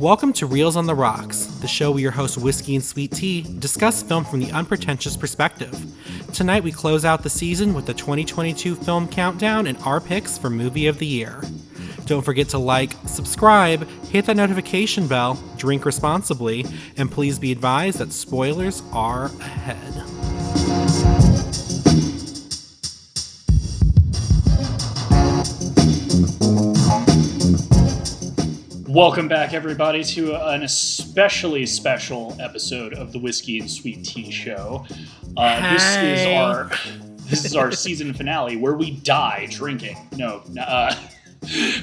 Welcome to Reels on the Rocks, the show where your hosts Whiskey and Sweet Tea discuss film from the unpretentious perspective. Tonight we close out the season with the 2022 film countdown and our picks for Movie of the Year. Don't forget to like, subscribe, hit that notification bell, drink responsibly, and please be advised that spoilers are ahead. Welcome back, everybody, to an especially special episode of the Whiskey and Sweet Tea Show. This is our season finale where we die drinking.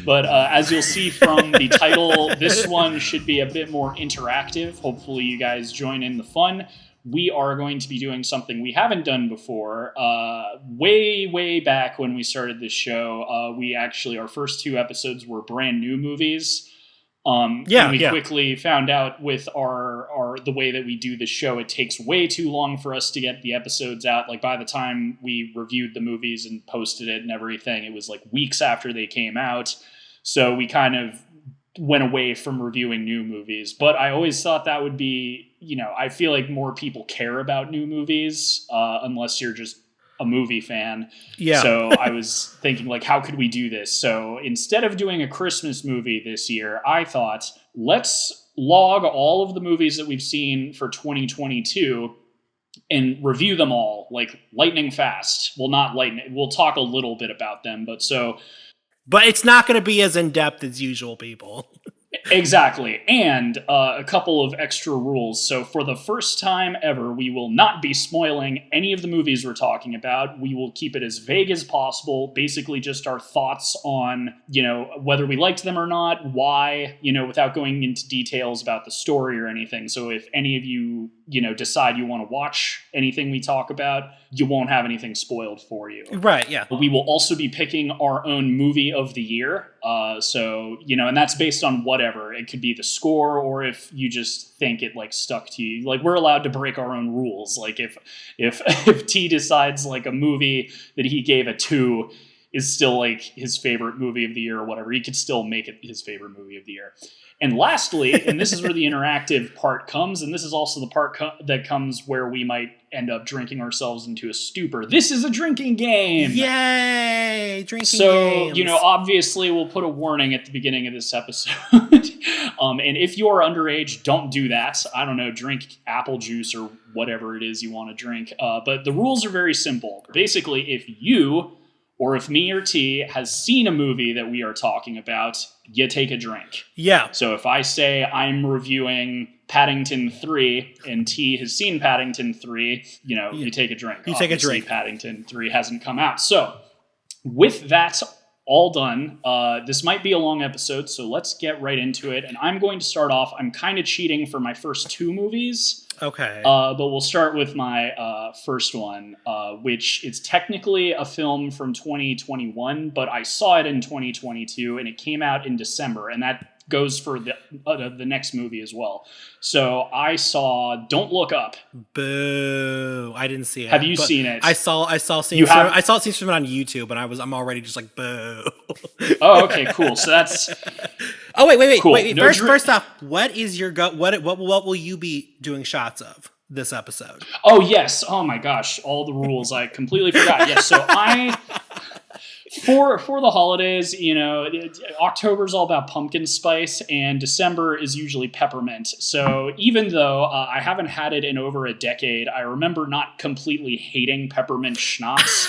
But as you'll see from the title, this one should be a bit more interactive. Hopefully, you guys join in the fun. We are going to be doing something we haven't done before. Way back when we started this show, our first two episodes were brand new movies. We quickly found out with the way that we do the show, it takes way too long for us to get the episodes out. Like by the time we reviewed the movies and posted it and everything, it was like weeks after they came out. So we kind of went away from reviewing new movies. But I always thought that would be, I feel like more people care about new movies, unless you're just a movie fan. Yeah. So I was thinking, like, how could we do this? So instead of doing a Christmas movie this year, I thought, let's log all of the movies that we've seen for 2022 and review them all, like, lightning fast. Well, not lightning. We'll talk a little bit about them, but it's not going to be as in-depth as usual, people. Exactly. And a couple of extra rules. So for the first time ever, we will not be spoiling any of the movies we're talking about. We will keep it as vague as possible. Basically just our thoughts on, whether we liked them or not, why, without going into details about the story or anything. So if any of you, decide you want to watch anything we talk about, you won't have anything spoiled for you. Right, yeah. We will also be picking our own movie of the year. And that's based on whatever. It could be the score, or if you just think it like stuck to you. Like, we're allowed to break our own rules. Like if T decides like a movie that he gave a 2 is still like his favorite movie of the year or whatever, he could still make it his favorite movie of the year. And lastly, and this is where the interactive part comes, and this is also the part that comes where we might end up drinking ourselves into a stupor. This is a drinking game! Yay! Drinking games! So, obviously we'll put a warning at the beginning of this episode. And if you're underage, don't do that. I don't know, drink apple juice or whatever it is you want to drink. But the rules are very simple. Basically, if you, or if me or T, has seen a movie that we are talking about, you take a drink. Yeah. So if I say I'm reviewing Paddington 3 and T has seen Paddington 3, you take a drink. You take a drink. Paddington 3 hasn't come out. So with that all done, this might be a long episode, so let's get right into it. And I'm going to start off. I'm kind of cheating for my first 2 movies. Okay. But we'll start with my first one, which is technically a film from 2021, but I saw it in 2022, and it came out in December, and that goes for the next movie as well. So I saw Don't Look Up. Boo! I didn't see it. Have you seen it? I saw scenes. I saw scenes from it on YouTube, and I'm already just like, boo. Oh, okay, cool. So that's. Oh wait! Cool. Wait. First off, what is your what will you be doing shots of this episode? Oh yes! Oh my gosh! All the rules I completely forgot. Yes. So For the holidays, October's all about pumpkin spice, and December is usually peppermint. So even though I haven't had it in over a decade, I remember not completely hating peppermint schnapps.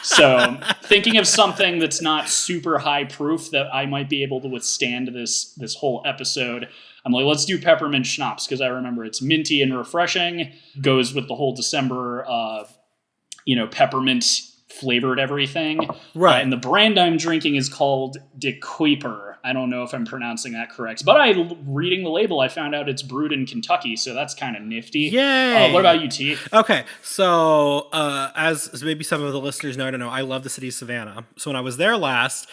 So thinking of something that's not super high proof that I might be able to withstand this whole episode, I'm like, let's do peppermint schnapps, because I remember it's minty and refreshing, goes with the whole December, peppermint flavored everything. Right. And the brand I'm drinking is called De Kuiper. I don't know if I'm pronouncing that correct, but reading the label, I found out it's brewed in Kentucky, so that's kind of nifty. Yay! What about you, T? Okay, so as maybe some of the listeners know, I don't know, I love the city of Savannah. So when I was there last,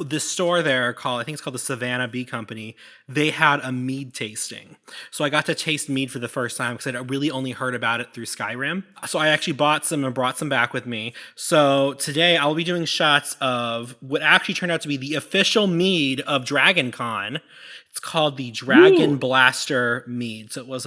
this store there I think it's called the Savannah Bee Company, they had a mead tasting. So I got to taste mead for the first time because I'd really only heard about it through Skyrim. So I actually bought some and brought some back with me. So today I'll be doing shots of what actually turned out to be the official mead mead of Dragon Con. It's called the Dragon Ooh. Blaster mead. So it was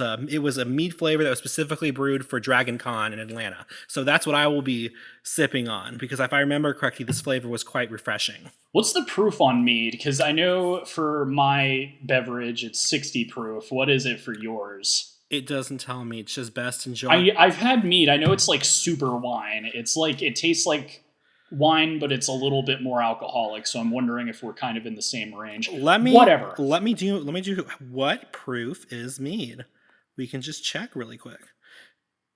a mead flavor that was specifically brewed for Dragon Con in Atlanta. So that's what I will be sipping on, because if I remember correctly, this flavor was quite refreshing. What's the proof on mead? Because I know for my beverage it's 60 proof. What is it for yours? It doesn't tell me. It's just best enjoy. I've had mead. I know it's like super wine. It's like, it tastes like wine, but it's a little bit more alcoholic. So I'm wondering if we're kind of in the same range. Whatever. Let me do. What proof is mead? We can just check really quick.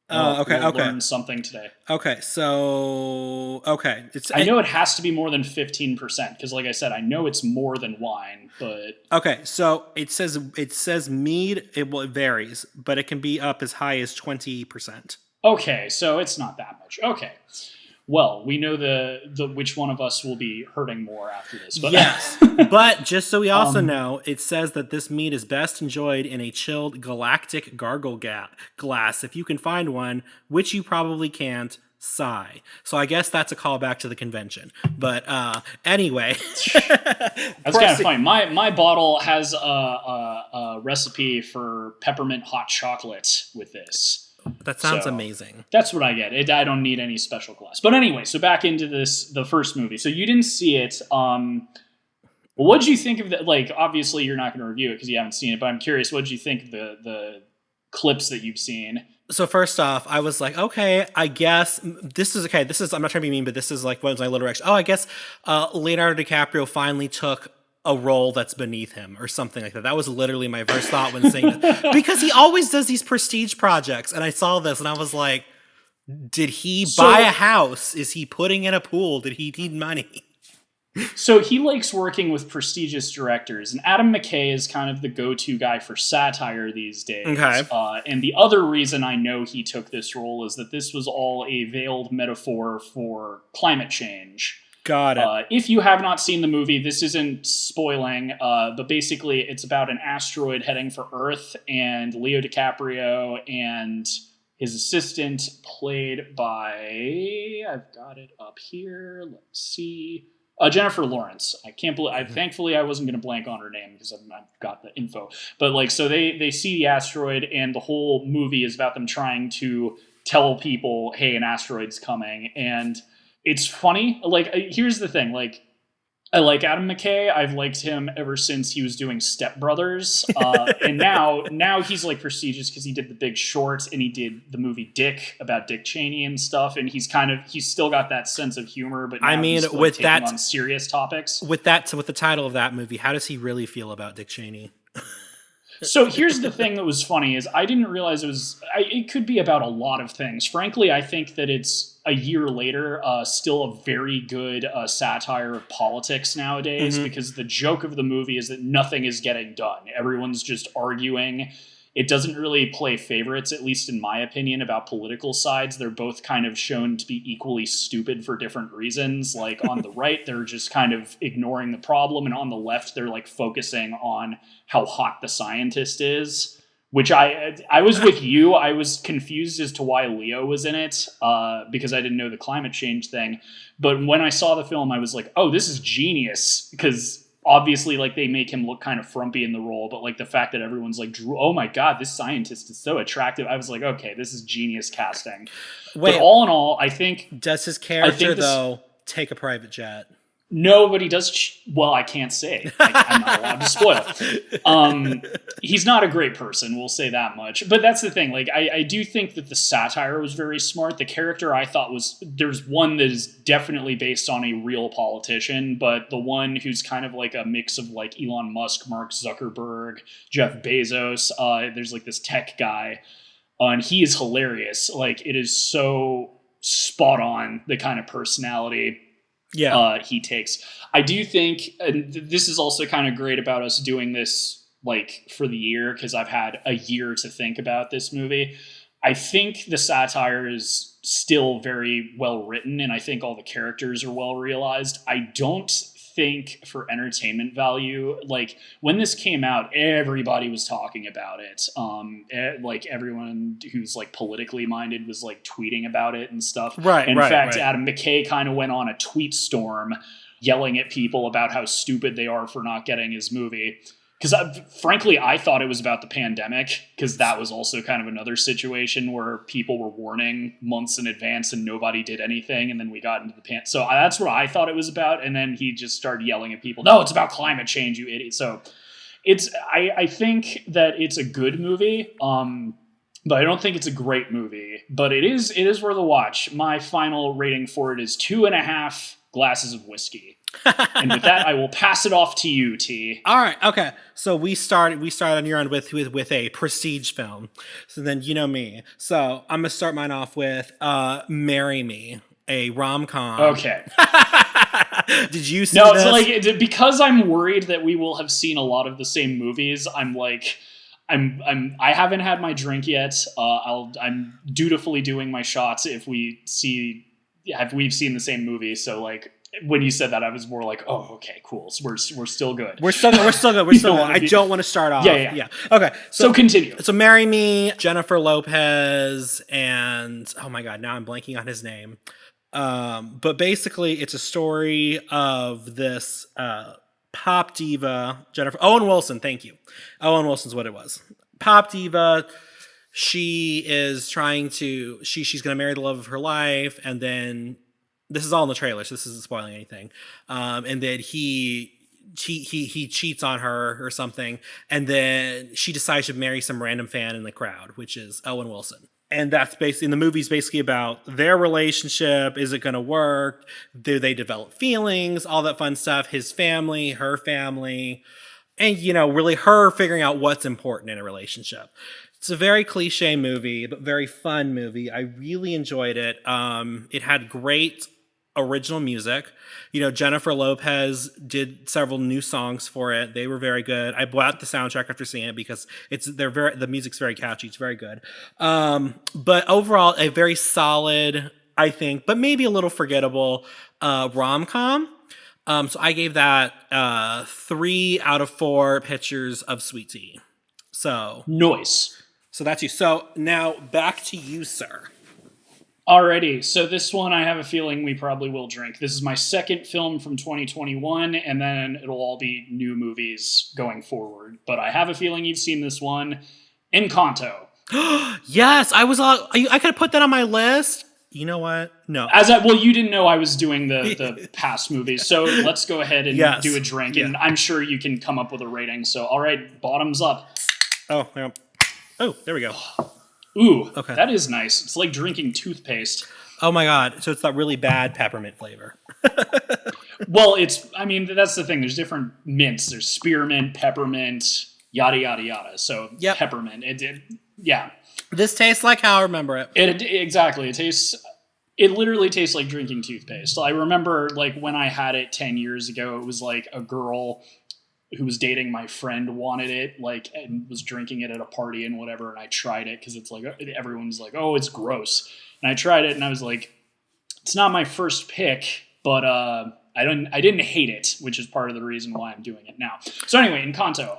Okay. Learned something today. Okay, so I know it has to be more than 15% because, like I said, I know it's more than wine. But okay, so it says mead. It varies, but it can be up as high as 20%. Okay, so it's not that much. Okay. Well, we know the which one of us will be hurting more after this. But yes, but just so we also know, it says that this mead is best enjoyed in a chilled galactic gargle glass, if you can find one, which you probably can't. Sigh. So I guess that's a callback to the convention. But anyway, that's kind of funny. My bottle has a recipe for peppermint hot chocolate with this. That sounds amazing. That's what I get. I don't need any special glass. But anyway, so back into the first movie. So you didn't see it. What did you think of that? Like, obviously you're not going to review it because you haven't seen it, but I'm curious, what did you think of the clips that you've seen? So first off, I was like, okay, I guess this is okay. I'm not trying to be mean, but this is like, what was my little reaction? Oh, I guess Leonardo DiCaprio finally took a role that's beneath him or something like that. That was literally my first thought when saying this. Because he always does these prestige projects. And I saw this and I was like, did he buy a house? Is he putting in a pool? Did he need money? So he likes working with prestigious directors, and Adam McKay is kind of the go-to guy for satire these days. Okay. And the other reason I know he took this role is that this was all a veiled metaphor for climate change. Got it. If you have not seen the movie, this isn't spoiling, but basically it's about an asteroid heading for Earth, and Leo DiCaprio and his assistant, played by, I've got it up here, let's see, Jennifer Lawrence. I can't believe. Thankfully, I wasn't going to blank on her name because I've got the info. But like, so they see the asteroid, and the whole movie is about them trying to tell people, "Hey, an asteroid's coming." And it's funny. Like, here's the thing. Like, I like Adam McKay. I've liked him ever since he was doing Step Brothers, and now he's like prestigious because he did The Big Short and he did the movie Dick about Dick Cheney and stuff. And he's still got that sense of humor, but now I mean, he's like with taking that on serious topics. With the title of that movie, how does he really feel about Dick Cheney? So here's the thing that was funny is I didn't realize it could be about a lot of things. Frankly, I think that it's a year later, still a very good satire of politics nowadays, because the joke of the movie is that nothing is getting done. Everyone's just arguing. It doesn't really play favorites, at least in my opinion, about political sides. They're both kind of shown to be equally stupid for different reasons. Like on the right, they're just kind of ignoring the problem. And on the left, they're like focusing on how hot the scientist is, which I was with you. I was confused as to why Leo was in it because I didn't know the climate change thing. But when I saw the film, I was like, oh, this is genius, because obviously, like, they make him look kind of frumpy in the role, but like the fact that everyone's like, Drew, oh my God, this scientist is so attractive. I was like, okay, this is genius casting. Wait, but all in all, I think... Does his character, though, take a private jet? No, but he does... Well, I can't say. I'm not allowed to spoil. He's not a great person, we'll say that much. But that's the thing. Like, I do think that the satire was very smart. The character I thought was... There's one that is definitely based on a real politician, but the one who's kind of like a mix of like Elon Musk, Mark Zuckerberg, Jeff Bezos. There's like this tech guy, and he is hilarious. Like, it is so spot on, the kind of personality he takes. I do think, and this is also kind of great about us doing this like for the year, because I've had a year to think about this movie. I think the satire is still very well written, and I think all the characters are well realized. I don't think for entertainment value, like when this came out, everybody was talking about it. Like everyone who's like politically minded was like tweeting about it and stuff. Right. In fact, Adam McKay kind of went on a tweet storm yelling at people about how stupid they are for not getting his movie. Because frankly, I thought it was about the pandemic, because that was also kind of another situation where people were warning months in advance and nobody did anything. And then we got into the pan. So that's what I thought it was about. And then he just started yelling at people. No, it's about climate change, you idiot. So I think that it's a good movie. But I don't think it's a great movie. But it is worth a watch. My final rating for it is 2.5 glasses of whiskey. And with that, I will pass it off to you, T. All right, okay. So we started on your end with a prestige film. So then you know me. So I'm gonna start mine off with "Marry Me," a rom-com. Okay. Did you see No, this? it's like, because I'm worried that we will have seen a lot of the same movies. I haven't had my drink yet. I'm dutifully doing my shots if we've seen the same movie. So like, when you said that, I was more like, oh, okay, cool. So we're still good. We're still good. I don't want to start off. Yeah. Okay. So continue. So "Marry Me," Jennifer Lopez, and oh my God, now I'm blanking on his name. But basically it's a story of this pop diva, Owen Wilson. Thank you. Owen Wilson's what it was. Pop diva. She is trying to, she's going to marry the love of her life. And then this is all in the trailer, so this isn't spoiling anything. And then he cheats on her or something. And then she decides to marry some random fan in the crowd, which is Owen Wilson. And that's basically, the movie's basically about their relationship. Is it going to work? Do they develop feelings? All that fun stuff. His family, her family, and, really her figuring out what's important in a relationship. It's a very cliche movie, but very fun movie. I really enjoyed it. It had great original music. Jennifer Lopez did several new songs for it. They were very good. I bought the soundtrack after seeing it because the music's very catchy. It's very good. But overall, a very solid, I think, but maybe a little forgettable rom-com. So I gave that 3 out of 4 pitchers of sweet tea. So nice. So that's you. So now back to you, sir. Alrighty, so this one I have a feeling we probably will drink. This is my second film from 2021, and then it'll all be new movies going forward. But I have a feeling you've seen this one, Encanto. Yes, I could have put that on my list. You know what? No. You didn't know I was doing the past movies, so let's go ahead and do a drink, and I'm sure you can come up with a rating. So, all right, bottoms up. Oh, yeah. Oh, there we go. Ooh, okay. That is nice. It's like drinking toothpaste. Oh my God. So it's that really bad peppermint flavor. Well, that's the thing. There's different mints. There's spearmint, peppermint, yada, yada, yada. So Peppermint. Yeah. This tastes like how I remember it. Exactly. It literally tastes like drinking toothpaste. I remember like when I had it 10 years ago, it was like a girl who was dating my friend wanted it, like, and was drinking it at a party and whatever. And I tried it because it's like, everyone's like, oh, it's gross. And I tried it and I was like, it's not my first pick, but I didn't hate it, which is part of the reason why I'm doing it now. So anyway, Encanto.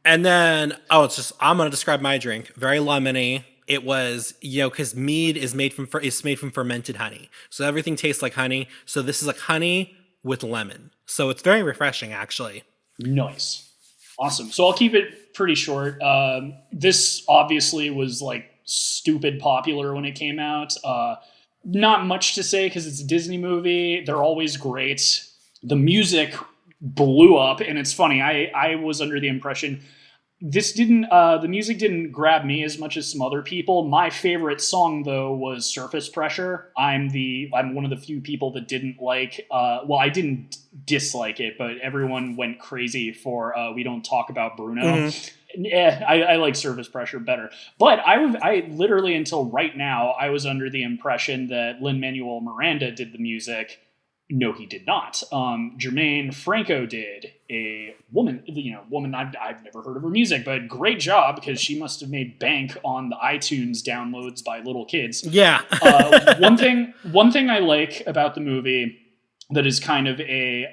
And then, I'm going to describe my drink. Very lemony. It was, because mead is made from fermented honey. So everything tastes like honey. So this is like honey with lemon. So it's very refreshing, actually. Nice. Awesome. So I'll keep it pretty short. This obviously was like stupid popular when it came out. Not much to say because it's a Disney movie. They're always great. The music blew up, and it's funny. I was under the impression the music didn't grab me as much as some other people. My favorite song though was Surface Pressure. I'm one of the few people that didn't like, I didn't dislike it, but everyone went crazy for We Don't Talk About Bruno. Mm-hmm. I like Surface Pressure better. But I literally until right now, I was under the impression that Lin-Manuel Miranda did the music. No, he did not. Jermaine Franco did. A woman I've never heard of her music, but great job because she must have made bank on the iTunes downloads by little kids. Yeah. One thing I like about the movie that is kind of a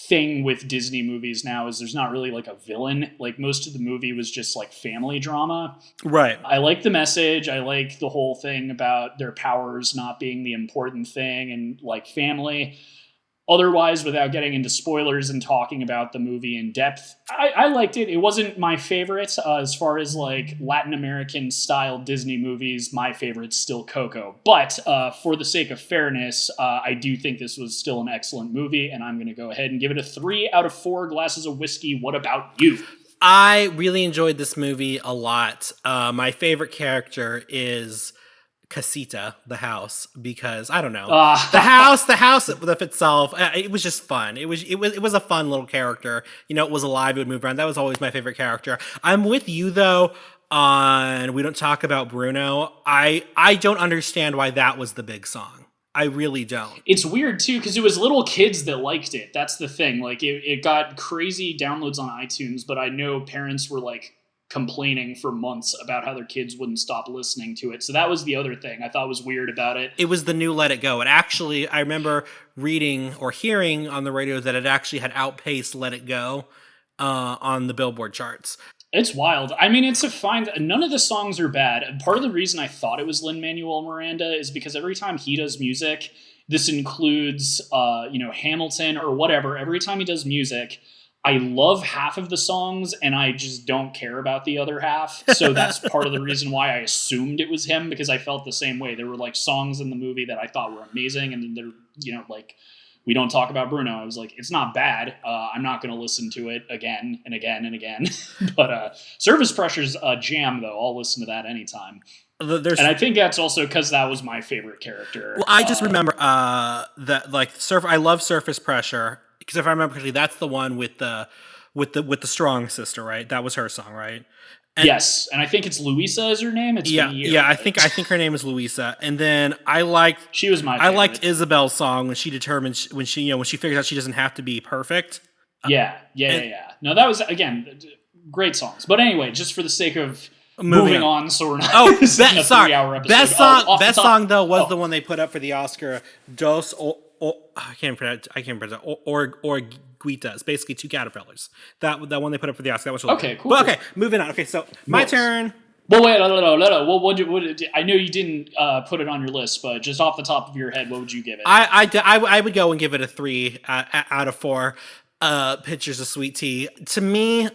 thing with Disney movies now is there's not really like a villain. Like most of the movie was just like family drama. Right. I like the message. I like the whole thing about their powers not being the important thing and like family. otherwise, without getting into spoilers and talking about the movie in depth, I liked it. It wasn't my favorite. As far as like Latin American style Disney movies, my favorite's still Coco. But for the sake of fairness, I do think this was still an excellent movie, and I'm going to go ahead and give it a 3 out of 4 glasses of whiskey. What about you? I really enjoyed this movie a lot. My favorite character is Casita, the house, because I don't know, the house with itself. It was just fun. It was a fun little character. You know, it was alive. It would move around. That was always my favorite character. I'm with you though on we don't talk about Bruno. I don't understand why that was the big song. I really don't. It's weird too because it was little kids that liked it. That's the thing. Like it got crazy downloads on iTunes, but I know parents were like complaining for months about how their kids wouldn't stop listening to it. So that was the other thing I thought was weird about it. It was the new Let It Go. It actually, I remember reading or hearing on the radio that it actually had outpaced Let It Go on the Billboard charts. It's wild. I mean, it's a fine... None of the songs are bad. And part of the reason I thought it was Lin-Manuel Miranda is because every time he does music, this includes, Hamilton or whatever. Every time he does music, I love half of the songs and I just don't care about the other half. So that's part of the reason why I assumed it was him, because I felt the same way. There were like songs in the movie that I thought were amazing, and then they're, like We Don't Talk About Bruno. I was like, it's not bad. I'm not going to listen to it again and again and again. But Surface Pressure's jam, though. I'll listen to that anytime. And I think that's also because that was my favorite character. Well, I just remember that I love Surface Pressure. Because if I remember correctly, that's the one with the strong sister, right? That was her song, right? And, yes, and I think it's Luisa is her name. It's been a year, I think her name is Luisa. And then she was my favorite. I liked Isabel's song when she determines when she figures out she doesn't have to be perfect. Yeah. No, that was again great songs. But anyway, just for the sake of moving on, so we're not. Best 3-hour episode. Best song though was the one they put up for the Oscar. I can't pronounce Orguita. It's basically two caterpillars. That one they put up for the Oscar. That was really okay, cool. Cool. But okay, moving on. Okay, so my turn. Well, wait, no. Well, I know you didn't put it on your list, but just off the top of your head, what would you give it? I would go and give it a 3 out of 4 pitchers of sweet tea. To me,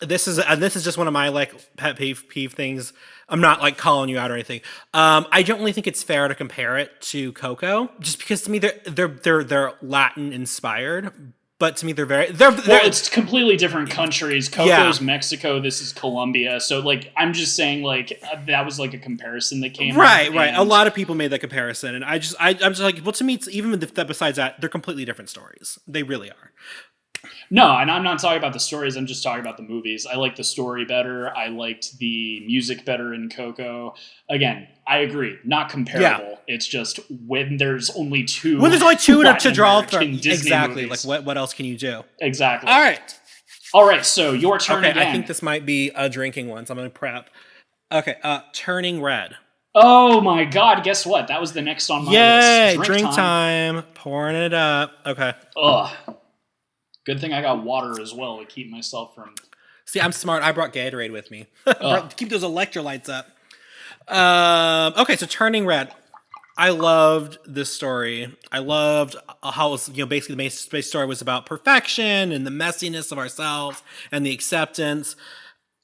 this is just one of my like pet peeve things. I'm not like calling you out or anything. I don't really think it's fair to compare it to Coco, just because to me they're Latin inspired, but to me they're it's completely different countries. Coco's Mexico, this is Colombia. So like I'm just saying like that was like a comparison that came right. A lot of people made that comparison, and I'm just like, well, to me, it's even besides that, they're completely different stories. They really are. No, and I'm not talking about the stories. I'm just talking about the movies. I liked the story better. I liked the music better in Coco. Again, I agree. Not comparable. Yeah. It's just when there's only two. When there's only two to draw from. Disney exactly. Movies. Like what else can you do? Exactly. All right. So your turn again. I think this might be a drinking one, so I'm going to prep. Okay. Turning Red. Oh my God! Guess what? That was the next on my list. Yay! Drink time. Pouring it up. Okay. Ugh. Good thing I got water as well to keep myself from... See, I'm smart. I brought Gatorade with me. Keep those electrolytes up. Okay, so Turning Red. I loved this story. I loved how it was, basically the main story was about perfection and the messiness of ourselves and the acceptance.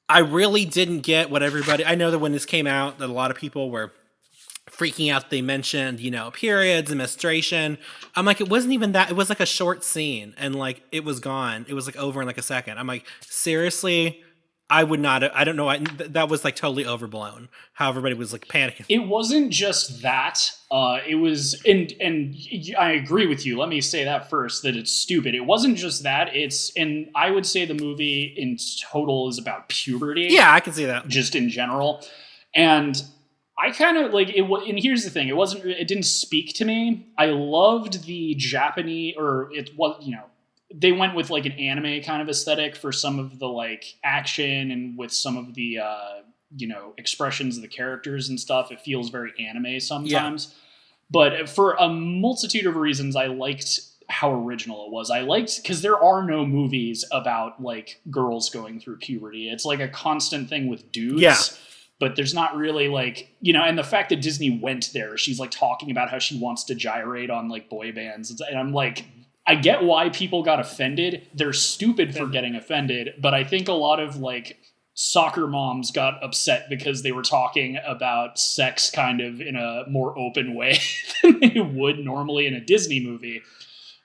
I really didn't get what everybody... I know that when this came out, that a lot of people were freaking out. They mentioned, periods and menstruation. I'm like, it wasn't even that. It was like a short scene and like it was gone. It was like over in like a second. I'm like, seriously? I would not. I don't know. That was like totally overblown. How everybody was like panicking. It wasn't just that. It was, and I agree with you. Let me say that first, that it's stupid. It wasn't just that. And I would say the movie in total is about puberty. Yeah, I can see that. Just in general. And I kind of like it. And here's the thing: it didn't speak to me. I loved the Japanese, or it was, they went with like an anime kind of aesthetic for some of the like action and with some of the expressions of the characters and stuff. It feels very anime sometimes. Yeah. But for a multitude of reasons, I liked how original it was. I liked because there are no movies about like girls going through puberty. It's like a constant thing with dudes. Yeah. But there's not really like, and the fact that Disney went there, she's like talking about how she wants to gyrate on like boy bands. And I'm like, I get why people got offended. They're stupid for getting offended, but I think a lot of like soccer moms got upset because they were talking about sex kind of in a more open way than they would normally in a Disney movie.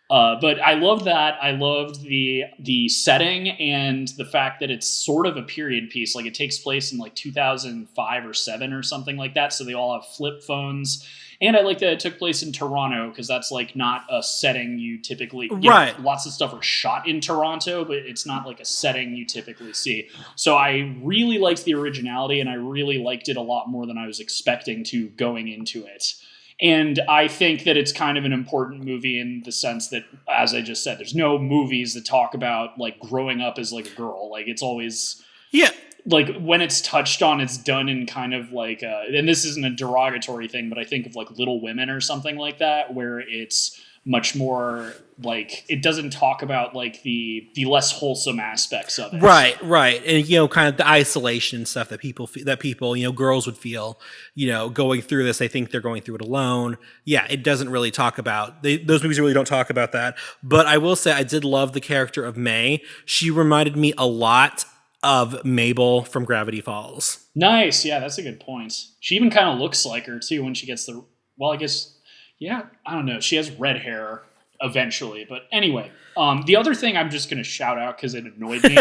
But I loved that. I loved the setting and the fact that it's sort of a period piece. Like it takes place in like 2005 or 7 or something like that. So they all have flip phones. And I like that it took place in Toronto because that's like not a setting you typically... Right. Lots of stuff are shot in Toronto, but it's not like a setting you typically see. So I really liked the originality and I really liked it a lot more than I was expecting to going into it. And I think that it's kind of an important movie in the sense that, as I just said, there's no movies that talk about like growing up as like a girl. Like it's always... Yeah. Like when it's touched on, it's done in kind of like, and this isn't a derogatory thing, but I think of like Little Women or something like that, where it's much more like, it doesn't talk about like the less wholesome aspects of it. Right. And, you know, kind of the isolation stuff that people, you know, girls would feel, you know, going through this. They think they're going through it alone. Yeah. It doesn't really talk about, those movies really don't talk about that. But I will say I did love the character of May. She reminded me a lot of Mabel from Gravity Falls. Nice. Yeah, that's a good point. She even kind of looks like her too when she gets I guess, yeah, I don't know. She has red hair eventually. But anyway, the other thing I'm just going to shout out because it annoyed me.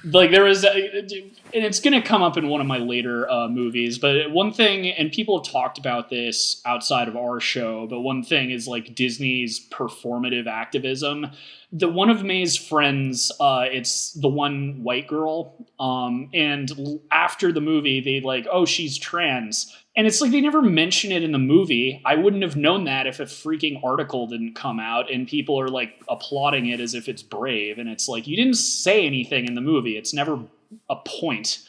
Like there was, and it's going to come up in one of my later movies, but one thing, and people have talked about this outside of our show, but one thing is like Disney's performative activism. One of May's friends, it's the one white girl, and after the movie, they like, oh, she's trans. And it's like they never mention it in the movie. I wouldn't have known that if a freaking article didn't come out and people are like applauding it as if it's brave. And it's like, you didn't say anything in the movie. It's never a point.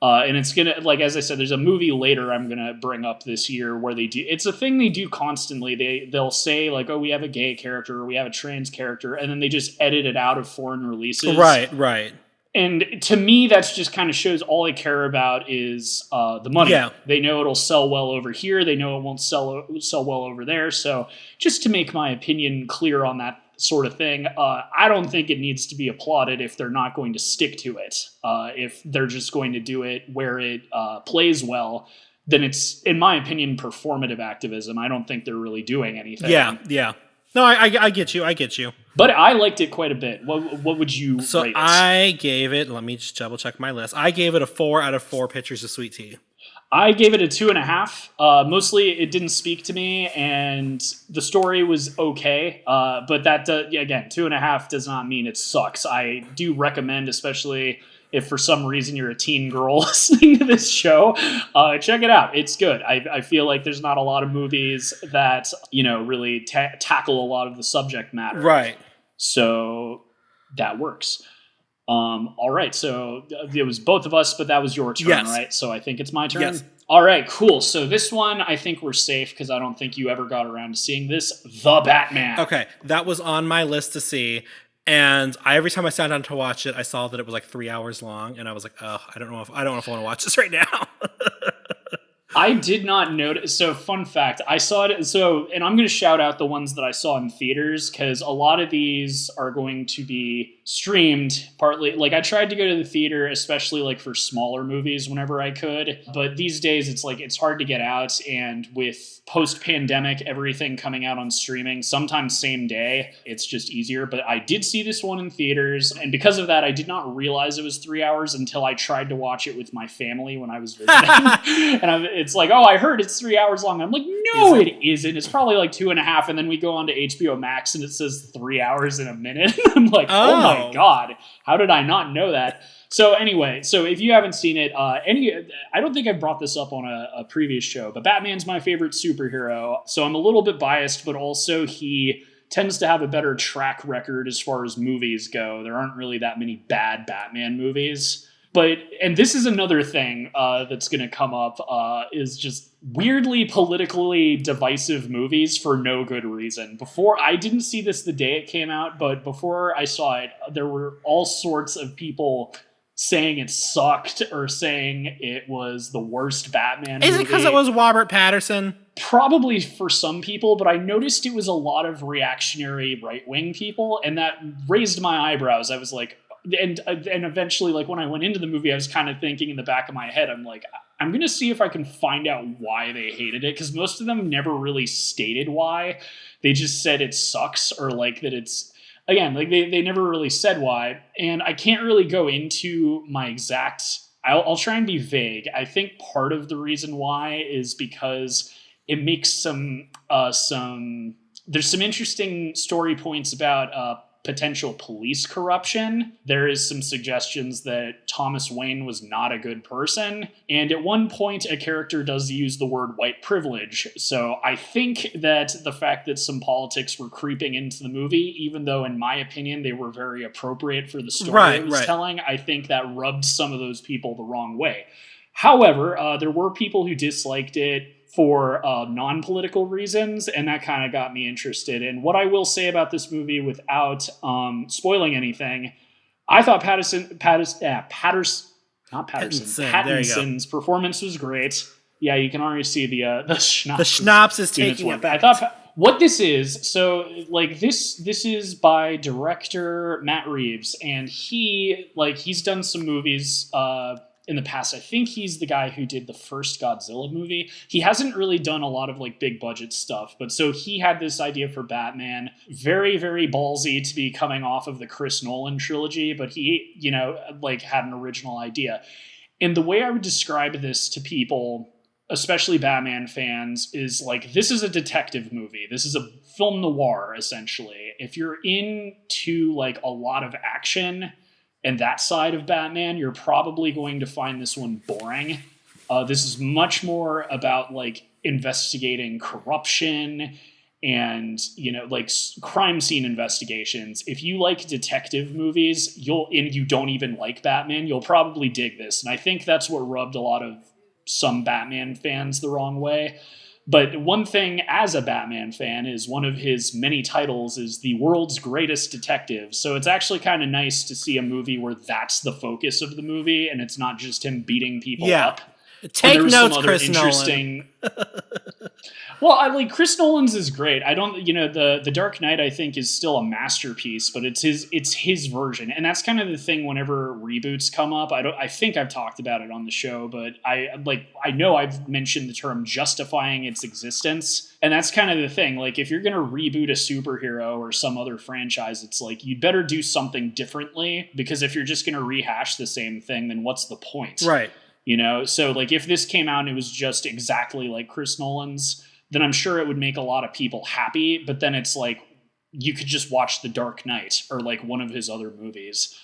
And it's going to, like, as I said, there's a movie later I'm going to bring up this year where they do, it's a thing they do constantly. They'll say like, oh, we have a gay character or we have a trans character. And then they just edit it out of foreign releases. Right. And to me, that's just kind of shows all they care about is the money. Yeah. They know it'll sell well over here. They know it won't sell well over there. So just to make my opinion clear on that sort of thing, I don't think it needs to be applauded if they're not going to stick to it. If they're just going to do it where it plays well, then it's, in my opinion, performative activism. I don't think they're really doing anything. Yeah. No, I get you. But I liked it quite a bit. What would you rate it? I gave it, let me just double check my list. I gave it a 4 out of 4 pitchers of sweet tea. I gave it a 2.5. Mostly it didn't speak to me and the story was okay. But that, again, 2.5 does not mean it sucks. I do recommend, especially if for some reason you're a teen girl listening to this show, check it out. It's good. I feel like there's not a lot of movies that, you know, really tackle a lot of the subject matter. Right. So that works. All right. So it was both of us, but that was your turn, yes. Right? So I think it's my turn. Yes. All right, cool. So this one, I think we're safe because I don't think you ever got around to seeing this. The Batman. Okay. That was on my list to see. And every time I sat down to watch it, I saw that it was like 3 hours long, and I was like, "Oh, I don't know if I want to watch this right now." I did not notice. So, fun fact, I saw it. So, and I'm going to shout out the ones that I saw in theaters because a lot of these are going to be streamed partly. Like, I tried to go to the theater, especially like for smaller movies whenever I could. But these days, it's like it's hard to get out. And with post-pandemic, everything coming out on streaming, sometimes same day, it's just easier. But I did see this one in theaters. And because of that, I did not realize it was 3 hours until I tried to watch it with my family when I was visiting. And it's like, oh, I heard it's 3 hours long. I'm like, no, it isn't. It's probably like 2.5. And then we go on to HBO Max and it says 3 hours and a minute. I'm like, oh my God, how did I not know that? So anyway, so if you haven't seen it, I don't think I brought this up on a previous show, but Batman's my favorite superhero. So I'm a little bit biased, but also he tends to have a better track record as far as movies go. There aren't really that many bad Batman movies. But, and this is another thing that's going to come up, is just weirdly politically divisive movies for no good reason. Before, I didn't see this the day it came out, but before I saw it, there were all sorts of people saying it sucked or saying it was the worst Batman Is movie. it because it was Robert Pattinson? Probably for some people, but I noticed it was a lot of reactionary right-wing people, and that raised my eyebrows. I was like, and eventually, like when I went into the movie, I was kind of thinking in the back of my head, I'm like, I'm going to see if I can find out why they hated it, because most of them never really stated why. They just said it sucks, or like that it's, again, like they never really said why. And I can't really go into my exact, I'll try and be vague. I think part of the reason why is because it makes some there's some interesting story points about potential police corruption. There is some suggestions that Thomas Wayne was not a good person. And at one point, a character does use the word white privilege. So I think that the fact that some politics were creeping into the movie, even though in my opinion, they were very appropriate for the story it was telling, I think that rubbed some of those people the wrong way. However, there were people who disliked it for non-political reasons, and that kind of got me interested. And what I will say about this movie without spoiling anything, I thought Pattinson's performance was great. Yeah, you can already see the schnapps. The schnapps is taking it back. I thought what this is, so like this is by director Matt Reeves, and he's done some movies in the past. I think he's the guy who did the first Godzilla movie. He hasn't really done a lot of like big budget stuff, but so he had this idea for Batman, very, very ballsy to be coming off of the Chris Nolan trilogy, but he, like had an original idea. And the way I would describe this to people, especially Batman fans, is like, this is a detective movie. This is a film noir, essentially. If you're into like a lot of action and that side of Batman, you're probably going to find this one boring. This is much more about like investigating corruption and, like crime scene investigations. If you like detective movies, and you don't even like Batman, you'll probably dig this. And I think that's what rubbed a lot of some Batman fans the wrong way. But one thing as a Batman fan is one of his many titles is the world's greatest detective. So it's actually kind of nice to see a movie where that's the focus of the movie and it's not just him beating people up. Take notes, Chris Nolan. Well, I like Chris Nolan's is great. I don't, the Dark Knight I think is still a masterpiece, but it's his version, and that's kind of the thing. Whenever reboots come up, I think I've talked about it on the show, but I know I've mentioned the term justifying its existence, and that's kind of the thing. Like if you're gonna reboot a superhero or some other franchise, it's like you'd better do something differently, because if you're just gonna rehash the same thing, then what's the point? Right. So like if this came out and it was just exactly like Chris Nolan's, then I'm sure it would make a lot of people happy. But then it's like, you could just watch The Dark Knight or like one of his other movies.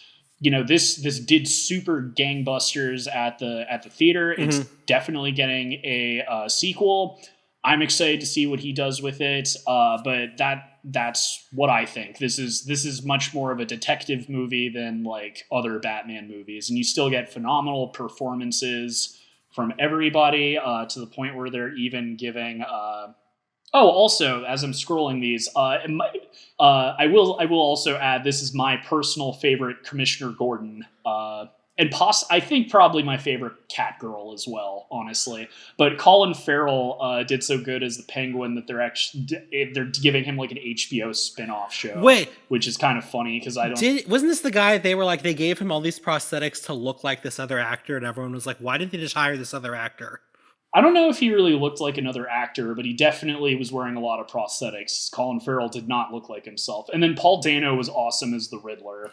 This did super gangbusters at the theater. Mm-hmm. It's definitely getting a sequel. I'm excited to see what he does with it. But that's what I think. This is much more of a detective movie than like other Batman movies. And you still get phenomenal performances from everybody, to the point where they're even giving. Also, as I'm scrolling these, I will also add, this is my personal favorite Commissioner Gordon, and I think probably my favorite Catgirl as well, honestly. But Colin Farrell did so good as the Penguin that they're giving him like an HBO spin-off show. Wait, which is kind of funny because wasn't this the guy they were like they gave him all these prosthetics to look like this other actor, and everyone was like, why didn't they just hire this other actor? I don't know if he really looked like another actor, but he definitely was wearing a lot of prosthetics. Colin Farrell did not look like himself. And then Paul Dano was awesome as the Riddler.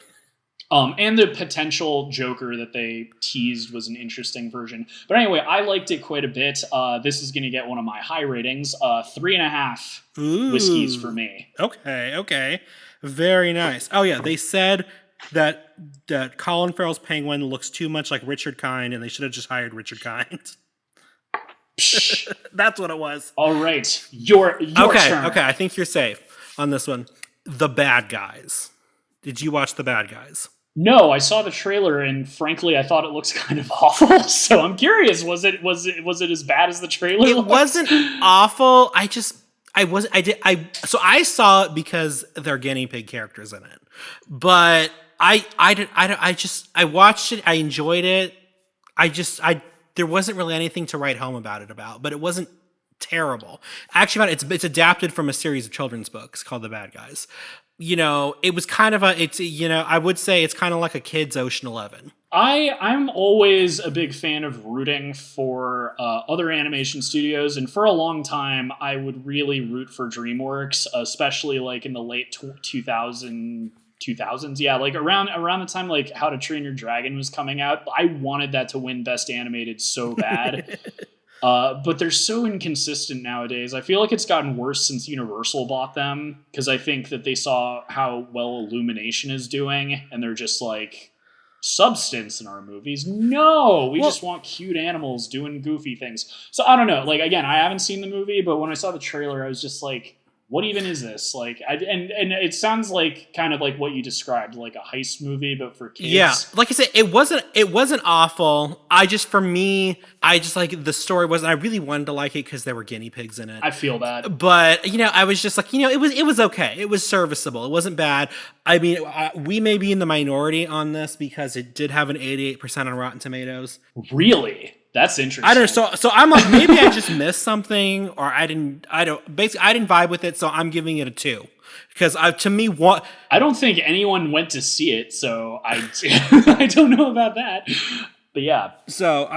And the potential Joker that they teased was an interesting version. But anyway, I liked it quite a bit. This is going to get one of my high ratings. 3.5 whiskeys for me. Okay. Very nice. Oh, yeah. They said that Colin Farrell's Penguin looks too much like Richard Kind, and they should have just hired Richard Kind. That's what it was. All right. Your turn. Okay. I think you're safe on this one. The Bad Guys. Did you watch The Bad Guys? No, I saw the trailer and frankly, I thought it looks kind of awful. So I'm curious, was it as bad as the trailer? It wasn't awful. So I saw it because they're guinea pig characters in it. But I watched it. I enjoyed it. There wasn't really anything to write home about it about, but it wasn't terrible. Actually, it's adapted from a series of children's books called The Bad Guys. It was kind of I would say it's kind of like a kid's Ocean 11. I'm always a big fan of rooting for other animation studios, and for a long time, I would really root for DreamWorks, especially like in the late 2000s. Yeah, like around the time like How to Train Your Dragon was coming out. I wanted that to win Best Animated so bad. But they're so inconsistent nowadays. I feel like it's gotten worse since Universal bought them, because I think that they saw how well Illumination is doing, and they're just like, substance in our movies? No! We just want cute animals doing goofy things. So I don't know. Like, again, I haven't seen the movie, but when I saw the trailer, I was just like, what even is this? Like, and it sounds like kind of like what you described, like a heist movie, but for kids. Yeah, like I said, it wasn't awful. For me, like the story wasn't. I really wanted to like it because there were guinea pigs in it. I feel that, but I was just like, it was okay. It was serviceable. It wasn't bad. I mean, we may be in the minority on this because it did have an 88% on Rotten Tomatoes. Really? That's interesting. I don't know. So I'm like, maybe I just missed something, or I didn't vibe with it. So I'm giving it a 2 because to me, what I don't think anyone went to see it, so I I don't know about that. But yeah. So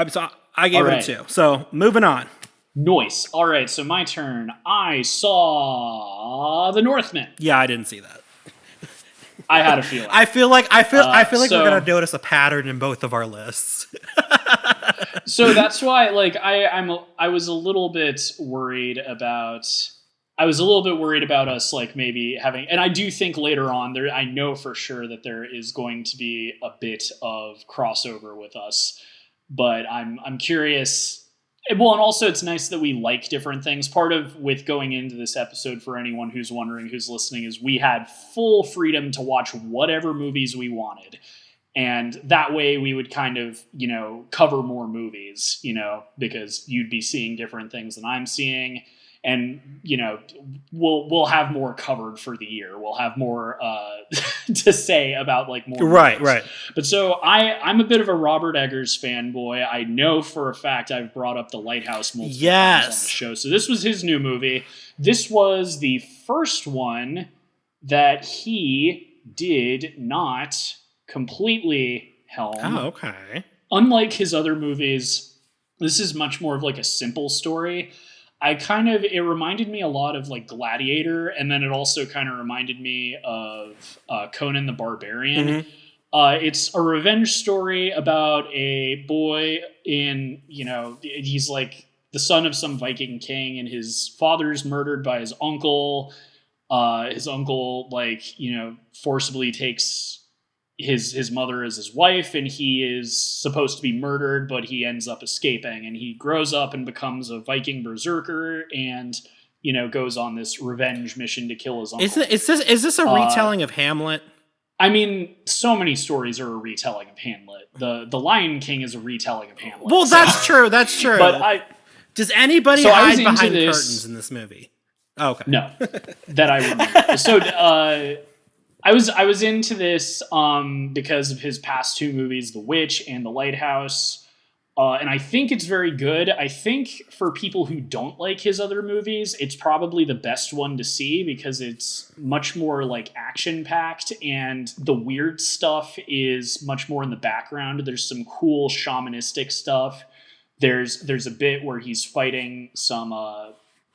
I gave it a 2. So moving on. Nice. All right. So my turn. I saw The Northman. Yeah, I didn't see that. I had a feeling. I feel like we're gonna notice a pattern in both of our lists. So that's why, like, I was a little bit worried about. I was a little bit worried about us, like, maybe having, and I do think later on there. I know for sure that there is going to be a bit of crossover with us, but I'm curious. Well, and also it's nice that we like different things. Part of with going into this episode, for anyone who's wondering, who's listening, is we had full freedom to watch whatever movies we wanted. And that way we would kind of, cover more movies, because you'd be seeing different things than I'm seeing. And, we'll have more covered for the year. We'll have more to say about like more. Right, movies. right. But so I'm a bit of a Robert Eggers fanboy. I know for a fact I've brought up The Lighthouse multiple times on the show. So this was his new movie. This was the first one that he did not completely helm. Oh, okay. Unlike his other movies, this is much more of like a simple story. It reminded me a lot of like Gladiator, and then it also kind of reminded me of Conan the Barbarian. Mm-hmm. It's a revenge story about a boy he's like the son of some Viking king, and his father's murdered by his uncle. His uncle, forcibly takes his mother as his wife, and he is supposed to be murdered, but he ends up escaping, and he grows up and becomes a Viking berserker, and goes on this revenge mission to kill his uncle. Is this a retelling of Hamlet? I mean, so many stories are a retelling of Hamlet. The Lion King is a retelling of Hamlet. Well, that's true. That's true. But does anybody hide behind curtains in this movie? Oh, okay. No, that I remember. So I was into this because of his past 2 movies, The Witch and The Lighthouse, and I think it's very good. I think for people who don't like his other movies, it's probably the best one to see because it's much more like action-packed, and the weird stuff is much more in the background. There's some cool shamanistic stuff. There's a bit where he's fighting some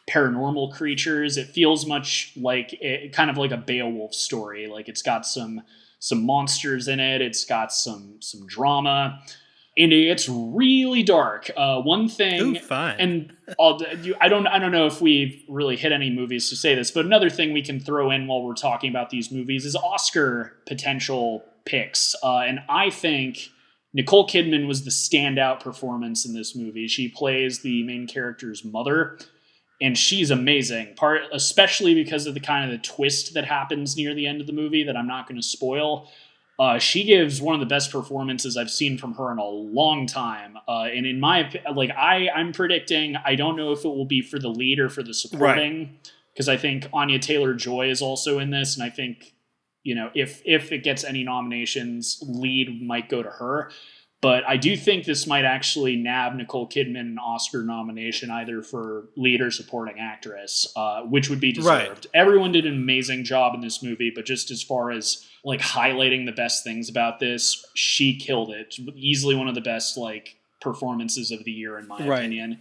paranormal creatures. It feels much like kind of like a Beowulf story. Like it's got some monsters in it. It's got some drama, and it's really dark. One thing, and I don't know if we've really hit any movies to say this, but another thing we can throw in while we're talking about these movies is Oscar potential picks, and I think Nicole Kidman was the standout performance in this movie. She plays the main character's mother. And she's amazing, especially because of the kind of the twist that happens near the end of the movie that I'm not going to spoil. She gives one of the best performances I've seen from her in a long time. And in my I'm predicting, I don't know if it will be for the lead or for the supporting, because I think Anya Taylor-Joy is also in this, and I think if it gets any nominations, lead might go to her. But I do think this might actually nab Nicole Kidman an Oscar nomination, either for lead or supporting actress, which would be deserved. Right. Everyone did an amazing job in this movie, but just as far as like highlighting the best things about this, she killed it. Easily one of the best like performances of the year, in my opinion.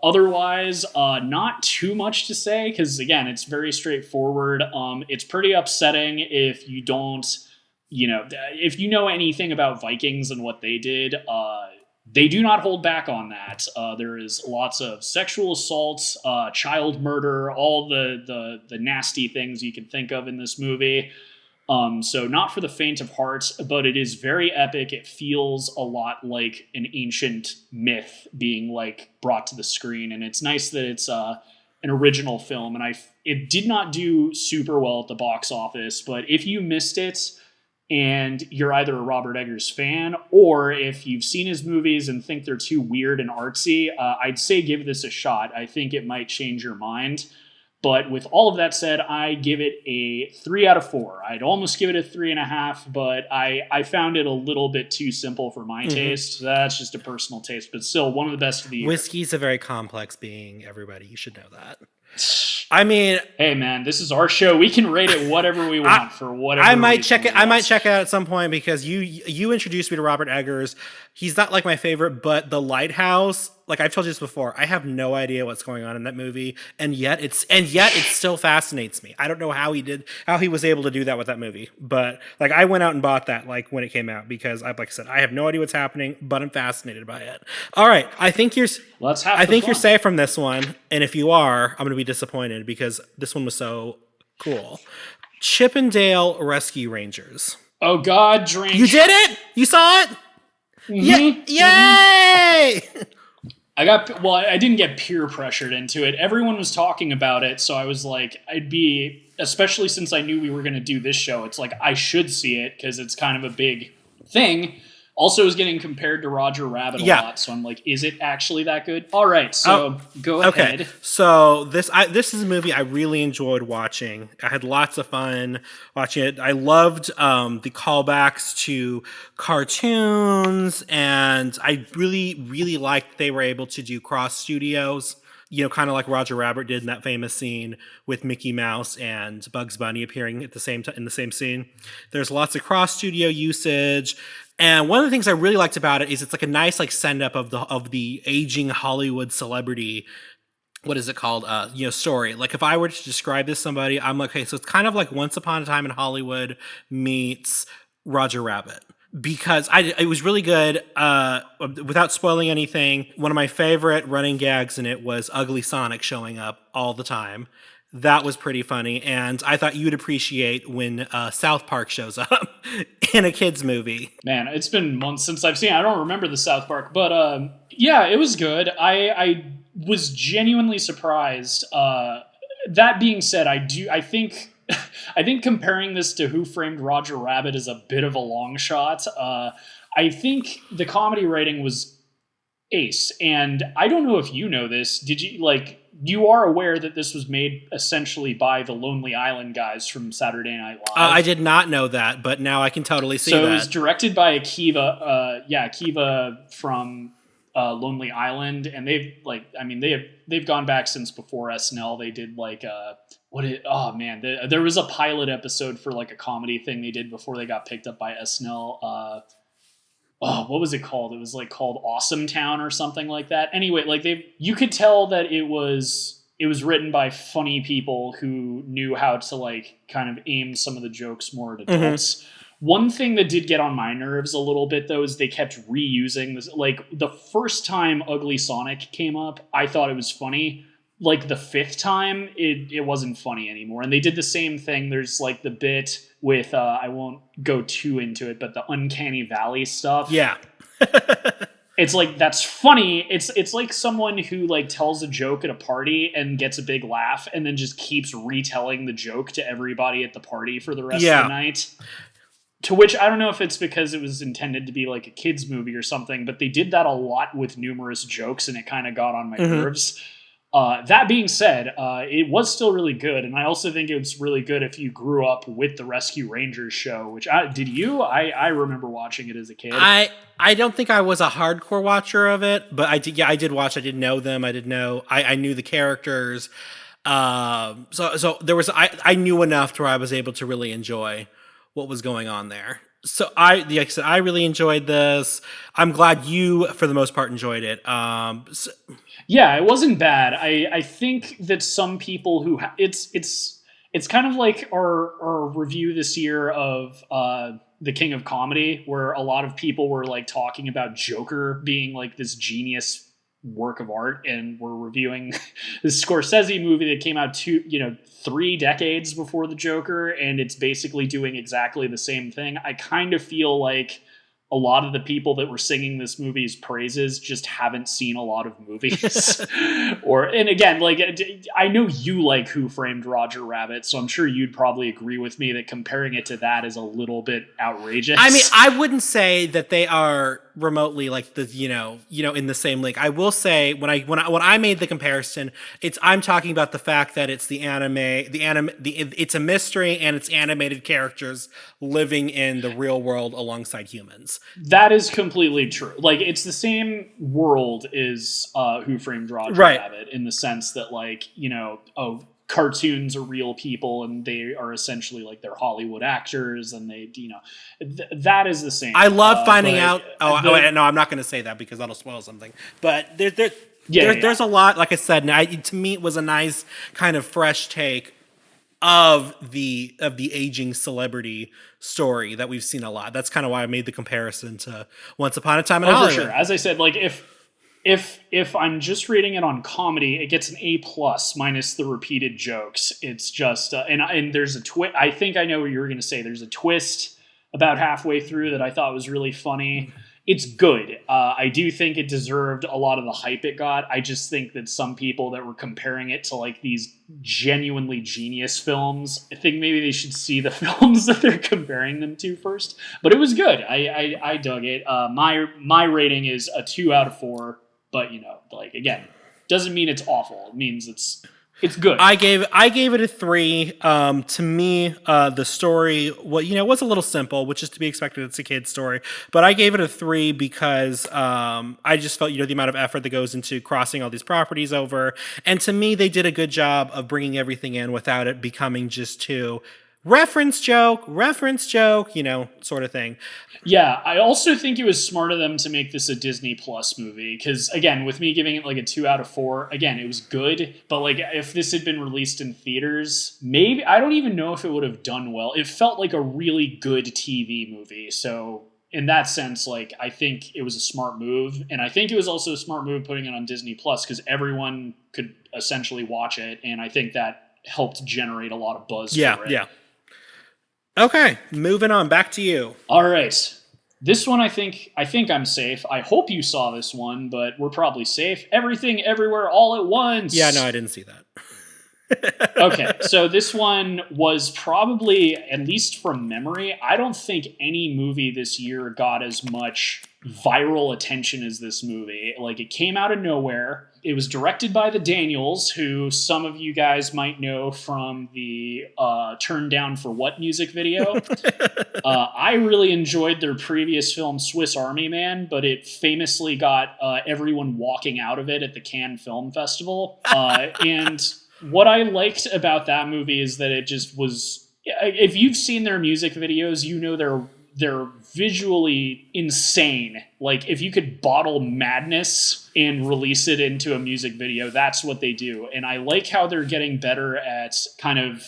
Otherwise, not too much to say, because again, it's very straightforward. It's pretty upsetting if you don't. If you know anything about Vikings and what they did, they do not hold back on that. There is lots of sexual assaults, child murder, all the nasty things you can think of in this movie. So not for the faint of heart, but it is very epic. It feels a lot like an ancient myth being like brought to the screen, and it's nice that it's an original film. And it did not do super well at the box office, but if you missed it, and you're either a Robert Eggers fan, or if you've seen his movies and think they're too weird and artsy, I'd say give this a shot. I think it might change your mind. But with all of that said, I give it a 3 out of 4. I'd almost give it a 3.5, but I found it a little bit too simple for my taste. That's just a personal taste, but still one of the best of the year. Whiskey's a very complex being, everybody. You should know that. I mean, hey man, this is our show. We can rate it whatever we want for whatever. I might check it. I might check it out at some point, because you introduced me to Robert Eggers. He's not like my favorite, but The Lighthouse, like I've told you this before, I have no idea what's going on in that movie, and yet it still fascinates me. I don't know how he was able to do that with that movie, but like I went out and bought that like when it came out, because like I said, I have no idea what's happening, but I'm fascinated by it. All right, I think you're safe from this one, and if you are, I'm going to be disappointed because this one was so cool. Chippendale Rescue Rangers. Oh God, drink! You did it! You saw it! Mm-hmm. Yay! I didn't get peer pressured into it. Everyone was talking about it, so I was like, especially since I knew we were going to do this show, it's like I should see it because it's kind of a big thing. Also, is getting compared to Roger Rabbit a lot, so I'm like, is it actually that good? All right, so go ahead. Okay, so this is a movie I really enjoyed watching. I had lots of fun watching it. I loved the callbacks to cartoons, and I really, really liked they were able to do cross studios. Kind of like Roger Rabbit did in that famous scene with Mickey Mouse and Bugs Bunny appearing at the same time in the same scene. There's lots of cross studio usage. And one of the things I really liked about it is it's like a nice like send up of the aging Hollywood celebrity. What is it called? Story. Like if I were to describe this to somebody, I'm like, okay, so it's kind of like Once Upon a Time in Hollywood meets Roger Rabbit. Because it was really good. Without spoiling anything, one of my favorite running gags in it was Ugly Sonic showing up all the time. That was pretty funny, and I thought you'd appreciate when South Park shows up in a kid's movie. Man, it's been months since I've seen it. I don't remember the South Park, but yeah, it was good. I was genuinely surprised. That being said, I think comparing this to Who Framed Roger Rabbit is a bit of a long shot. I think the comedy writing was ace, and I don't know if you know this. Did you you are aware that this was made essentially by the Lonely Island guys from Saturday Night Live? I did not know that, but now I can totally see that. So it was directed by Akiva from Lonely Island, and they've gone back since before SNL. They did there was a pilot episode for like a comedy thing they did before they got picked up by SNL. What was it called? It was like called Awesome Town or something like that. Anyway, you could tell that it was written by funny people who knew how to like kind of aim some of the jokes more at adults. Mm-hmm. One thing that did get on my nerves a little bit though is they kept reusing this. Like the first time Ugly Sonic came up, I thought it was funny. Like the fifth time, it wasn't funny anymore. And they did the same thing. There's like the bit with, I won't go too into it, but the Uncanny Valley stuff. Yeah. It's like, that's funny. It's like someone who like tells a joke at a party and gets a big laugh and then just keeps retelling the joke to everybody at the party for the rest of the night. To which I don't know if it's because it was intended to be like a kid's movie or something, but they did that a lot with numerous jokes and it kind of got on my nerves. That being said, it was still really good, and I also think it was really good if you grew up with the Rescue Rangers show. Which did you? I remember watching it as a kid. I don't think I was a hardcore watcher of it, but I did. Yeah, I did watch. I didn't know them. I knew the characters. So there was. I knew enough to where I was able to really enjoy what was going on there. So like I said, I really enjoyed this. I'm glad you, for the most part, enjoyed it. Yeah, it wasn't bad. I think that some people who it's kind of like our review this year of The King of Comedy, where a lot of people were like talking about Joker being like this genius work of art, and we're reviewing this Scorsese movie that came out 3 decades before the Joker, and it's basically doing exactly the same thing. I kind of feel like a lot of the people that were singing this movie's praises just haven't seen a lot of movies. And again, like, I know you like Who Framed Roger Rabbit, so I'm sure you'd probably agree with me that comparing it to that is a little bit outrageous. I mean, I wouldn't say that they are remotely like the in the same league. I will say when I made the comparison, I'm talking about the fact that it's it's a mystery and it's animated characters living in the real world alongside humans. That is completely true. Like, it's the same world as Who Framed Roger Rabbit, in the sense that, like, cartoons are real people and they are essentially like they're Hollywood actors, and they, that is the same. I love finding out. No, I'm not going to say that because that'll spoil something. But there's a lot, like I said, to me it was a nice kind of fresh take of the aging celebrity story that we've seen a lot. That's kind of why I made the comparison to Once Upon a Time in Hollywood. For sure. As I said, like if I'm just reading it on comedy, it gets an A+ minus the repeated jokes. It's just and there's a twist. I think I know what you were going to say. There's a twist about halfway through that I thought was really funny. It's good. I do think it deserved a lot of the hype it got. I just think that some people that were comparing it to like these genuinely genius films, I think maybe they should see the films that they're comparing them to first. But it was good. I dug it. My rating is a 2 out of 4. But like, again, doesn't mean it's awful. It means it's good. I gave it a 3. To me, the story was a little simple, which is to be expected. It's a kid's story, but I gave it a 3 because I just felt the amount of effort that goes into crossing all these properties over, and to me, they did a good job of bringing everything in without it becoming just too reference joke, sort of thing. Yeah, I also think it was smart of them to make this a Disney Plus movie, because again, with me giving it like a 2 out of 4, again, it was good, but like if this had been released in theaters, maybe, I don't even know if it would have done well. It felt like a really good TV movie, so in that sense, like, I think it was a smart move, and I think it was also a smart move putting it on Disney Plus because everyone could essentially watch it, and I think that helped generate a lot of buzz for it. Yeah. Okay, moving on. Back to you. All right. This one, I think I'm safe. I hope you saw this one, but we're probably safe. Everything, Everywhere, All at Once. Yeah, no, I didn't see that. Okay, so this one was probably, at least from memory, I don't think any movie this year got as much viral attention as this movie. Like, it came out of nowhere. It was directed by the Daniels, who some of you guys might know from the Turn Down for What music video. I really enjoyed their previous film, Swiss Army Man, but it famously got everyone walking out of it at the Cannes Film Festival. And what I liked about that movie is that it just was... If you've seen their music videos, you know they're visually insane. Like, if you could bottle madness and release it into a music video, that's what they do. And I like how they're getting better at kind of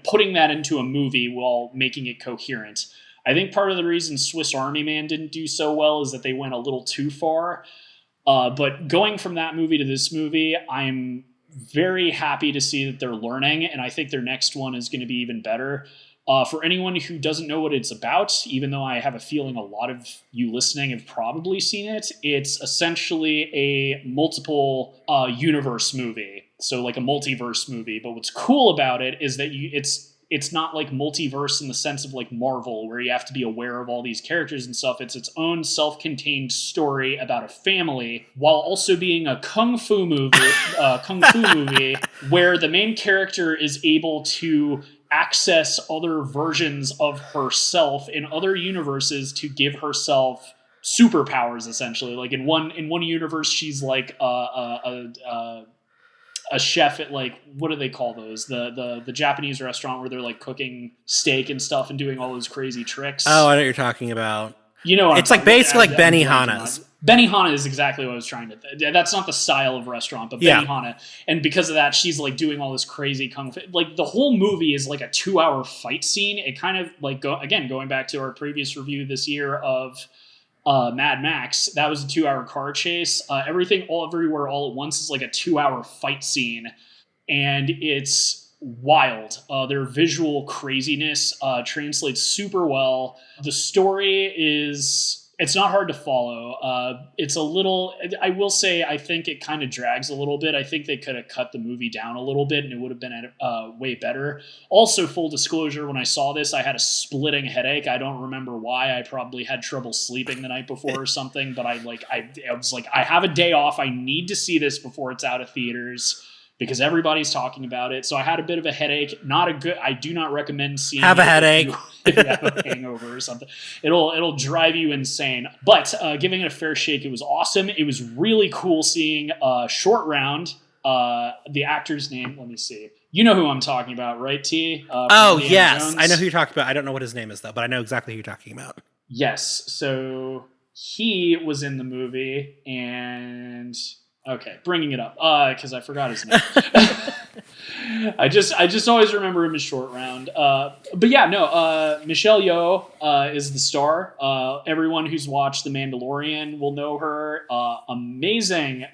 putting that into a movie while making it coherent. I think part of the reason Swiss Army Man didn't do so well is that they went a little too far. But going from that movie to this movie, I'm very happy to see that they're learning, and I think their next one is going to be even better. For anyone who doesn't know what it's about, even though I have a feeling a lot of you listening have probably seen it, it's essentially a multiple universe movie. So like a multiverse movie. But what's cool about it is that it's it's not like multiverse in the sense of like Marvel, where you have to be aware of all these characters and stuff. It's its own self-contained story about a family, while also being a kung fu movie, where the main character is able to access other versions of herself in other universes to give herself superpowers. Essentially, like in one universe, she's like a chef at like, what do they call those? The Japanese restaurant where they're like cooking steak and stuff and doing all those crazy tricks. Oh, I know what you're talking about. You know, it's like basically like Benihana's. Benihana is exactly what I was trying to. That's not the style of restaurant, but Benihana. And because of that, she's like doing all this crazy kung fu. Like the whole movie is like a 2-hour fight scene. It kind of like going back to our previous review this year of Mad Max. That was a 2-hour car chase. Everything, everywhere, all at once is like a 2-hour fight scene, and it's wild. Their visual craziness translates super well. The story it's not hard to follow. It's a little, I will say, I think it kind of drags a little bit. I think they could have cut the movie down a little bit and it would have been way better. Also, full disclosure, when I saw this, I had a splitting headache. I don't remember why. I probably had trouble sleeping the night before or something, but I was like, I have a day off. I need to see this before it's out of theaters, because everybody's talking about it. So I had a bit of a headache. I do not recommend seeing Have a headache. If you have a hangover or something. It'll drive you insane. But giving it a fair shake, it was awesome. It was really cool seeing Short Round. The actor's name, let me see. You know who I'm talking about, right, T? Yes. Jones? I know who you're talking about. I don't know what his name is, though, but I know exactly who you're talking about. Yes. So he was in the movie, and... Okay, bringing it up because I forgot his name. I just always remember him as Short Round. But yeah, no. Michelle Yeoh is the star. Everyone who's watched The Mandalorian will know her. Amazing.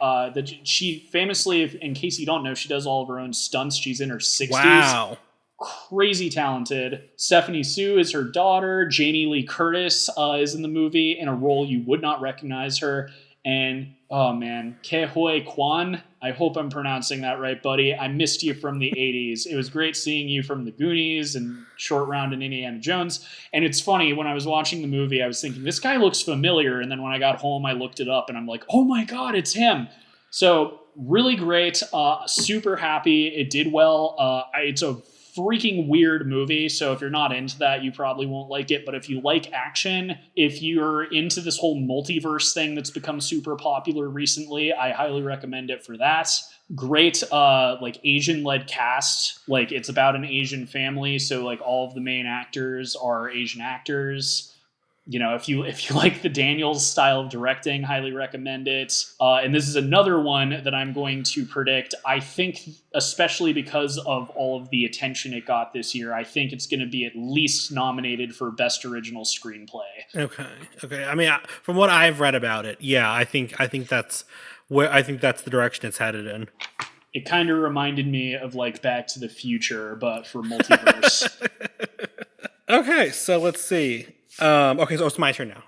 She famously, in case you don't know, she does all of her own stunts. She's in her 60s. Wow. Crazy talented. Stephanie Sue is her daughter. Jamie Lee Curtis is in the movie in a role you would not recognize her. And, oh man, Ke Huy Quan, I hope I'm pronouncing that right, buddy. I missed you from the 80s. It was great seeing you from the Goonies and Short Round and Indiana Jones. And it's funny, when I was watching the movie, I was thinking, this guy looks familiar. And then when I got home, I looked it up and I'm like, oh my God, it's him. So really great. Super happy. It did well. It's a freaking weird movie, so if you're not into that, you probably won't like it. But if you like action, if you're into this whole multiverse thing that's become super popular recently, I highly recommend it for that. Great like Asian-led cast. Like, it's about an Asian family, so like all of the main actors are Asian actors. You know, if you like the Daniels style of directing, highly recommend it. And this is another one that I'm going to predict. I think, especially because of all of the attention it got this year, I think it's going to be at least nominated for Best Original Screenplay. Okay. I mean, from what I've read about it, yeah, I think that's the direction it's headed in. It kind of reminded me of like Back to the Future, but for multiverse. Okay, so let's see. Okay, so it's my turn now.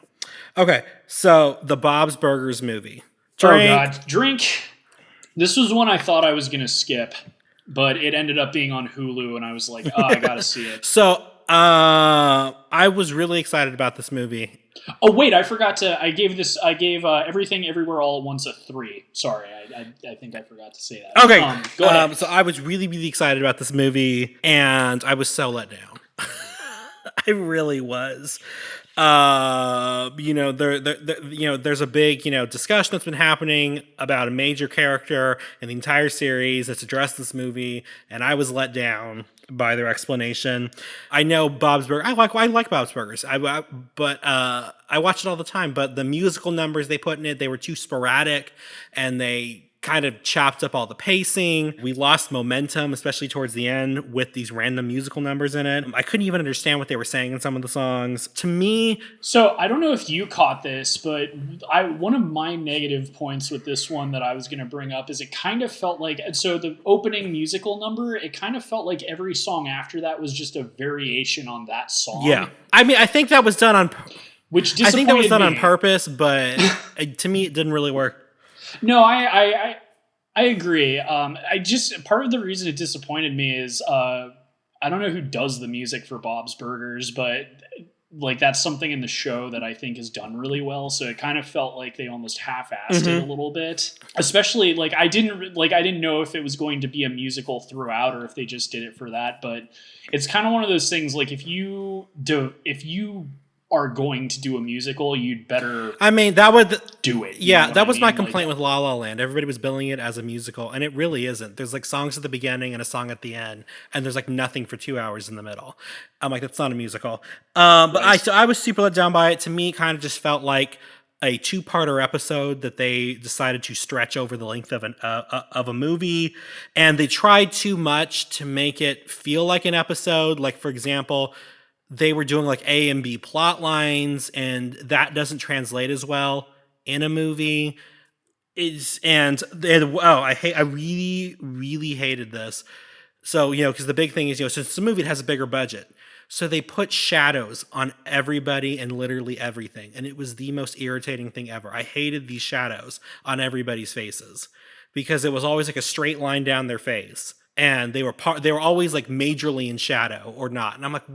Okay, so the Bob's Burgers movie. Drink. Oh God, Drink. This was one I thought I was gonna skip, but it ended up being on Hulu, and I was like, oh, I gotta see it. So, I was really excited about this movie. Oh wait, I forgot to. I gave Everything Everywhere All at Once a 3. Sorry, I think I forgot to say that. Okay, go ahead. So I was really, really excited about this movie, and I was so let down. I really was. There's a big, discussion that's been happening about a major character in the entire series that's addressed this movie, and I was let down by their explanation. I know Bob's Burgers. I like Bob's Burgers. But I watch it all the time. But the musical numbers they put in it, they were too sporadic, and they kind of chopped up all the pacing. We lost momentum, especially towards the end, with these random musical numbers in it. I couldn't even understand what they were saying in some of the songs. To me... So, I don't know if you caught this, but one of my negative points with this one that I was going to bring up is it kind of felt like... So, the opening musical number, it kind of felt like every song after that was just a variation on that song. Yeah. I mean, I think that was done on... Which disappointed me. I think that was done on purpose, but to me, it didn't really work. No, I agree. Part of the reason it disappointed me is I don't know who does the music for Bob's Burgers, but like that's something in the show that I think is done really well. So it kind of felt like they almost half-assed it a little bit. Especially like I didn't know if it was going to be a musical throughout or if they just did it for that. But it's kind of one of those things like if you are going to do a musical, you'd better. I mean, that would do it. Yeah, that was my complaint with La La Land. Everybody was billing it as a musical, and it really isn't. There's like songs at the beginning and a song at the end, and there's like nothing for 2 hours in the middle. I'm like, that's not a musical. But I was super let down by it. To me, kind of just felt like a 2-parter episode that they decided to stretch over the length of a movie, and they tried too much to make it feel like an episode. Like, for example, they were doing like A and B plot lines, and that doesn't translate as well in a movie. I really, really hated this. So, because the big thing is, since the movie has a bigger budget, so they put shadows on everybody and literally everything. And it was the most irritating thing ever. I hated these shadows on everybody's faces because it was always like a straight line down their face. And they were always like majorly in shadow or not. And I'm like,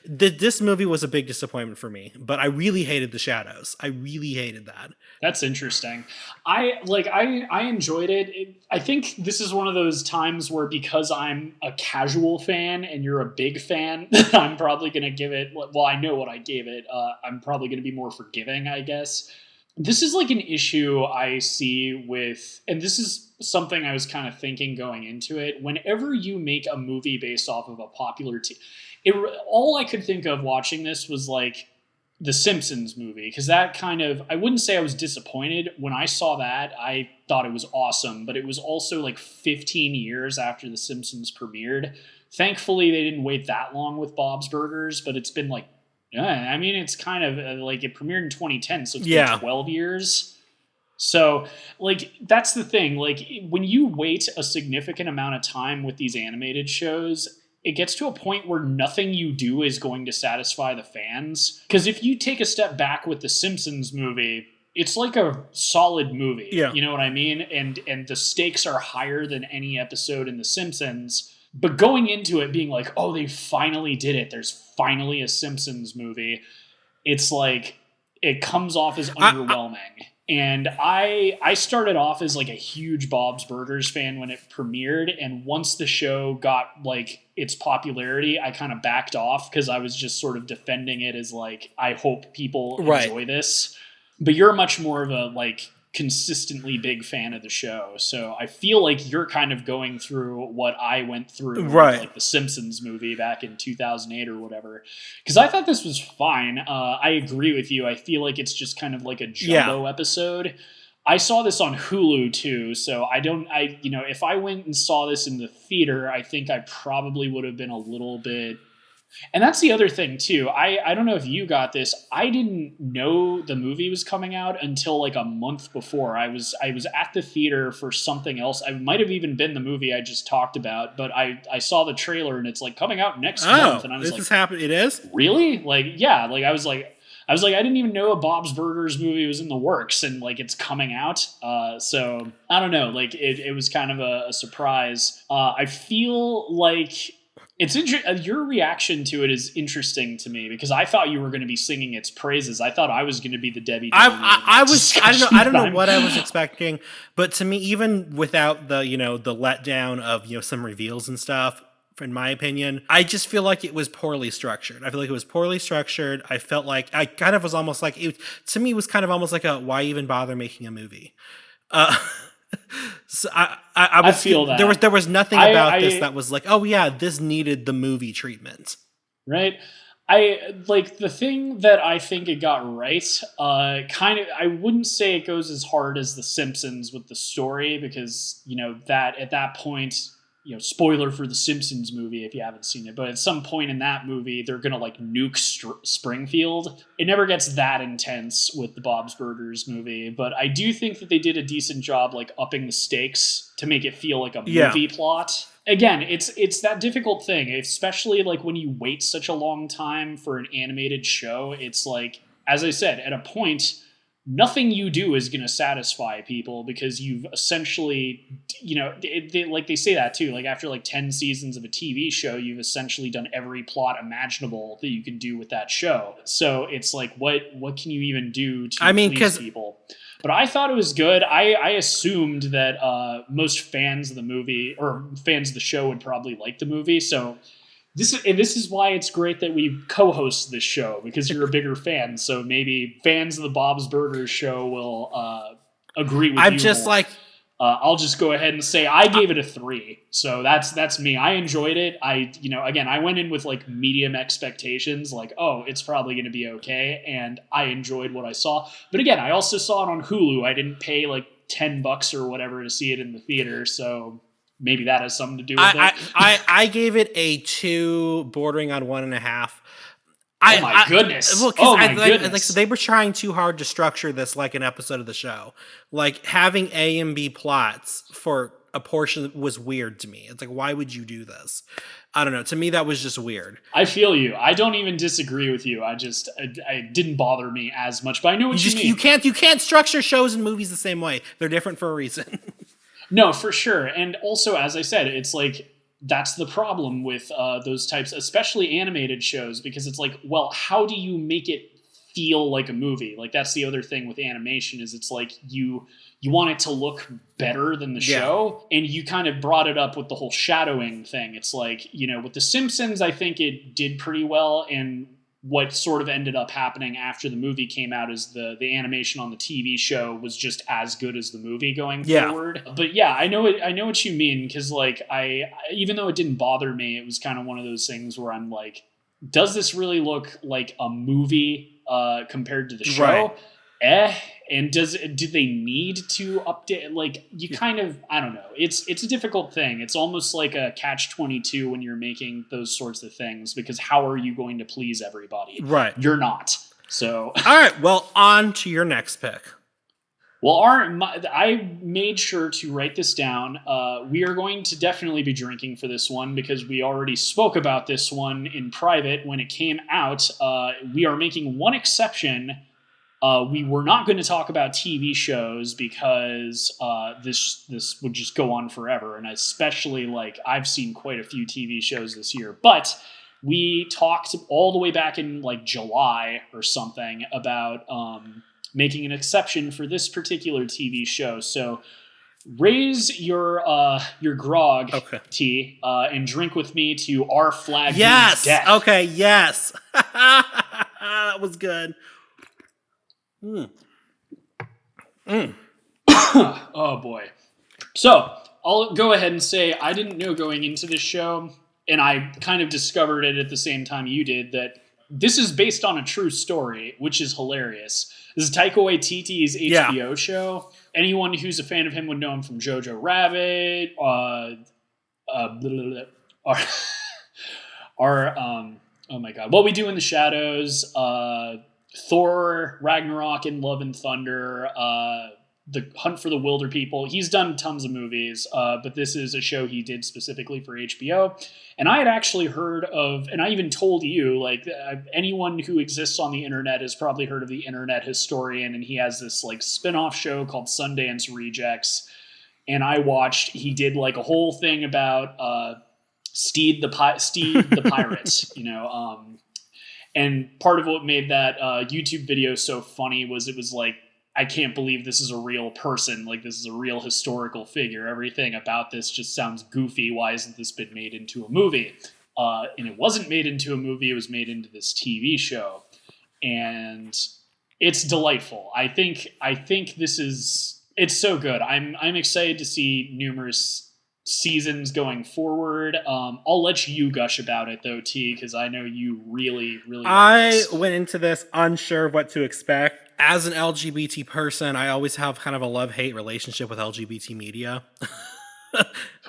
this movie was a big disappointment for me, but I really hated the shadows. I really hated that. That's interesting. I enjoyed it. I think this is one of those times where because I'm a casual fan and you're a big fan, I'm probably going to give it, well, I know what I gave it. I'm probably going to be more forgiving, I guess. This is like an issue I see with, and this is something I was kind of thinking going into it. Whenever you make a movie based off of a popular all I could think of watching this was like the Simpsons movie, because that kind of, I wouldn't say I was disappointed. When I saw that, I thought it was awesome, but it was also like 15 years after the Simpsons premiered. Thankfully, they didn't wait that long with Bob's Burgers, but it's been like, I mean, it's kind of like it premiered in 2010, so it's been 12 years. So, like, that's the thing. Like, when you wait a significant amount of time with these animated shows, it gets to a point where nothing you do is going to satisfy the fans. Because if you take a step back with the Simpsons movie, it's like a solid movie. Yeah. You know what I mean? And the stakes are higher than any episode in The Simpsons. But going into it being like, oh, they finally did it. There's finally a Simpsons movie. It's like, it comes off as underwhelming. And I started off as like a huge Bob's Burgers fan when it premiered. And once the show got like its popularity, I kind of backed off because I was just sort of defending it as like, I hope people enjoy this. But you're much more of a like consistently big fan of the show. So I feel like you're kind of going through what I went through with like the Simpsons movie back in 2008 or whatever. Because I thought this was fine. I agree with you. I feel like it's just kind of like a jumbo episode. I saw this on Hulu too, so if I went and saw this in the theater, I think I probably would have been a little bit. And that's the other thing too. I don't know if you got this. I didn't know the movie was coming out until like a month before. I was at the theater for something else. I might have even been the movie I just talked about, but I saw the trailer and it's like coming out next month. And I was like, it is? Really? Like, yeah. Like I was like, I didn't even know a Bob's Burgers movie was in the works and like it's coming out. So I don't know. Like it was kind of a surprise. I feel like it's your reaction to it is interesting to me because I thought you were going to be singing its praises. I thought I was going to be the Debbie. I don't know what I was expecting, but to me, even without the the letdown of some reveals and stuff, in my opinion, I just feel like it was poorly structured. I feel like it was poorly structured. I felt like I kind of was almost like to me was kind of almost like a why even bother making a movie. So I feel that there was nothing about this that was like, oh yeah, this needed the movie treatment, right? I like the thing that I think it got right. Kind of, I wouldn't say it goes as hard as The Simpsons with the story because that at that point. Spoiler for the Simpsons movie if you haven't seen it, but at some point in that movie, they're going to like nuke Springfield. It never gets that intense with the Bob's Burgers movie, but I do think that they did a decent job like upping the stakes to make it feel like a movie plot. Again, it's that difficult thing, especially like when you wait such a long time for an animated show. It's like, as I said, at a point, nothing you do is going to satisfy people because you've essentially, like they say that too, like after like 10 seasons of a TV show, you've essentially done every plot imaginable that you can do with that show. So it's like, what can you even do to please people? But I thought it was good. I assumed that most fans of the movie or fans of the show would probably like the movie. So this is why it's great that we co-host this show, because you're a bigger fan. So maybe fans of the Bob's Burgers show will agree with you. I'm just more. like, I'll just go ahead and say I gave it a 3. So that's me. I enjoyed it. Again, I went in with like medium expectations, like, oh, it's probably going to be okay, and I enjoyed what I saw. But again, I also saw it on Hulu. I didn't pay like $10 or whatever to see it in the theater, so maybe that has something to do with it. I gave it a 2, bordering on 1.5. Oh my goodness! Well, goodness! Like, so they were trying too hard to structure this like an episode of the show. Like having A and B plots for a portion was weird to me. It's like, why would you do this? I don't know. To me, that was just weird. I feel you. I don't even disagree with you. I didn't bother me as much. But I know what you mean. You can't structure shows and movies the same way. They're different for a reason. No, for sure. And also, as I said, it's like, that's the problem with those types, especially animated shows, because it's like, well, how do you make it feel like a movie? Like, that's the other thing with animation, is it's like you want it to look better than the show. And you kind of brought it up with the whole shadowing thing. It's like, with The Simpsons, I think it did pretty well. And what sort of ended up happening after the movie came out is the animation on the TV show was just as good as the movie going forward. But yeah, I know what you mean, because like I even though it didn't bother me, it was kind of one of those things where I'm like, does this really look like a movie compared to the show? Right. And do they need to update? Like, you kind of, I don't know. It's a difficult thing. It's almost like a catch-22 when you're making those sorts of things, because how are you going to please everybody? Right. You're not. So. All right. Well, on to your next pick. Well, I made sure to write this down. We are going to definitely be drinking for this one, because we already spoke about this one in private when it came out. We are making one exception. We were not going to talk about TV shows, because this would just go on forever. And especially, like, I've seen quite a few TV shows this year. But we talked all the way back in like July or something about making an exception for this particular TV show. So raise your grog, T, and drink with me to Our Flag Means Death. Okay, yes. That was good. Oh boy. So I'll go ahead and say I didn't know going into this show, and I kind of discovered it at the same time you did, that this is based on a true story, which is hilarious. This is Taika Waititi's HBO show. Anyone who's a fan of him would know him from Jojo Rabbit, oh my god, What We Do in the Shadows, Thor, Ragnarok, and Love and Thunder, The Hunt for the Wilder People. He's done tons of movies, but this is a show he did specifically for HBO. And I had actually heard of, and I even told you, like, anyone who exists on the internet has probably heard of the Internet Historian, and he has this like spin-off show called Sundance Rejects. And I watched, he did like a whole thing about Steed the Pirate, and part of what made that YouTube video so funny was it was like, I can't believe this is a real person. Like, this is a real historical figure. Everything about this just sounds goofy. Why hasn't this been made into a movie? And it wasn't made into a movie. It was made into this TV show. And it's delightful. I think it's so good. I'm excited to see numerous seasons going forward. I'll let you gush about it though, T, because I know you really went into this unsure of what to expect. As an LGBT person, I always have kind of a love-hate relationship with LGBT media.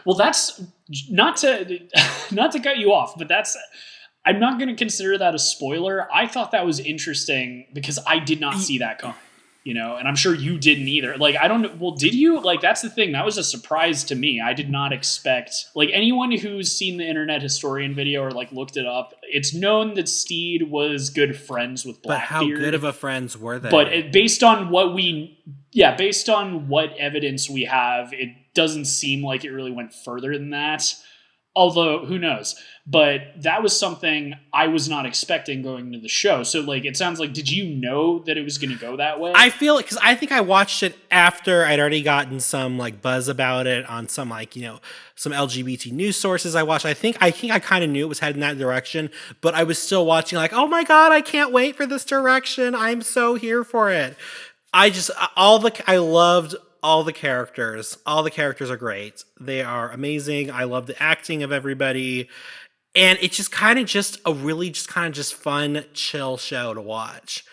Well, that's not to cut you off, but I'm not going to consider that a spoiler. I thought that was interesting because I did not see that coming. and I'm sure you didn't either. Like, I don't know. Well, did you? Like, that's the thing. That was a surprise to me. I did not expect, like, anyone who's seen the Internet Historian video or like looked it up, it's known that Steed was good friends with Blackbeard. But how good of a friends were they? But based on what evidence we have, it doesn't seem like it really went further than that. Although, who knows? But that was something I was not expecting going into the show. So, like, it sounds like, did you know that it was going to go that way? I feel because I think I watched it after I'd already gotten some like buzz about it on some some LGBT news sources I watched. I think I kind of knew it was heading that direction, but I was still watching like, oh my God, I can't wait for this direction. I'm so here for it. I loved all the characters. All the characters are great. They are amazing. I love the acting of everybody. And it's just kind of a really fun, chill show to watch.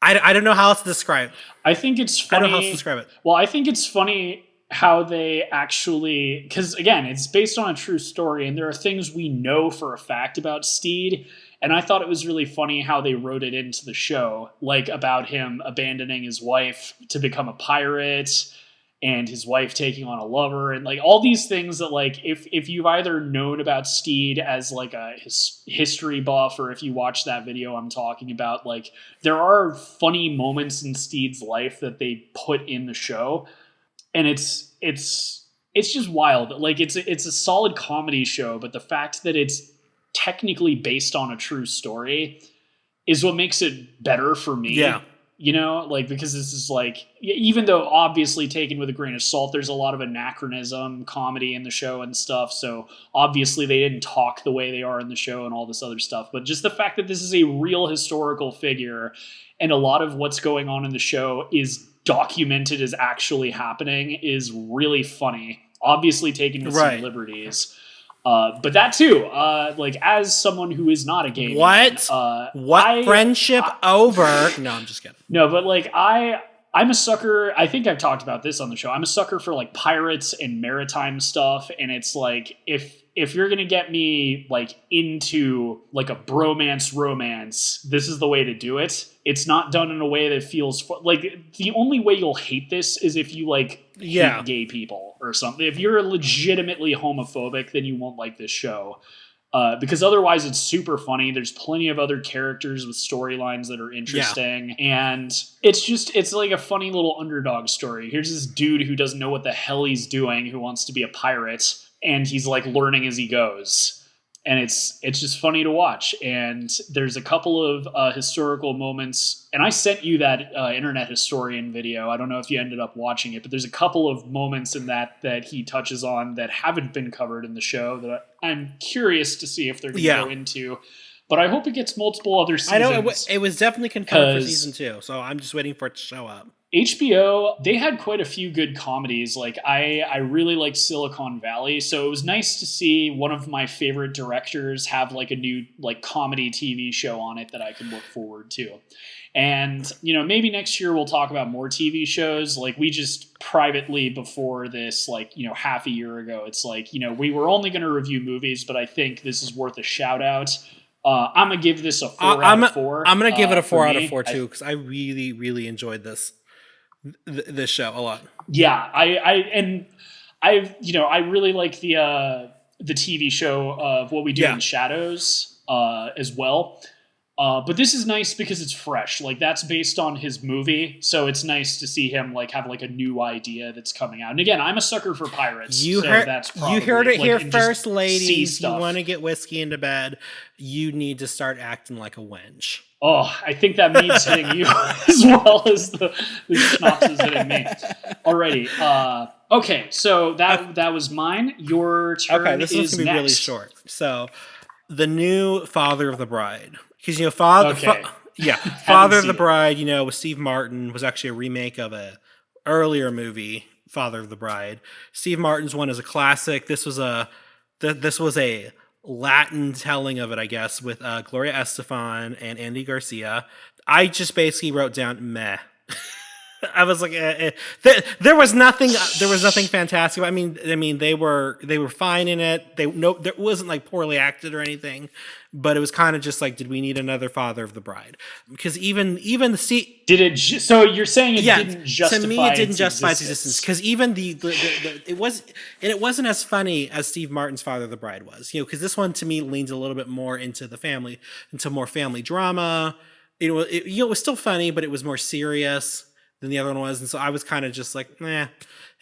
I don't know how else to describe it. I think it's funny. I don't know how else to describe it. Well, I think it's funny how they actually, because again, it's based on a true story, and there are things we know for a fact about Steed. And I thought it was really funny how they wrote it into the show, like about him abandoning his wife to become a pirate, and his wife taking on a lover, and like all these things that, like, if you've either known about Steed as like a history buff, or if you watch that video I'm talking about, like, there are funny moments in Steed's life that they put in the show, and it's just wild. Like, it's a solid comedy show, but the fact that it's technically based on a true story is what makes it better for me. Yeah. Like, because this is like, even though obviously taken with a grain of salt, there's a lot of anachronism comedy in the show and stuff. So obviously they didn't talk the way they are in the show and all this other stuff. But just the fact that this is a real historical figure, and a lot of what's going on in the show is documented as actually happening, is really funny. Obviously taken with some liberties. But that too, like, as someone who is not a gay man, friendship over? No, I'm just kidding. No, but like, I'm a sucker. I think I've talked about this on the show. I'm a sucker for like pirates and maritime stuff, and it's like, if you're gonna get me like into like a bromance romance, this is the way to do it. It's not done in a way that feels like, the only way you'll hate this is if you like hate gay people or something. If you're legitimately homophobic, then you won't like this show. Because otherwise it's super funny. There's plenty of other characters with storylines that are interesting. Yeah. And it's like a funny little underdog story. Here's this dude who doesn't know what the hell he's doing, who wants to be a pirate, and he's like learning as he goes. And it's just funny to watch. And there's a couple of historical moments. And I sent you that Internet Historian video. I don't know if you ended up watching it, but there's a couple of moments in that he touches on that haven't been covered in the show that I'm curious to see if they're going to go into. But I hope it gets multiple other seasons. I know it was definitely confirmed for season 2, so I'm just waiting for it to show up. HBO, they had quite a few good comedies. Like, I really liked Silicon Valley, so it was nice to see one of my favorite directors have like a new like comedy TV show on it that I could look forward to. And, maybe next year we'll talk about more TV shows. Like, we just privately before this, like, half a year ago, it's like, we were only going to review movies, but I think this is worth a shout out. I'm going to give this a 4 out of 4. I'm going to give it a 4 out of 4 too, because I really, really enjoyed this show a lot. Yeah, I really like the TV show of What We Do in Shadows as well. But this is nice because it's fresh. Like, that's based on his movie, so it's nice to see him like have like a new idea that's coming out. And again, I'm a sucker for pirates. You heard it here first, ladies. You want to get whiskey into bed, you need to start acting like a wench. Oh, I think that means hitting you as well as the schnapps is hitting me. Alrighty. Okay, so that was mine. Your turn. Okay, this is going to be really short. So, the new Father of the Bride. Because, Father of the Bride, with Steve Martin, was actually a remake of a earlier movie, Father of the Bride. Steve Martin's one is a classic. This was a Latin telling of it, I guess, with Gloria Estefan and Andy Garcia. I just basically wrote down meh. I was like, there was nothing. There was nothing fantastic. I mean, they were fine in it. There wasn't like poorly acted or anything, but it was kind of just like, did we need another Father of the Bride? Because even the did it? So you're saying it didn't justify? To me, it didn't justify its existence. Because even it wasn't as funny as Steve Martin's Father of the Bride was. Because this one to me leans a little bit more into more family drama. It was still funny, but it was more serious than the other one was, and so I was kind of just like, nah.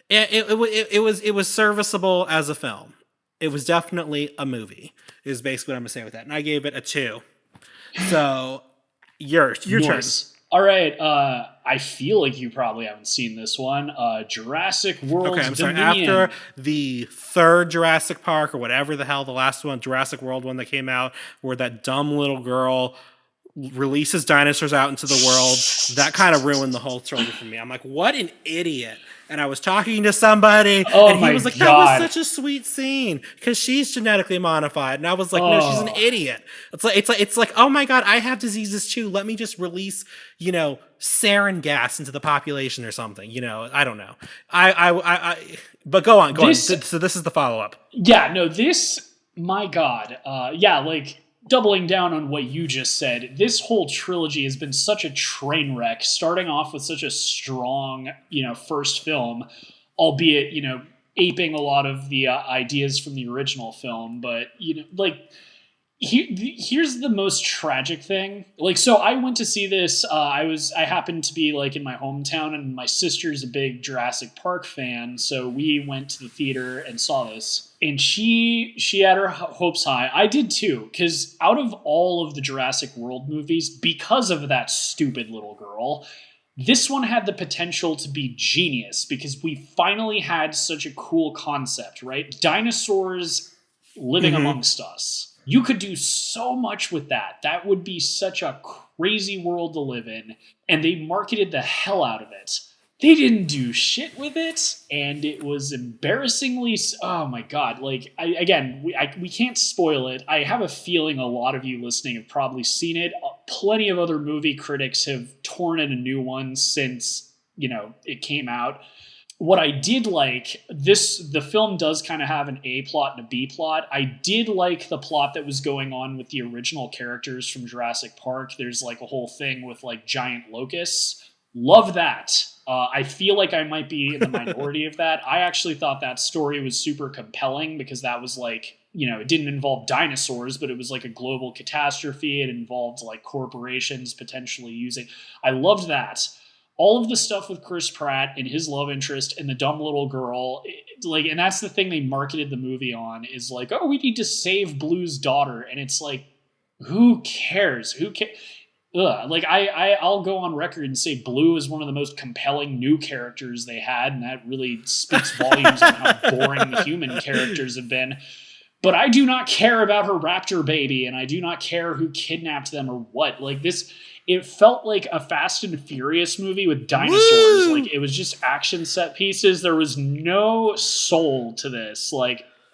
It was serviceable as a film. It was definitely a movie. Is basically what I'm gonna say with that, and I gave it a 2. So your turn. All right. I feel like you probably haven't seen this one. Jurassic World. Okay, I'm sorry. Dominion. After the third Jurassic Park or whatever the hell the last one, Jurassic World one that came out, where that dumb little girl releases dinosaurs out into the world, that kind of ruined the whole trilogy for me. I'm like, what an idiot. And I was talking to somebody, and he was like, that was such a sweet scene because she's genetically modified. And I was like, no, she's an idiot. It's like, oh my God, I have diseases too. Let me just release, sarin gas into the population or something. I don't know. But go on. So this is the follow-up. Yeah, no, my God. Doubling down on what you just said, this whole trilogy has been such a train wreck, starting off with such a strong, first film, albeit, aping a lot of the ideas from the original film. But, here's the most tragic thing. So I went to see this. I happened to be in my hometown, and my sister's a big Jurassic Park fan. So we went to the theater and saw this. And she had her hopes high. I did too, because out of all of the Jurassic World movies, because of that stupid little girl, this one had the potential to be genius because we finally had such a cool concept, right? Dinosaurs living amongst us. You could do so much with that. That would be such a crazy world to live in. And they marketed the hell out of it. They didn't do shit with it, and it was embarrassingly. Oh my God! We can't spoil it. I have a feeling a lot of you listening have probably seen it. Plenty of other movie critics have torn it a new one since it came out. What I did like, the film does kind of have an A plot and a B plot. I did like the plot that was going on with the original characters from Jurassic Park. There's a whole thing with giant locusts. Love that. I feel like I might be in the minority of that. I actually thought that story was super compelling because that was it didn't involve dinosaurs, but it was a global catastrophe. It involved corporations potentially using. I loved that. All of the stuff with Chris Pratt and his love interest and the dumb little girl, and that's the thing they marketed the movie on is oh, we need to save Blue's daughter. And it's who cares? Who cares? Ugh. I'll go on record and say Blue is one of the most compelling new characters they had, and that really speaks volumes on how boring the human characters have been. But I do not care about her raptor baby, and I do not care who kidnapped them or what. It felt like a Fast and Furious movie with dinosaurs. Woo! It was just action set pieces. There was no soul to this.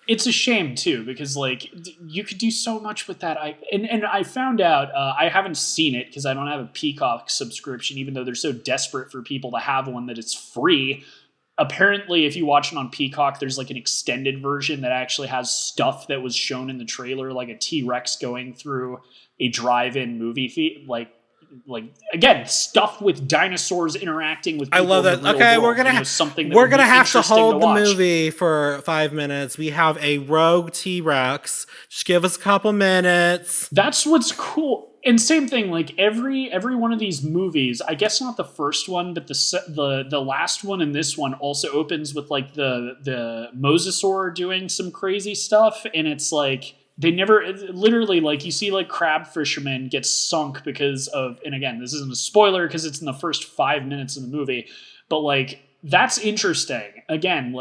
It's a shame too, because you could do so much with that. I found out, I haven't seen it because I don't have a Peacock subscription, even though they're so desperate for people to have one that it's free. Apparently, if you watch it on Peacock, there's an extended version that actually has stuff that was shown in the trailer, like a T-Rex going through a drive-in movie theater, again, stuff with dinosaurs interacting with people. I love that. Okay, world. We're gonna have to hold the movie for 5 minutes. We have a rogue T-Rex. Just give us a couple minutes. That's what's cool. And same thing, every one of these movies, I guess not the first one, but the last one and this one also opens with the Mosasaur doing some crazy stuff, and it's they never literally you see crab fishermen get sunk because of, and again, this isn't a spoiler because it's in the first 5 minutes of the movie, but that's interesting. Again,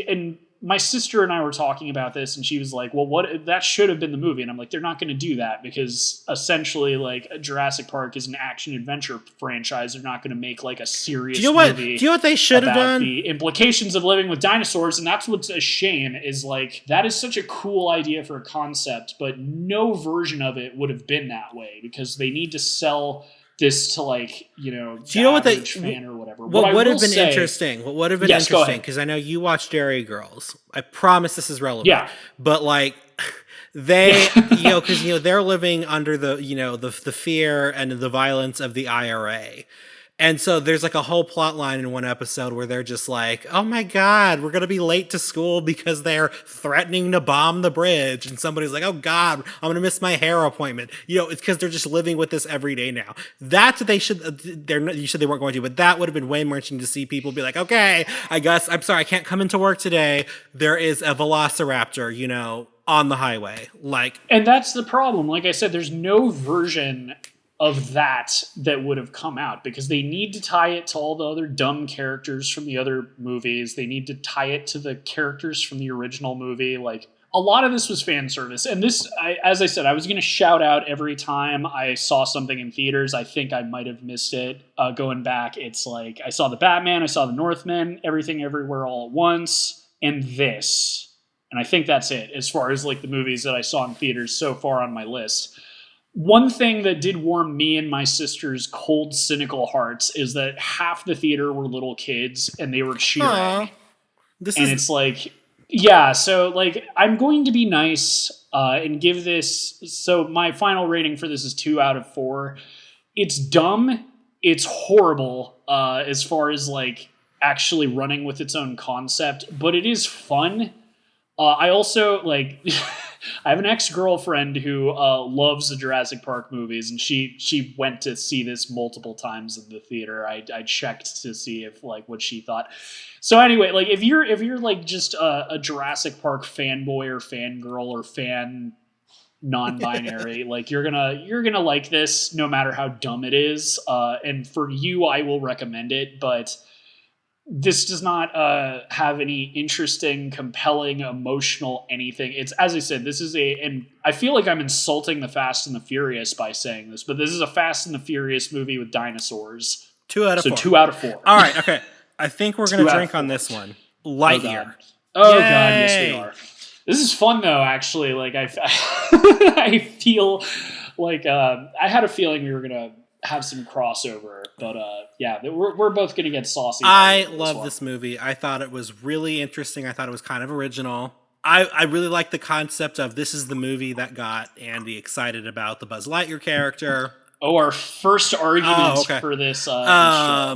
and my sister and I were talking about this, and she was like, well, what, that should have been the movie. And I'm like, they're not going to do that because essentially Jurassic Park is an action adventure franchise. They're not going to make a serious movie. Do you know what they should have done? The implications of living with dinosaurs. And that's what's a shame is that is such a cool idea for a concept, but no version of it would have been that way because they need to sell this to like, you know, do you know what the fan or whatever. What would have been interesting? What would have been interesting? Because I know you watch Dairy Girls. I promise this is relevant. Yeah, but like they, you know, because you know they're living under the you know the fear and the violence of the IRA. And so there's like a whole plot line in one episode where they're just like, oh my God, we're going to be late to school because they're threatening to bomb the bridge. And somebody's like, oh God, I'm going to miss my hair appointment. You know, it's because they're just living with this every day now. That's what they should, you said they weren't going to, but that would have been way more interesting to see people be like, okay, I guess, I'm sorry, I can't come into work today. There is a velociraptor, you know, on the highway. Like, and that's the problem. Like I said, there's no version of that would have come out because they need to tie it to all the other dumb characters from the other movies. They need to tie it to the characters from the original movie. Like, a lot of this was fan service. And this, as I said, I was going to shout out every time I saw something in theaters. I think I might have missed it going back. It's like, I saw the Batman, I saw the Northman, Everything Everywhere All at Once, and this. And I think that's it as far as like the movies that I saw in theaters so far on my list. One thing that did warm me and my sister's cold, cynical hearts is that half the theater were little kids and they were cheering. It's like, yeah, so like I'm going to be nice and give this. So my final rating for this is 2 out of 4. It's dumb. It's horrible as far as like actually running with its own concept, but it is fun. I also like. I have an ex-girlfriend who loves the Jurassic Park movies, and she went to see this multiple times in the theater. I checked to see if like what she thought. So anyway, like if you're like just a Jurassic Park fanboy or fangirl or fan non-binary, like you're gonna like this no matter how dumb it is. And for you, I will recommend it, but this does not have any interesting, compelling, emotional anything. It's, as I said, this is and I feel like I'm insulting the Fast and the Furious by saying this, but this is a Fast and the Furious movie with dinosaurs. 2 out of 4. 2 out of 4. All right, okay. I think we're going to drink on this one. Lightyear. Oh God, yes we are. This is fun though, actually. Like I feel like I had a feeling we were going to have some crossover, but yeah, we're both gonna get saucy. I love this movie. I thought it was really interesting. I thought it was kind of original. I really like the concept of this is the movie that got Andy excited about the Buzz Lightyear character. Oh, our first argument for this. I'll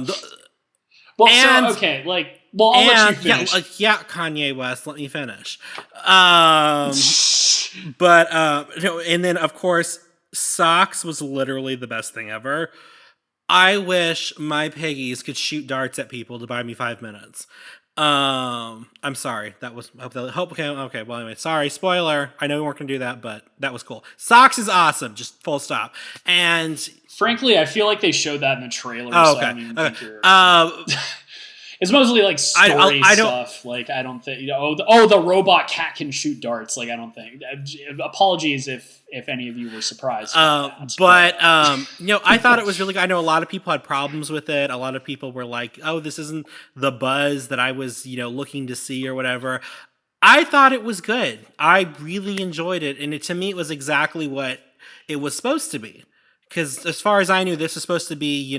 let you finish. Yeah, Kanye West. Let me finish. And then of course, Socks was literally the best thing ever. I wish my piggies could shoot darts at people to buy me 5 minutes. I'm sorry. That was okay. Well, anyway, sorry. Spoiler. I know we weren't gonna do that, but that was cool. Socks is awesome. Just full stop. And frankly, I feel like they showed that in the trailer. Oh, so okay. I don't even think it's mostly like story stuff. Like I don't think the robot cat can shoot darts. Like I don't think. Apologies if any of you were surprised. I thought it was really good. I know a lot of people had problems with it. A lot of people were like, "Oh, this isn't the Buzz that I was, looking to see or whatever." I thought it was good. I really enjoyed it, and to me, it was exactly what it was supposed to be. Because as far as I knew, this was supposed to be,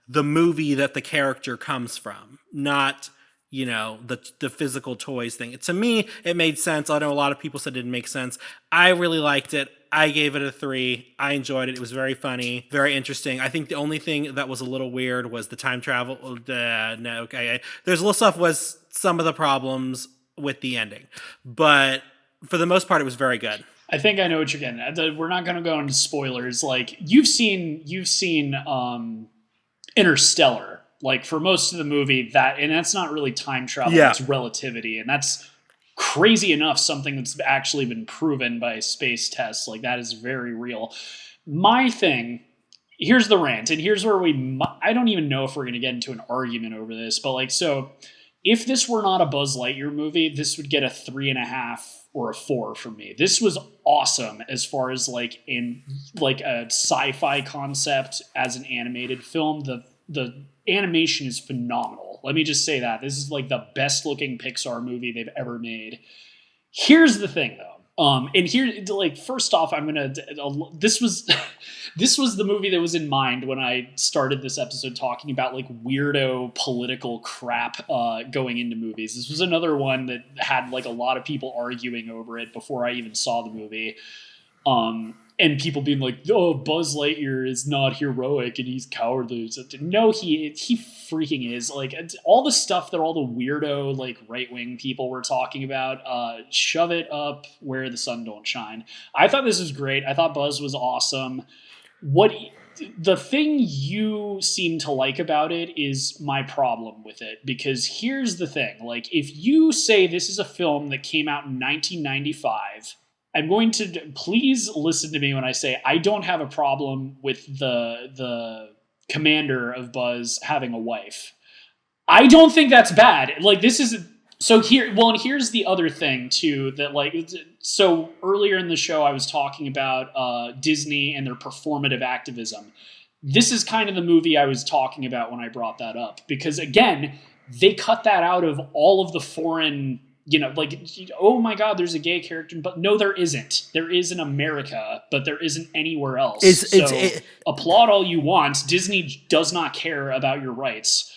the movie that the character comes from, not, the physical toys thing. To me, it made sense. I know a lot of people said it didn't make sense. I really liked it. I gave it a 3. I enjoyed it. It was very funny, very interesting. I think the only thing that was a little weird was the time travel. There's a little stuff was some of the problems with the ending. But for the most part, it was very good. I think I know what you're getting at. We're not going to go into spoilers. Like you've seen Interstellar, like for most of the movie, and that's not really time travel, it's relativity, and that's crazy enough something that's actually been proven by space tests. Like that is very real. My thing, here's the rant, and here's where I don't even know if we're going to get into an argument over this, but so if this were not a Buzz Lightyear movie, this would get a 3.5 or a 4 from me. This was awesome as far as in a sci-fi concept as an animated film. The animation is phenomenal. Let me just say that. This is the best looking Pixar movie they've ever made. Here's the thing though. And here, like, first off, this was this was the movie that was in mind when I started this episode talking about like weirdo political crap going into movies. This was another one that had like a lot of people arguing over it before I even saw the movie. And people being like, "Oh, Buzz Lightyear is not heroic and he's cowardly." No, he freaking is. Like, all the stuff that all the weirdo like right wing people were talking about, shove it up where the sun don't shine. I thought this was great. I thought Buzz was awesome. The thing you seem to like about it is my problem with it, because here's the thing: like, if you say this is a film that came out in 1995. I'm going to please listen to me when I say I don't have a problem with the commander of Buzz having a wife. I don't think that's bad. Like, this is so here. Well, and here's the other thing too, that like, so earlier in the show I was talking about Disney and their performative activism. This is kind of the movie I was talking about when I brought that up, because again, they cut that out of all of the foreign. Like, oh my God, there's a gay character, but no, there isn't. There is in America, but there isn't anywhere else. Applaud all you want. Disney does not care about your rights.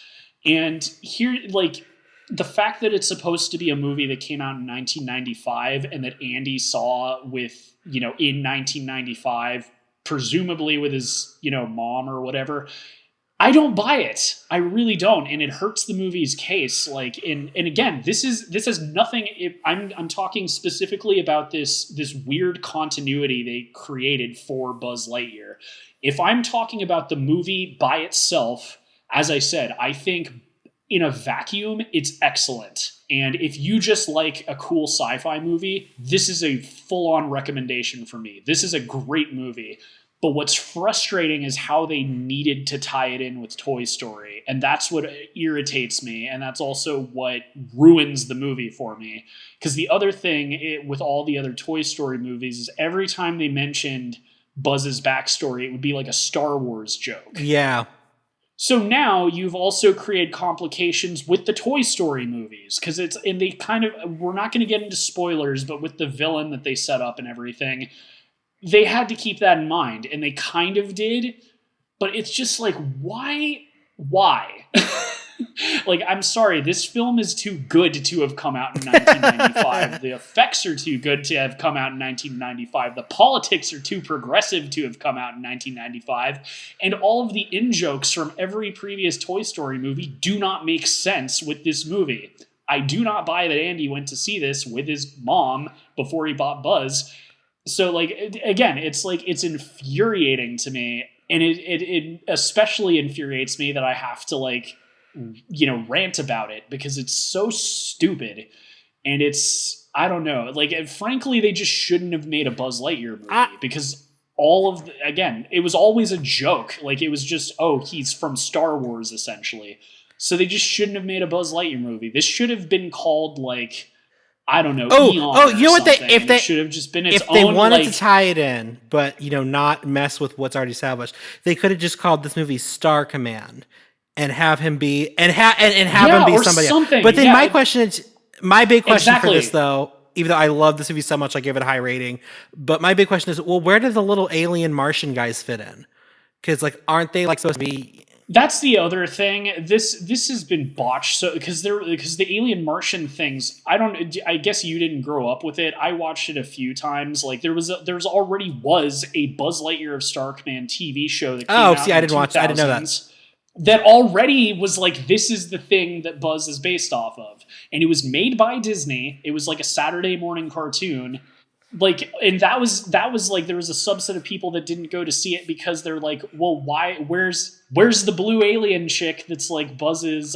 And here, like, the fact that it's supposed to be a movie that came out in 1995 and that Andy saw with, in 1995, presumably with his, mom or whatever, I don't buy it. I really don't, and it hurts the movie's case. Like, and again, this has nothing. I'm talking specifically about this weird continuity they created for Buzz Lightyear. If I'm talking about the movie by itself, as I said, I think in a vacuum, it's excellent. And if you just like a cool sci-fi movie, this is a full-on recommendation for me. This is a great movie. But what's frustrating is how they needed to tie it in with Toy Story. And that's what irritates me. And that's also what ruins the movie for me. Because the other thing with all the other Toy Story movies is every time they mentioned Buzz's backstory, it would be like a Star Wars joke. Yeah. So now you've also created complications with the Toy Story movies. Because we're not going to get into spoilers, but with the villain that they set up and everything, they had to keep that in mind, and they kind of did, but it's just like, why? Like, I'm sorry, this film is too good to have come out in 1995. The effects are too good to have come out in 1995. The politics are too progressive to have come out in 1995. And all of the in-jokes from every previous Toy Story movie do not make sense with this movie. I do not buy that Andy went to see this with his mom before he bought Buzz. So, like, again, it's like, it's infuriating to me, and it especially infuriates me that I have to, like, rant about it, because it's so stupid, and it's, I don't know, like, frankly, they just shouldn't have made a Buzz Lightyear movie, because again, it was always a joke. Like, it was just, oh, he's from Star Wars, essentially. So they just shouldn't have made a Buzz Lightyear movie. This should have been called, like, I don't know. You know what? They should have just been its if own. They wanted to tie it in, but not mess with what's already established. They could have just called this movie Star Command and have him be him be somebody else. But then my big question for this, though, even though I love this movie so much, I give it a high rating. But my big question is, well, where do the little alien Martian guys fit in? Because, like, aren't they, like, supposed to be? That's the other thing. This has been botched. So because the alien Martian things, I guess you didn't grow up with it. I watched it a few times. Like, there already was a Buzz Lightyear of Star Command TV show that came out in the 2000s. I didn't know that. That already was like, this is the thing that Buzz is based off of. And it was made by Disney. It was like a Saturday morning cartoon. Like, and that was like, there was a subset of people that didn't go to see it because they're like, well, why? Where's the blue alien chick that's like Buzz's?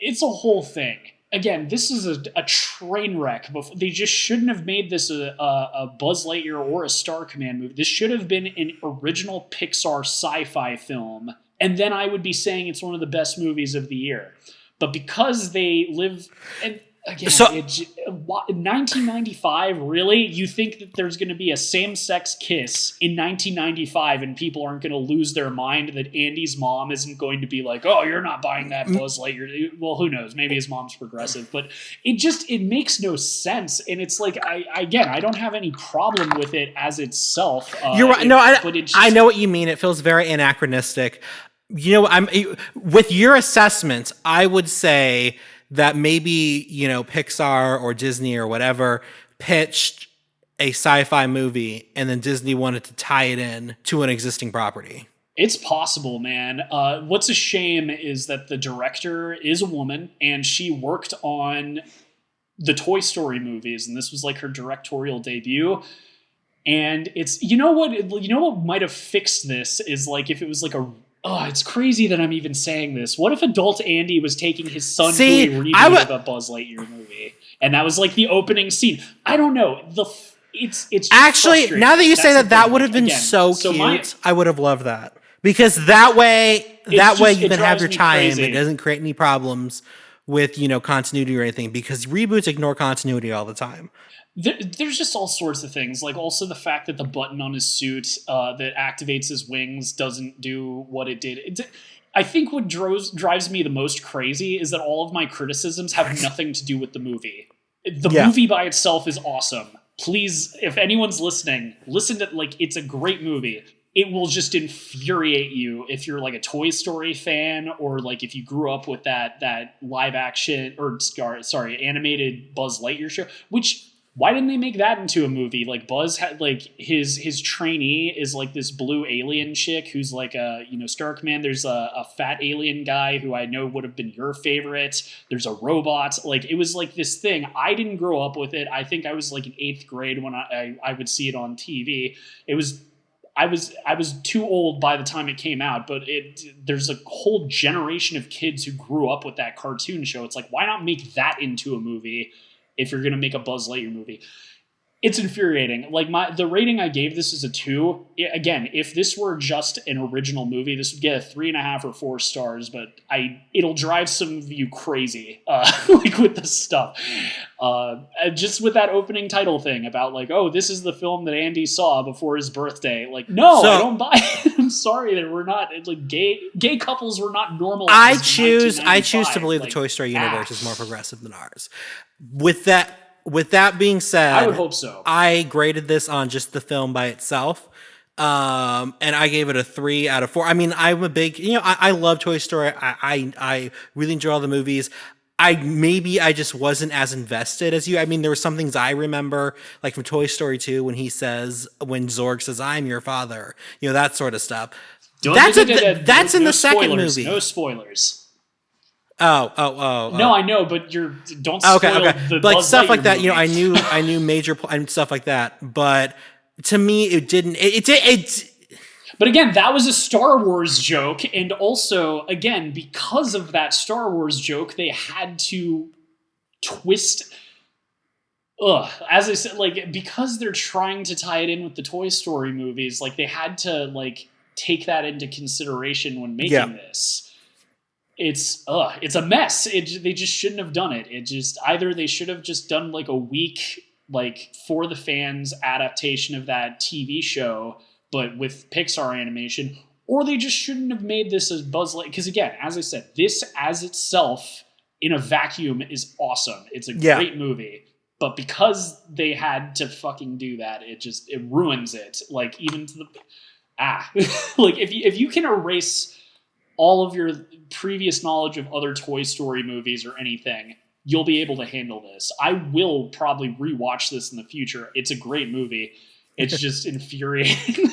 It's a whole thing. Again, this is a train wreck. They just shouldn't have made this a Buzz Lightyear or a Star Command movie. This should have been an original Pixar sci-fi film, and then I would be saying it's one of the best movies of the year. But because they live, and again, So 1995, really? You think that there's going to be a same-sex kiss in 1995 and people aren't going to lose their mind that Andy's mom isn't going to be like, oh, you're not buying that Buzz Lightyear. Well, who knows? Maybe his mom's progressive, but it makes no sense. And it's like, I don't have any problem with it as itself. You're right. I know what you mean. It feels very anachronistic. You know, with your assessment, I would say that maybe, you know, Pixar or Disney or whatever pitched a sci-fi movie and then Disney wanted to tie it in to an existing property. It's possible, man. What's a shame is that the director is a woman and she worked on the Toy Story movies, and this was like her directorial debut. And it's, you know what might have fixed this is like if it was like it's crazy that I'm even saying this. What if adult Andy was taking his son to a reboot of a Buzz Lightyear movie, and that was like the opening scene? I don't know. It's actually, now that you say that would have been so cute. I would have loved that, because that way you can have your tie-in. It doesn't create any problems with, you know, continuity or anything, because reboots ignore continuity all the time. There's just all sorts of things, like also the fact that the button on his suit that activates his wings doesn't do what it did. I think what drives me the most crazy is that all of my criticisms have nothing to do with the movie. The movie by itself is awesome. Please, if anyone's listening, listen to, like, it's a great movie. It will just infuriate you if you're like a Toy Story fan, or like if you grew up with that live action or animated Buzz Lightyear show, which, why didn't they make that into a movie? Like, Buzz had, like, his trainee is like this blue alien chick who's like a, you know, Stark Man. There's a fat alien guy who I know would have been your favorite. There's a robot. Like, it was like this thing. I didn't grow up with it. I think I was like in 8th grade when I would see it on TV. I was too old by the time it came out, but there's a whole generation of kids who grew up with that cartoon show. It's like, why not make that into a movie if you're going to make a Buzz Lightyear movie? It's infuriating. Like, the rating I gave this is a 2. Again, if this were just an original movie, this would get a 3.5 or 4 stars, but it'll drive some of you crazy, like with this stuff. Just with that opening title thing about like, oh, this is the film that Andy saw before his birthday. Like, no, I don't buy it. I'm sorry that we're not, like, gay couples were not normalized. I choose to believe, like, the Toy Story universe is more progressive than ours. With that being said, I would hope so. I graded this on just the film by itself. And I gave it a 3 out of 4. I mean, I'm a big, you know, I love Toy Story. I really enjoy all the movies. I just wasn't as invested as you. I mean, there were some things I remember, like from Toy Story 2, when Zorg says, "I'm your father," you know, that sort of stuff. That's in the second movie. No spoilers. Oh. No, I know, but don't spoil the but like Buzz stuff Lightyear like that, movie. you know, I knew major and stuff like that, but to me, it didn't. But again, that was a Star Wars joke, and also, again, because of that Star Wars joke, they had to twist. As I said, like, because they're trying to tie it in with the Toy Story movies, like, they had to, like, take that into consideration when making this. It's a mess. They just shouldn't have done it. Either they should have just done like a weak, like, for the fans adaptation of that TV show, but with Pixar animation, or they just shouldn't have made this as Buzz Lightyear. Because again, as I said, this as itself in a vacuum is awesome. It's a great movie, but because they had to fucking do that, it ruins it. Like, even to the like, if you can erase all of your previous knowledge of other Toy Story movies or anything, you'll be able to handle this. I will probably rewatch this in the future. It's a great movie. It's just infuriating.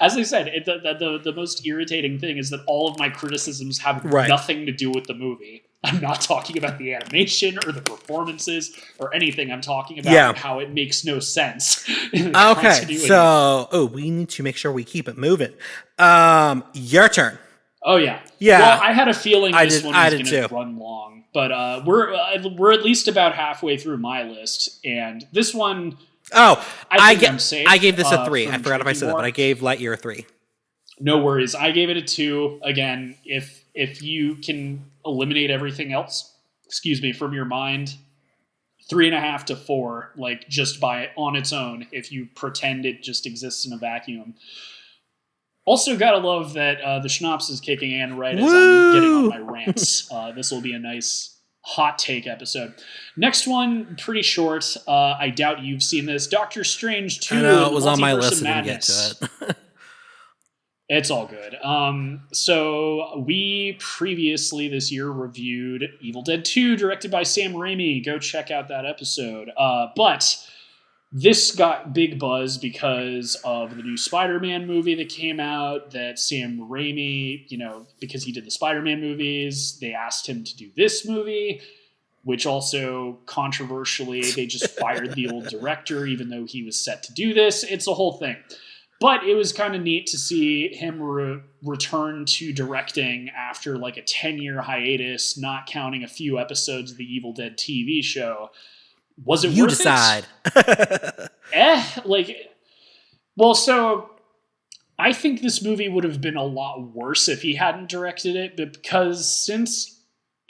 As I said, the most irritating thing is that all of my criticisms have nothing to do with the movie. I'm not talking about the animation or the performances or anything. I'm talking about how it makes no sense. Okay, so we need to make sure we keep it moving. Your turn. Oh, yeah. Well, I had a feeling this one was going to run long, but we're at least about halfway through my list, and this one... I gave this a 3. I forgot if I said that, but I gave Lightyear a 3. No worries. I gave it a 2. Again, if you can eliminate everything else, from your mind, 3.5 to 4, like just by on its own, if you pretend it just exists in a vacuum. Also, gotta love that the schnapps is kicking in right as I'm getting on my rants. This will be a nice hot take episode. Next one, pretty short. I doubt you've seen this. Doctor Strange 2. I know, it was on my list. I didn't get to it. It's all good. So we previously this year reviewed Evil Dead 2, directed by Sam Raimi. Go check out that episode. But this got big buzz because of the new Spider-Man movie that came out that Sam Raimi, because he did the Spider-Man movies, they asked him to do this movie, which also controversially, they just fired the old director, even though he was set to do this. It's a whole thing. But it was kind of neat to see him return to directing after like a 10-year hiatus, not counting a few episodes of the Evil Dead TV show. Was it worth it? You decide. So I think this movie would have been a lot worse if he hadn't directed it, but because since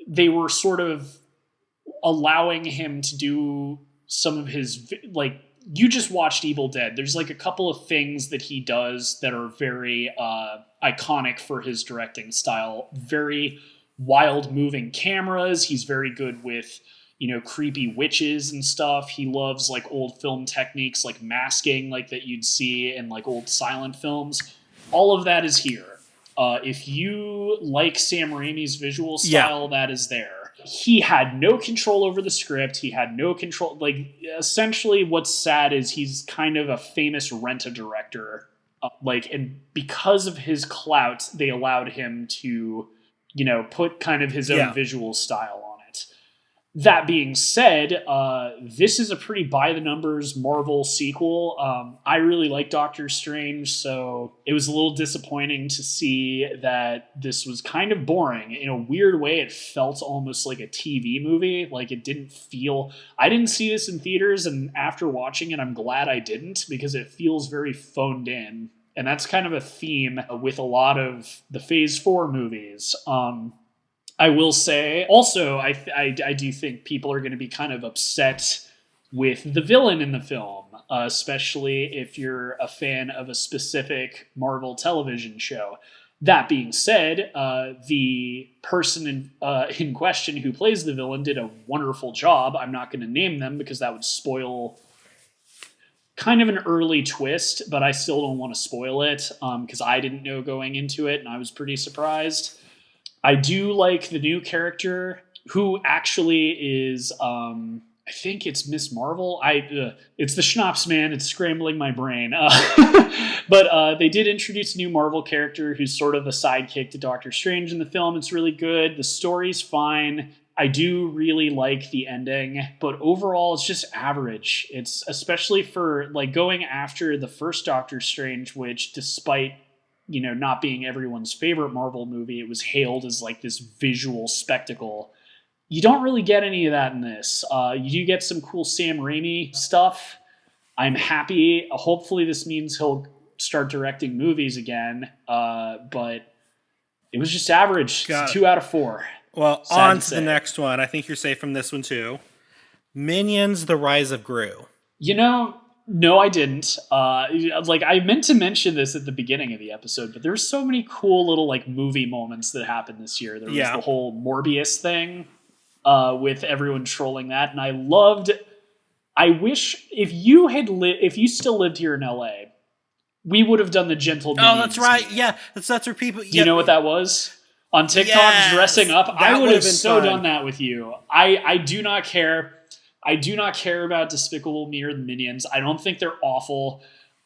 they were sort of allowing him to do some of his, you just watched Evil Dead. There's like a couple of things that he does that are very iconic for his directing style. Very wild moving cameras. He's very good with, creepy witches and stuff. He loves like old film techniques like masking, like that you'd see in like old silent films. All of that is here. If you like Sam Raimi's visual style, that is there. He had no control over the script. He had no control. Essentially what's sad is he's kind of a famous rent-a-director. And because of his clout, they allowed him to, put kind of his own visual style on it. That being said, this is a pretty by-the-numbers Marvel sequel. I really like Doctor Strange, so it was a little disappointing to see that this was kind of boring. In a weird way, it felt almost like a TV movie. It didn't feel... I didn't see this in theaters, and after watching it, I'm glad I didn't, because it feels very phoned in. And that's kind of a theme with a lot of the Phase 4 movies. I will say, also, I do think people are going to be kind of upset with the villain in the film, especially if you're a fan of a specific Marvel television show. That being said, the person in question who plays the villain did a wonderful job. I'm not going to name them because that would spoil kind of an early twist, but I still don't want to spoil it because I didn't know going into it, and I was pretty surprised. I do like the new character who actually is, I think it's Miss Marvel. It's the schnapps, man. It's scrambling my brain. But they did introduce a new Marvel character who's sort of a sidekick to Doctor Strange in the film. It's really good. The story's fine. I do really like the ending, but overall it's just average. It's especially for going after the first Doctor Strange, which despite not being everyone's favorite Marvel movie, it was hailed as this visual spectacle. You don't really get any of that in this. You do get some cool Sam Raimi stuff. I'm happy. Hopefully this means he'll start directing movies again. But it was just average. 2 out of 4. Well, on to the next one. I think you're safe from this one too. Minions: The Rise of Gru. No, I didn't. I meant to mention this at the beginning of the episode, but there's so many cool little movie moments that happened this year. There was the whole Morbius thing with everyone trolling that, and I loved. I wish if you still lived here in LA, we would have done the Gentle Minions. Oh, that's right. Meme. Yeah, that's where people. Do you know what that was? On TikTok, dressing up. I would have so done that with you. I do not care. I do not care about Despicable Me or the Minions. I don't think they're awful.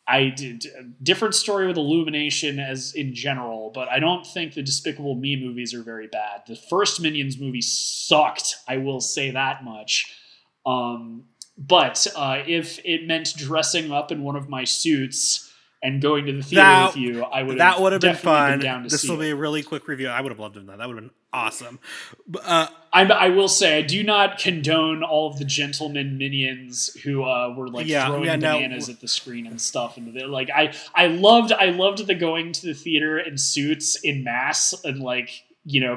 I did different story with Illumination as in general, but I don't think the Despicable Me movies are very bad. The first Minions movie sucked. I will say that much. But if it meant dressing up in one of my suits and going to the theater with you, I would. That would have been fun. This will be a really quick review. I would have loved to have done that. That would have been awesome. I will say I do not condone all of the gentlemen minions who were throwing bananas at the screen and stuff. And I loved the going to the theater in suits in mass and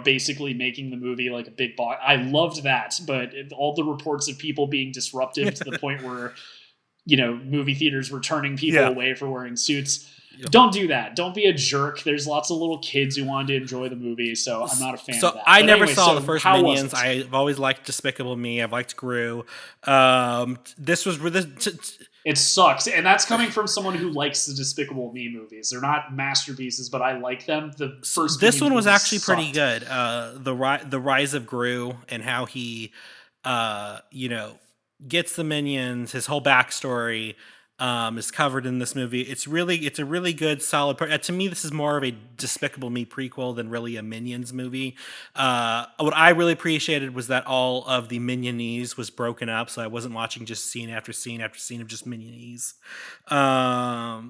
basically making the movie like a big box. I loved that, but all the reports of people being disruptive to the point where, movie theaters were turning people away for wearing suits. Yep. Don't do that. Don't be a jerk. There's lots of little kids who wanted to enjoy the movie, so I'm not a fan of that. I never saw the first Minions. I've always liked Despicable Me. I've liked Gru. This was it sucks, and that's coming from someone who likes the Despicable Me movies. They're not masterpieces, but I like them. The first this one was actually pretty good. The Rise of Gru and how he, gets the minions. His whole backstory is covered in this movie. It's a really good, solid. To me, this is more of a Despicable Me prequel than really a Minions movie. What I really appreciated was that all of the Minionese was broken up, so I wasn't watching just scene after scene after scene of just Minionese. But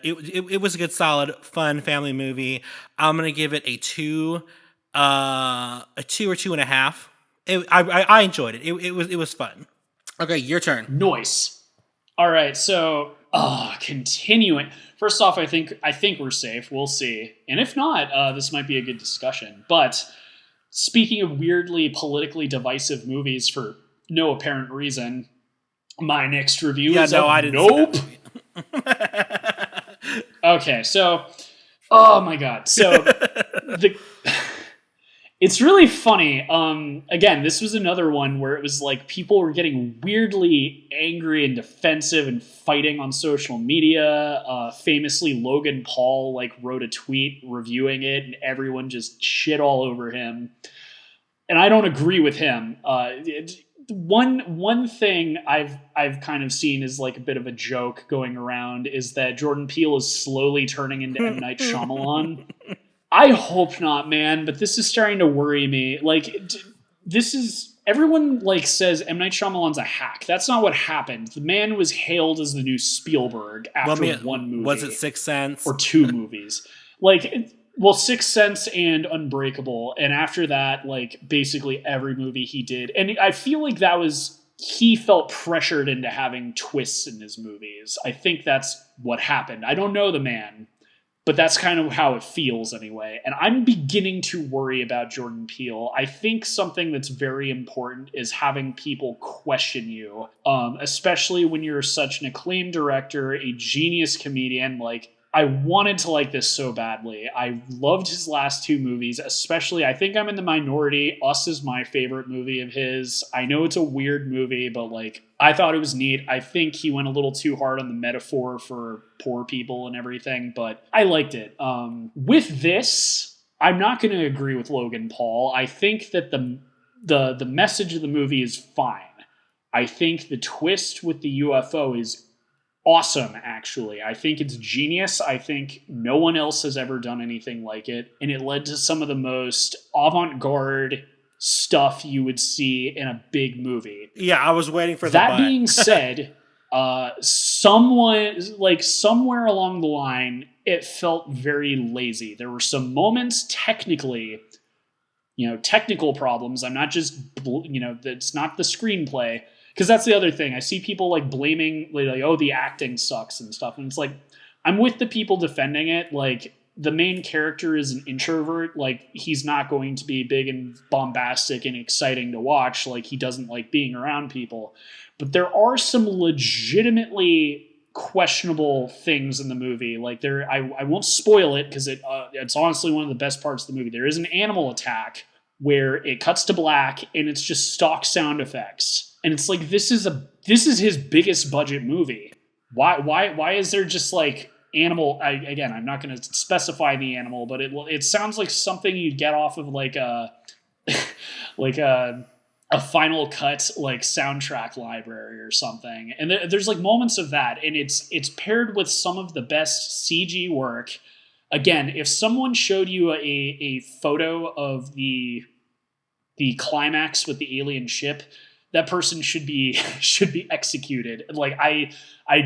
it was a good, solid, fun family movie. I'm gonna give it a 2 or 2.5. I enjoyed it. It was fun. Okay, your turn. Noise. All right, so continuing. First off, I think we're safe. We'll see, and if not, this might be a good discussion. But speaking of weirdly politically divisive movies for no apparent reason, my next review is I didn't. Nope. Okay, so, oh my god, so it's really funny. Again, this was another one where it was like people were getting weirdly angry and defensive and fighting on social media. Famously, Logan Paul wrote a tweet reviewing it, and everyone just shit all over him. And I don't agree with him. One thing I've kind of seen is like a bit of a joke going around is that Jordan Peele is slowly turning into M. Night Shyamalan. I hope not, man, but this is starting to worry me. Everyone says M. Night Shyamalan's a hack. That's not what happened. The man was hailed as the new Spielberg after one movie. Was it Sixth Sense? Or 2 movies. Sixth Sense and Unbreakable. And after that, basically every movie he did. And I feel like he felt pressured into having twists in his movies. I think that's what happened. I don't know the man, but that's kind of how it feels anyway. And I'm beginning to worry about Jordan Peele. I think something that's very important is having people question you, especially when you're such an acclaimed director, a genius comedian. I wanted to like this so badly. I loved his last 2 movies, especially, I think I'm in the minority. Us is my favorite movie of his. I know it's a weird movie, but I thought it was neat. I think he went a little too hard on the metaphor for poor people and everything, but I liked it. With this, I'm not going to agree with Logan Paul. I think that the message of the movie is fine. I think the twist with the UFO is awesome, actually. I think it's genius. I think no one else has ever done anything like it, and it led to some of the most avant-garde stuff you would see in a big movie. Yeah, I was waiting for that. Being said, somewhere along the line, it felt very lazy. There were some moments technical problems. I'm not just, it's not the screenplay. Because that's the other thing. I see people blaming, the acting sucks and stuff. And it's I'm with the people defending it. The main character is an introvert. He's not going to be big and bombastic and exciting to watch. He doesn't like being around people. But there are some legitimately questionable things in the movie. I won't spoil it because it's honestly one of the best parts of the movie. There is an animal attack where it cuts to black and it's just stock sound effects. And it's this is his biggest budget movie. Why is there just animal? Again, I'm not going to specify the animal, but it sounds like something you'd get off of a Final Cut soundtrack library or something. And there's moments of that, and it's paired with some of the best CG work. Again, if someone showed you a photo of the climax with the alien ship, that person should be executed. I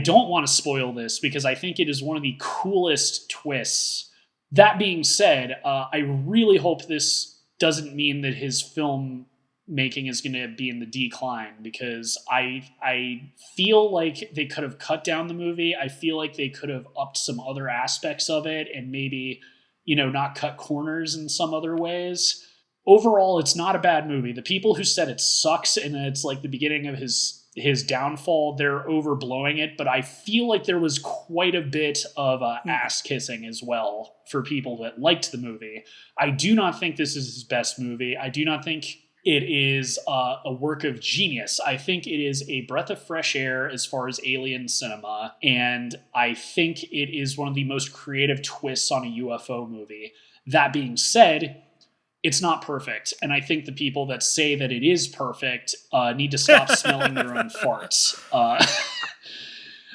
don't want to spoil this because I think it is one of the coolest twists. That being said, I really hope this doesn't mean that his film making is going to be in the decline, because I feel like they could have cut down the movie. I feel like they could have upped some other aspects of it and maybe not cut corners in some other ways. Overall, it's not a bad movie. The people who said it sucks and it's like the beginning of his downfall, they're overblowing it, but I feel like there was quite a bit of ass kissing as well for people that liked the movie. I do not think this is his best movie. I do not think it is a work of genius. I think it is a breath of fresh air as far as alien cinema, and I think it is one of the most creative twists on a UFO movie. That being said, it's not perfect, and I think the people that say that it is perfect need to stop smelling their own farts.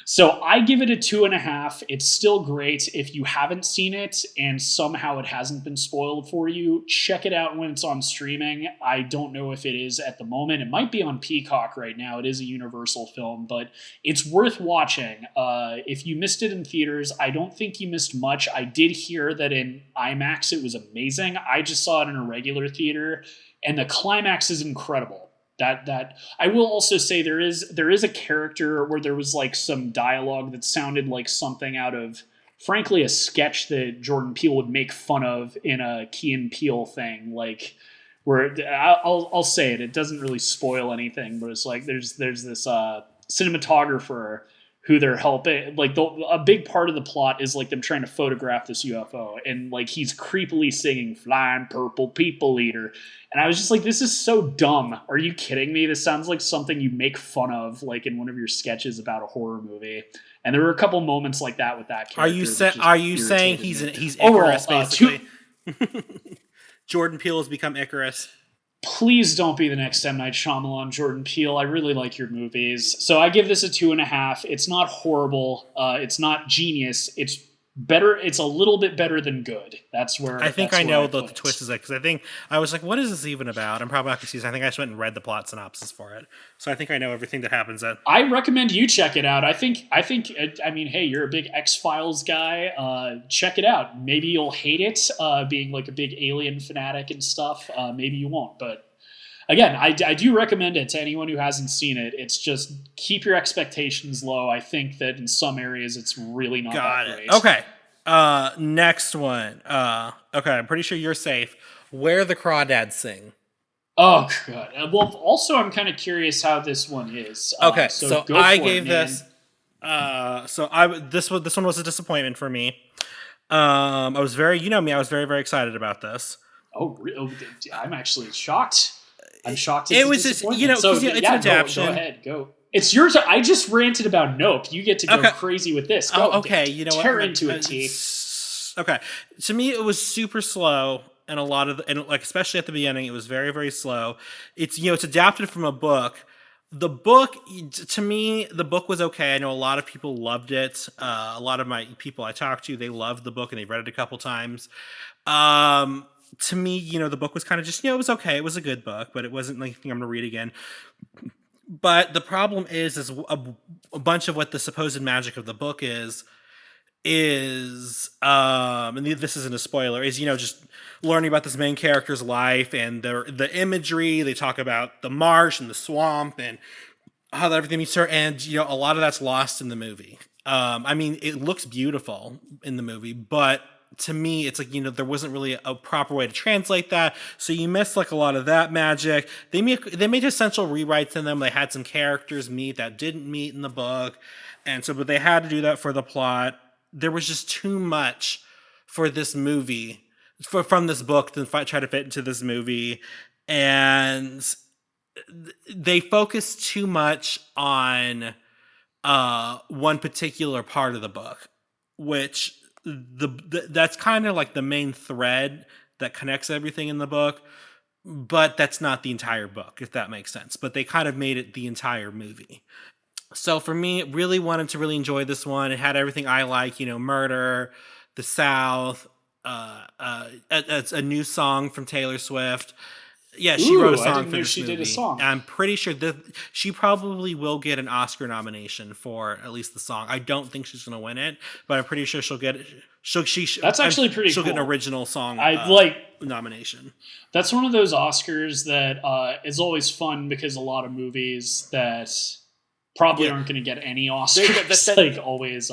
So I give it a 2.5. It's still great. If you haven't seen it and somehow it hasn't been spoiled for you, check it out when it's on streaming. I don't know if it is at the moment. It might be on Peacock right now. It is a Universal film, but it's worth watching. If you missed it in theaters, I don't think you missed much. I did hear that in IMAX it was amazing. I just saw it in a regular theater, and the climax is incredible. That I will also say there is a character where there was like some dialogue that sounded like something out of, frankly, a sketch that Jordan Peele would make fun of in a Key and Peele thing, like where I'll say it. It doesn't really spoil anything, but it's like there's this cinematographer who they're helping. Like a big part of the plot is like them trying to photograph this UFO, and like he's creepily singing "Flying Purple People Eater." And I was just like, this is so dumb. Are you kidding me? This sounds like something you make fun of, like in one of your sketches about a horror movie. And there were a couple moments like that with that character. Are you saying he's Icarus, basically? Jordan Peele has become Icarus. Please don't be the next M. Night Shyamalan, Jordan Peele. I really like your movies. So I give this a 2.5. It's not horrible. It's not genius. It's better. It's a little bit better than good. That's where I think I know the twist is, because I think I was like, what is this even about? I'm probably not confused. I think I just went and read the plot synopsis for it, so I think I know everything that happens. I recommend you check it out. I mean, hey, you're a big X-Files guy. Check it out. Maybe you'll hate it, being like a big alien fanatic and stuff. Maybe you won't, but again, I do recommend it to anyone who hasn't seen it. It's just keep your expectations low. I think that in some areas it's really not that great. Okay. Next one. Okay, I'm pretty sure you're safe. Where the Crawdads Sing. Oh, God. Well, also, I'm kind of curious how this one is. Okay, so I gave this. This one was a disappointment for me. I was very, me, I was very, very excited about this. Oh, I'm actually shocked. I'm shocked. It was just, it's an adaptation. Go ahead, go. It's yours. I just ranted about Nope. You get to go crazy with this. Go, okay, you know what? Tear into it, T. Okay, to me, it was super slow, and especially at the beginning, it was very, very slow. It's it's adapted from a book. The book, to me, the book was okay. I know a lot of people loved it. A lot of my people I talked to, they loved the book and they've read it a couple times. To me, the book was kind of just, it was okay. It was a good book, but it wasn't anything I'm going to read again. But the problem is a bunch of what the supposed magic of the book is, and this isn't a spoiler, is, just learning about this main character's life and the imagery. They talk about the marsh and the swamp and how everything meets her. And, a lot of that's lost in the movie. It looks beautiful in the movie, but to me, it's like, there wasn't really a proper way to translate that. So you miss like a lot of that magic. They made essential rewrites in them. They had some characters meet that didn't meet in the book. But they had to do that for the plot. There was just too much for this movie, from this book to try to fit into this movie. And they focused too much on one particular part of the book, which that's kind of like the main thread that connects everything in the book, but that's not the entire book, if that makes sense. But they kind of made it the entire movie. So for me, really wanted to really enjoy this one. It had everything I like, murder, the South, a new song from Taylor Swift. Yeah, she wrote a song for this movie. Did a song. I'm pretty sure that she probably will get an Oscar nomination for at least the song. I don't think she's going to win it, but I'm pretty sure she'll get it. That's actually pretty cool. She'll get an original song nomination. That's one of those Oscars that is always fun, because a lot of movies that probably aren't going to get any Oscars. Always,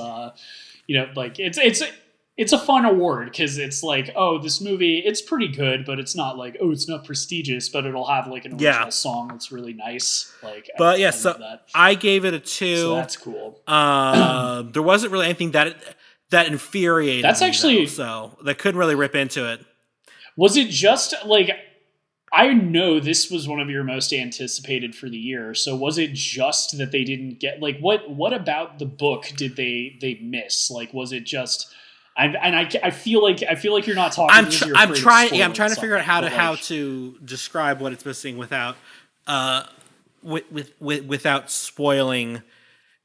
it's it's a fun award because it's like, oh, this movie, it's pretty good, but it's not like, oh, it's not prestigious, but it'll have like an original song that's really nice. Like, But yeah, I so love that. I gave it a 2. So that's cool. There wasn't really anything that infuriated That's me, actually so that couldn't really rip into it. Was it just like, I know this was one of your most anticipated for the year. So was it just that they didn't get like what about the book did they miss? Like was it just I feel like you're not talking. I'm trying to figure out how to describe what it's missing without without spoiling,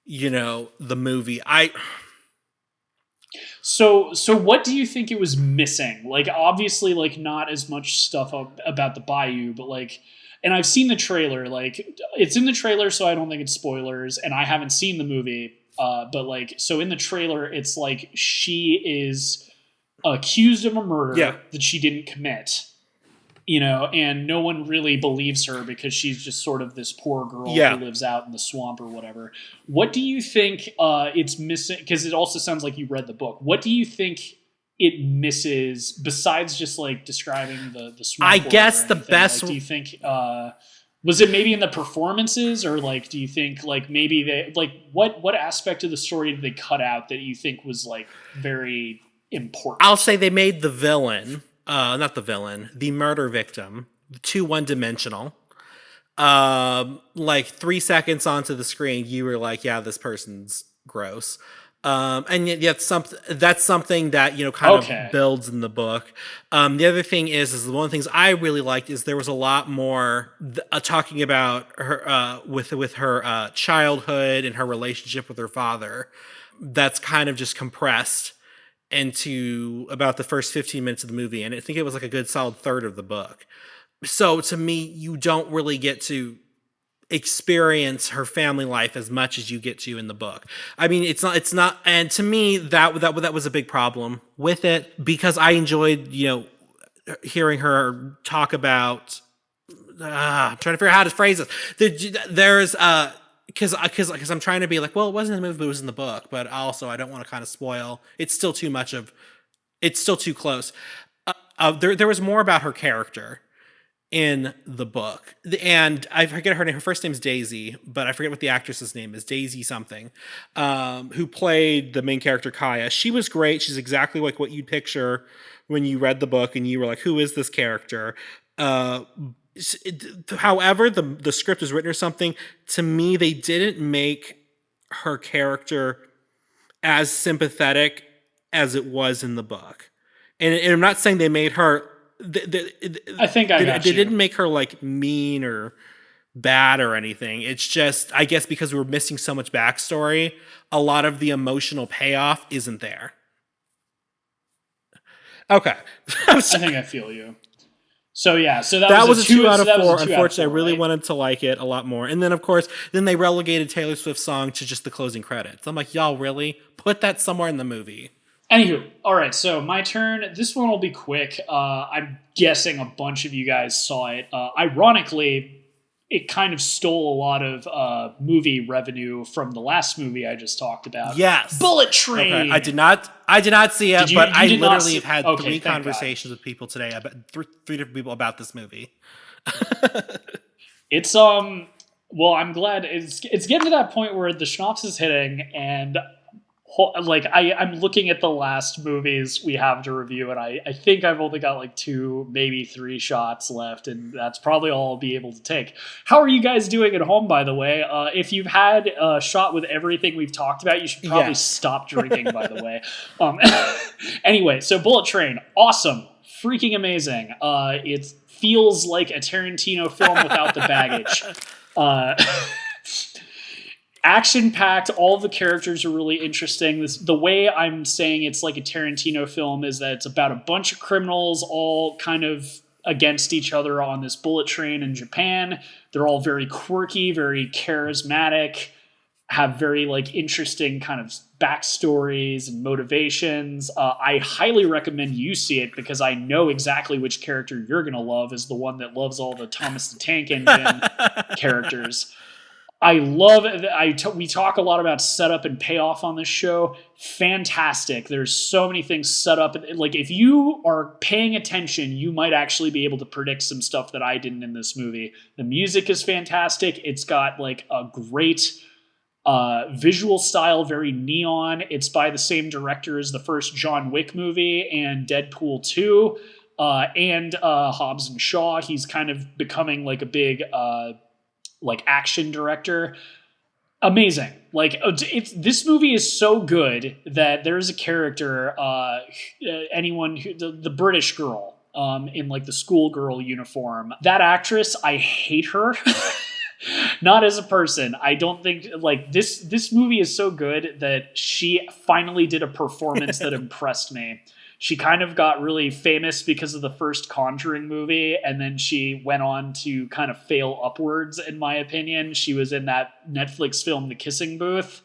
the movie. So what do you think it was missing? Like obviously like not as much stuff about the Bayou, but like, and I've seen the trailer, like it's in the trailer, so I don't think it's spoilers, and I haven't seen the movie. But like, so in the trailer, it's like she is accused of a murder that she didn't commit, and no one really believes her because she's just sort of this poor girl who lives out in the swamp or whatever. What do you think it's missing? Because it also sounds like you read the book. What do you think it misses besides just like describing the swamp? I guess the best. Like, do you think? Was it maybe in the performances, or like, do you think like maybe they like what aspect of the story did they cut out that you think was like very important? I'll say they made the villain, not the villain, the murder victim, too one-dimensional. Like 3 seconds onto the screen, you were like, yeah, this person's gross. And yet that's something that, kind of builds in the book. The other thing is one of the things I really liked is there was a lot more talking about her, with her, childhood and her relationship with her father. That's kind of just compressed into about the first 15 minutes of the movie. And I think it was like a good solid third of the book. So to me, you don't really get to experience her family life as much as you get to in the book. I mean, it's not, and to me, that was a big problem with it because I enjoyed, hearing her talk about, I'm trying to figure out how to phrase this. There's, because I'm trying to be like, well, it wasn't in the movie, but it was in the book, but also I don't want to kind of spoil. It's still too close. There was more about her character in the book, and I forget her name. Her first name's Daisy, but I forget what the actress's name is. Daisy something, who played the main character Kaya. She was great. She's exactly like what you'd picture when you read the book, and you were like, "Who is this character?" However, the script is written or something. To me, they didn't make her character as sympathetic as it was in the book, and I'm not saying they made her. I think they didn't make her like mean or bad or anything. It's just, I guess, because we were missing so much backstory, a lot of the emotional payoff isn't there. Okay. I think I feel you. So yeah, so that was a 2 out of 4. Unfortunately, I really wanted to like it a lot more. And then of course, they relegated Taylor Swift's song to just the closing credits. I'm like, y'all really? Put that somewhere in the movie. Anywho, all right, so my turn. This one will be quick. I'm guessing a bunch of you guys saw it. Ironically, it kind of stole a lot of movie revenue from the last movie I just talked about. Yes, Bullet Train. Okay. I did not see it, but I literally have had 3 conversations with people today about 3 different people about this movie. It's well, I'm glad it's getting to that point where the schnapps is hitting, and like I'm looking at the last movies we have to review, and I think I've only got like 2, maybe 3 shots left, and that's probably all I'll be able to take. How are you guys doing at home, by the way? If you've had a shot with everything we've talked about, you should probably stop drinking, by the way. Anyway, so Bullet Train, awesome, freaking amazing. It feels like a Tarantino film without the baggage. Action-packed, all the characters are really interesting. The way I'm saying it's like a Tarantino film is that it's about a bunch of criminals all kind of against each other on this bullet train in Japan. They're all very quirky, very charismatic, have very like interesting kind of backstories and motivations. I highly recommend you see it because I know exactly which character you're going to love is the one that loves all the Thomas the Tank Engine characters. I love it. We talk a lot about setup and payoff on this show. Fantastic. There's so many things set up. Like, if you are paying attention, you might actually be able to predict some stuff that I didn't in this movie. The music is fantastic. It's got like a great visual style, very neon. It's by the same director as the first John Wick movie and Deadpool 2 and Hobbs and Shaw. He's kind of becoming like a big like action director. Amazing. Like, this movie is so good that there's a character, the British girl in like the schoolgirl uniform. That actress, I hate her. Not as a person. I don't think like this movie is so good that she finally did a performance that impressed me. She kind of got really famous because of the first Conjuring movie, and then she went on to kind of fail upwards, in my opinion. She was in that Netflix film, The Kissing Booth.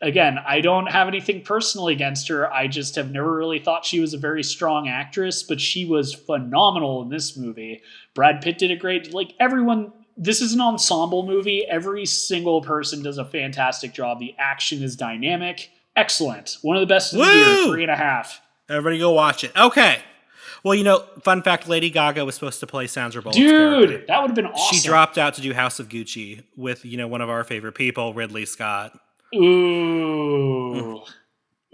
Again, I don't have anything personal against her. I just have never really thought she was a very strong actress, but she was phenomenal in this movie. Brad Pitt did a great, like, everyone, this is an ensemble movie. Every single person does a fantastic job. The action is dynamic. Excellent. One of the best of the year, 3.5. Everybody go watch it. Okay. Well, fun fact, Lady Gaga was supposed to play Sandra Bullock's character. Dude, that would have been awesome. She dropped out to do House of Gucci with, one of our favorite people, Ridley Scott. Ooh.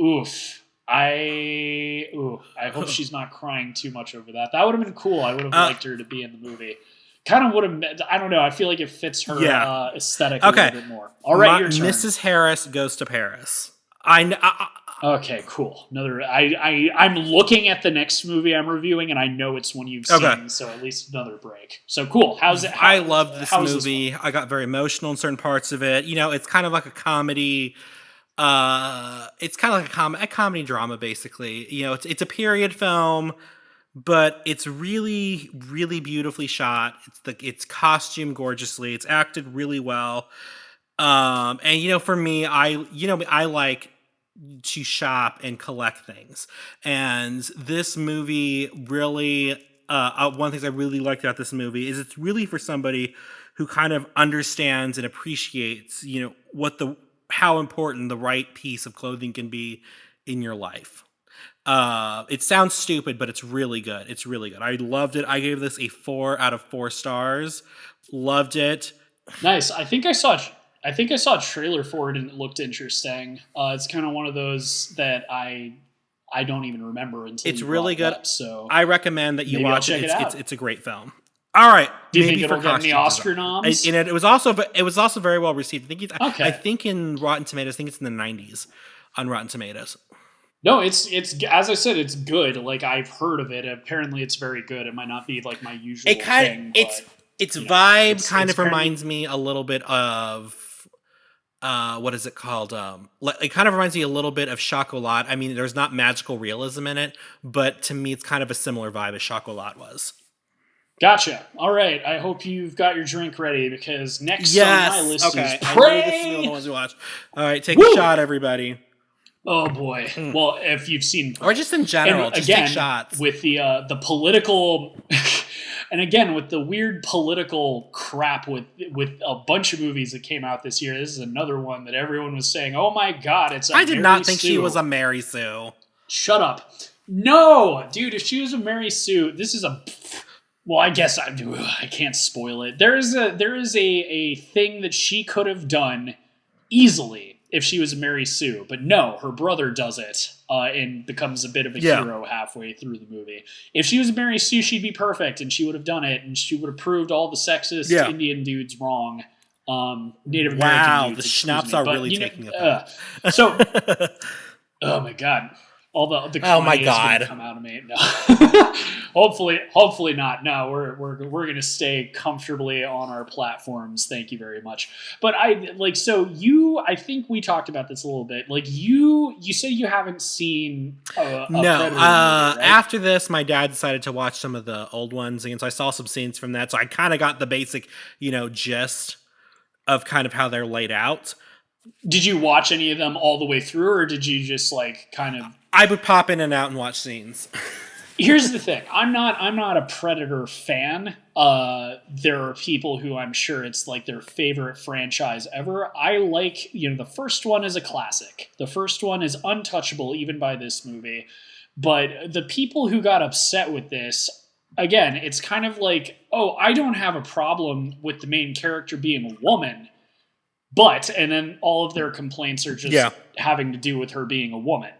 Oof. I hope she's not crying too much over that. That would have been cool. I would have liked her to be in the movie. Kind of would have, I don't know. I feel like it fits her aesthetic a little bit more. All right, your turn. Mrs. Harris Goes to Paris. Okay, cool. I'm looking at the next movie I'm reviewing, and I know it's one you've seen, so at least another break. So cool. How's it? I love this movie. I got very emotional in certain parts of it. It's kind of like a comedy. It's kind of like a comedy drama, basically. It's a period film, but it's really, really beautifully shot. It's costumed gorgeously. It's acted really well. And for me, I like to shop and collect things, and this movie really one of the things I really liked about this movie is it's really for somebody who kind of understands and appreciates how important the right piece of clothing can be in your life. It sounds stupid, but it's really good. It's really good. I loved it. I gave this a 4 out of 4 stars. Loved it. Nice. I think I saw a trailer for it and it looked interesting. It's kind of one of those that I don't even remember until it's really good. Up, so I recommend that you watch it. It's a great film. All right. Do you think it'll get any Oscar noms? And it was also very well received. I think in Rotten Tomatoes, I think it's in the 90s on Rotten Tomatoes. No, it's as I said, it's good. Like, I've heard of it. Apparently, it's very good. It might not be like my usual thing. Its vibe kind of reminds me a little bit of what is it called? It kind of reminds me a little bit of Chocolat. I mean, there's not magical realism in it, but to me, it's kind of a similar vibe as Chocolat was. Gotcha. All right. I hope you've got your drink ready because next on my list is Prey. I knew this is the ones we watch. All right, take a shot, everybody. Oh boy. Well, if you've seen Prey. Or just in general, just take shots. With the political and again with the weird political crap with a bunch of movies that came out this year. This is another one that everyone was saying, "Oh my god, it's a I did Mary not think Sue." she was a Mary Sue. Shut up. No, dude, if she was a Mary Sue, this is a well, I guess I can't spoil it. There is a thing that she could have done easily if she was a Mary Sue, but no, her brother does it and becomes a bit of a hero halfway through the movie. If she was a Mary Sue, she'd be perfect, and she would have done it, and she would have proved all the sexist Indian dudes wrong. Native American dudes. The schnapps are really taking it. So, oh my god. All the oh my god, come out of me. No. hopefully not. No, we're gonna stay comfortably on our platforms. Thank you very much. But I think we talked about this a little bit. Like you said you haven't seen a no. Predator movie, right? After this, my dad decided to watch some of the old ones, and so I saw some scenes from that. So I kind of got the basic, gist of kind of how they're laid out. Did you watch any of them all the way through, or did you just kind of? I would pop in and out and watch scenes. Here's the thing. I'm not a Predator fan. There are people who I'm sure it's like their favorite franchise ever. I like, the first one is a classic. The first one is untouchable even by this movie. But the people who got upset with this, again, it's kind of like, oh, I don't have a problem with the main character being a woman, and then all of their complaints are just having to do with her being a woman.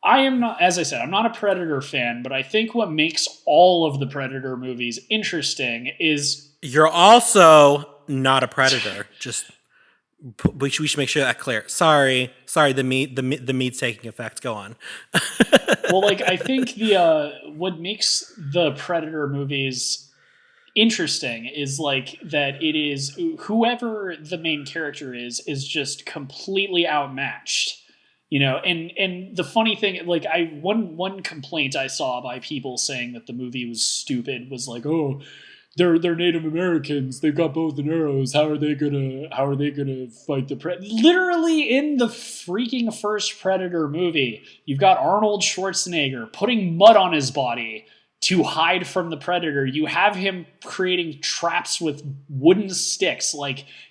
I am not, as I said, I'm not a Predator fan, but I think what makes all of the Predator movies interesting is... You're also not a Predator. We should make sure that clear. Sorry, the meat's taking effect. Go on. Well, I think what makes the Predator movies interesting is that it is whoever the main character is just completely outmatched. And the funny thing, one complaint I saw by people saying that the movie was stupid was oh, they're Native Americans. They've got bows and arrows. How are they gonna fight the Predator? Literally in the freaking first Predator movie, you've got Arnold Schwarzenegger putting mud on his body to hide from the Predator. You have him creating traps with wooden sticks.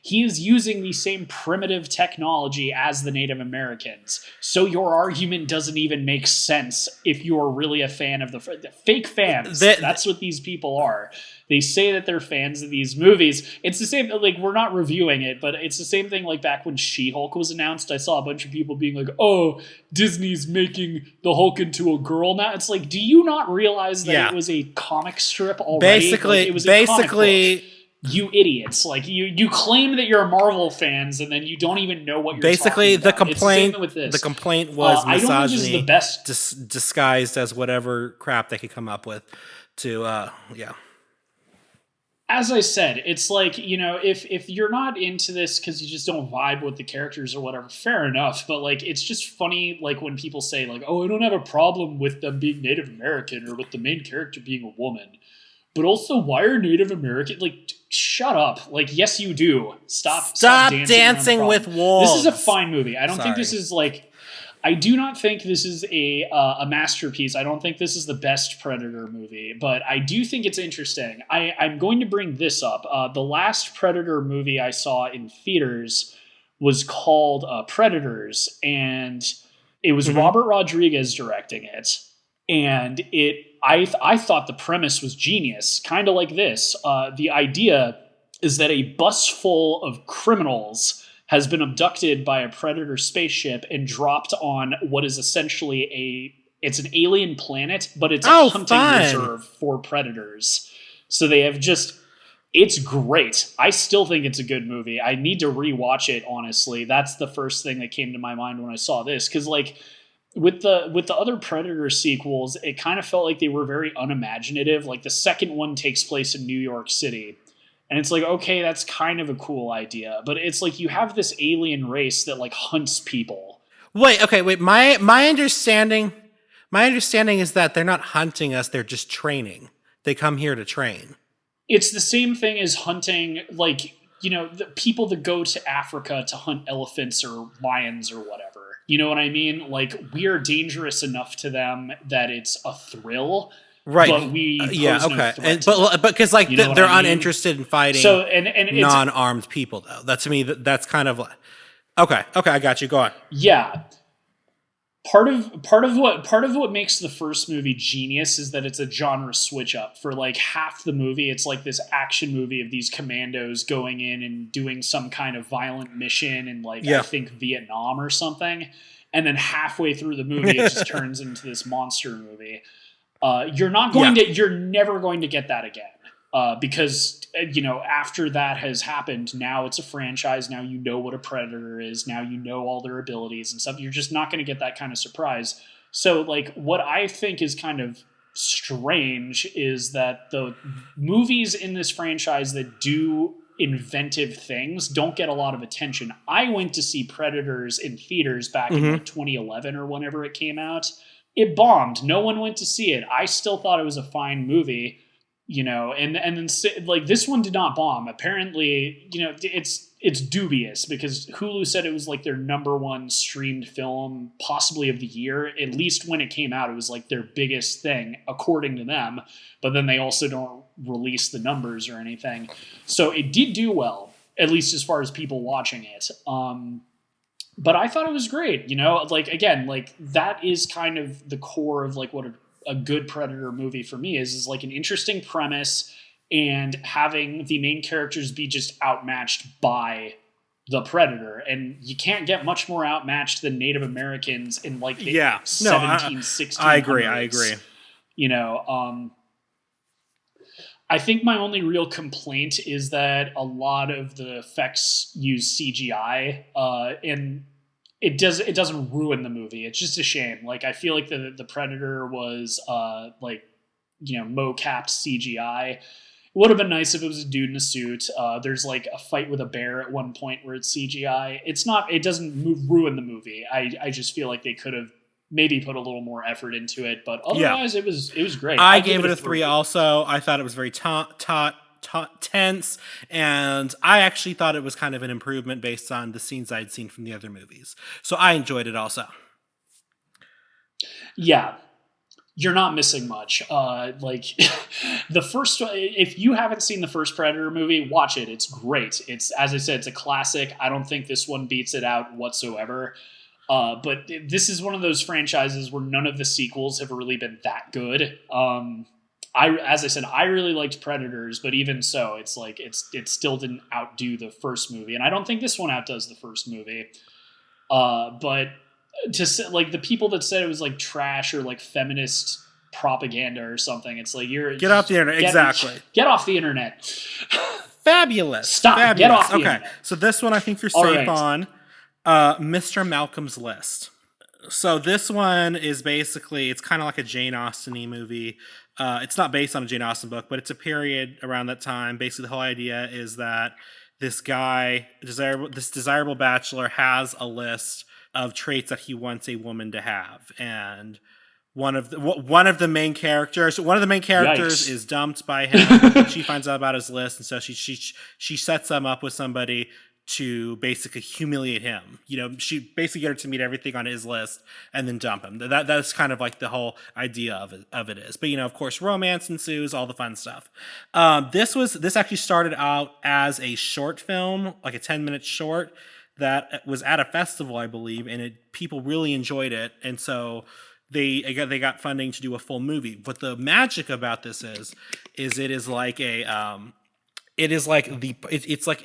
He is using the same primitive technology as the Native Americans. So your argument doesn't even make sense if you're really a fan of the fake fans. That's what these people are. They say that they're fans of these movies. It's the same, we're not reviewing it, but it's the same thing back when She-Hulk was announced. I saw a bunch of people being oh, Disney's making the Hulk into a girl now. It's do you not realize that it was a comic strip already? Basically, comic book. You idiots. You claim that you're Marvel fans and then you don't even know what you're basically talking about. The complaint was misogyny, I don't think this is the best disguised as whatever crap they could come up with to As I said, it's if you're not into this because you just don't vibe with the characters or whatever, fair enough. But it's just funny when people say oh, I don't have a problem with them being Native American or with the main character being a woman. But also, why are Native American shut up? Yes, you do. Stop dancing with wolves. This is a fine movie. I don't think this is I do not think this is a masterpiece. I don't think this is the best Predator movie, but I do think it's interesting. I'm going to bring this up. The last Predator movie I saw in theaters was called Predators, and it was Robert Rodriguez directing it. And I thought the premise was genius, kind of like this. The idea is that a bus full of criminals has been abducted by a Predator spaceship and dropped on what is essentially it's an alien planet, but it's a hunting reserve for predators. So they have it's great. I still think it's a good movie. I need to rewatch it, honestly. That's the first thing that came to my mind when I saw this. Because with the other Predator sequels, it kind of felt like they were very unimaginative. The second one takes place in New York City. And it's okay, that's kind of a cool idea. But it's you have this alien race that hunts people. Wait. My understanding is that they're not hunting us, they're just training. They come here to train. It's the same thing as hunting, the people that go to Africa to hunt elephants or lions or whatever. You know what I mean? We are dangerous enough to them that it's a thrill. Right. But we pose no threat. But because they're uninterested in fighting non-armed people, though. That to me, that's kind of okay. I got you. Go on. Yeah. Part of what makes the first movie genius is that it's a genre switch up. For half the movie, it's this action movie of these commandos going in and doing some kind of violent mission in I think Vietnam or something. And then halfway through the movie, it just turns into this monster movie. You're never going to get that again. Because, after that has happened, now it's a franchise. Now you know what a Predator is. Now you know all their abilities and stuff. You're just not going to get that kind of surprise. So, what I think is kind of strange is that the movies in this franchise that do inventive things don't get a lot of attention. I went to see Predators in theaters back in 2011 or whenever it came out. It bombed. No one went to see it. I still thought it was a fine movie, and then this one did not bomb. Apparently, it's it's dubious because Hulu said it was like their number one streamed film, possibly of the year. At least when it came out, it was like their biggest thing, according to them. But then they also don't release the numbers or anything. So it did do well, at least as far as people watching it. But I thought it was great. Like, again, like that is kind of the core of like what a good Predator movie for me is like an interesting premise and having the main characters be just outmatched by the Predator. And you can't get much more outmatched than Native Americans in like the 1760s. I agree. I think my only real complaint is that a lot of the effects use CGI, and it doesn't ruin the movie. It's just a shame. Like, I feel like the Predator was mo-capped CGI. It would have been nice if it was a dude in a suit. There's like a fight with a bear at one point where it's CGI. It doesn't ruin the movie. I just feel like they could have maybe put a little more effort into it, but otherwise it was great. I gave it a 3 also. I thought it was very tense, and I actually thought it was kind of an improvement based on the scenes I'd seen from the other movies. So I enjoyed it also. Yeah. You're not missing much. Like the first, if you haven't seen the first Predator movie, watch it. It's great. It's, as I said, it's a classic. I don't think this one beats it out whatsoever. But this is one of those franchises where none of the sequels have really been that good. As I said, I really liked Predators, but even so, it's like it still didn't outdo the first movie, and I don't think this one outdoes the first movie. But to say, like, the people that said it was like trash or like feminist propaganda or something, it's like get off the internet. Exactly. Get off the internet. Fabulous. Stop. Fabulous. Get off the internet. So this one I think you're safe on. Mr. Malcolm's List. So this one is basically, it's kind of like a Jane Austen-y movie. It's not based on a Jane Austen book, but it's a period around that time. Basically, the whole idea is that this guy, this desirable bachelor, has a list of traits that he wants a woman to have, and one of the main characters Yikes. is dumped by him. She finds out about his list, and so she sets him up with somebody to basically humiliate him. She basically get her to meet everything on his list and then dump him. That's kind of like the whole idea of it is. But of course, romance ensues, all the fun stuff. This actually started out as a short film, like a 10-minute short that was at a festival, I believe, and people really enjoyed it, and so they got funding to do a full movie. What the magic about this is it is like it's like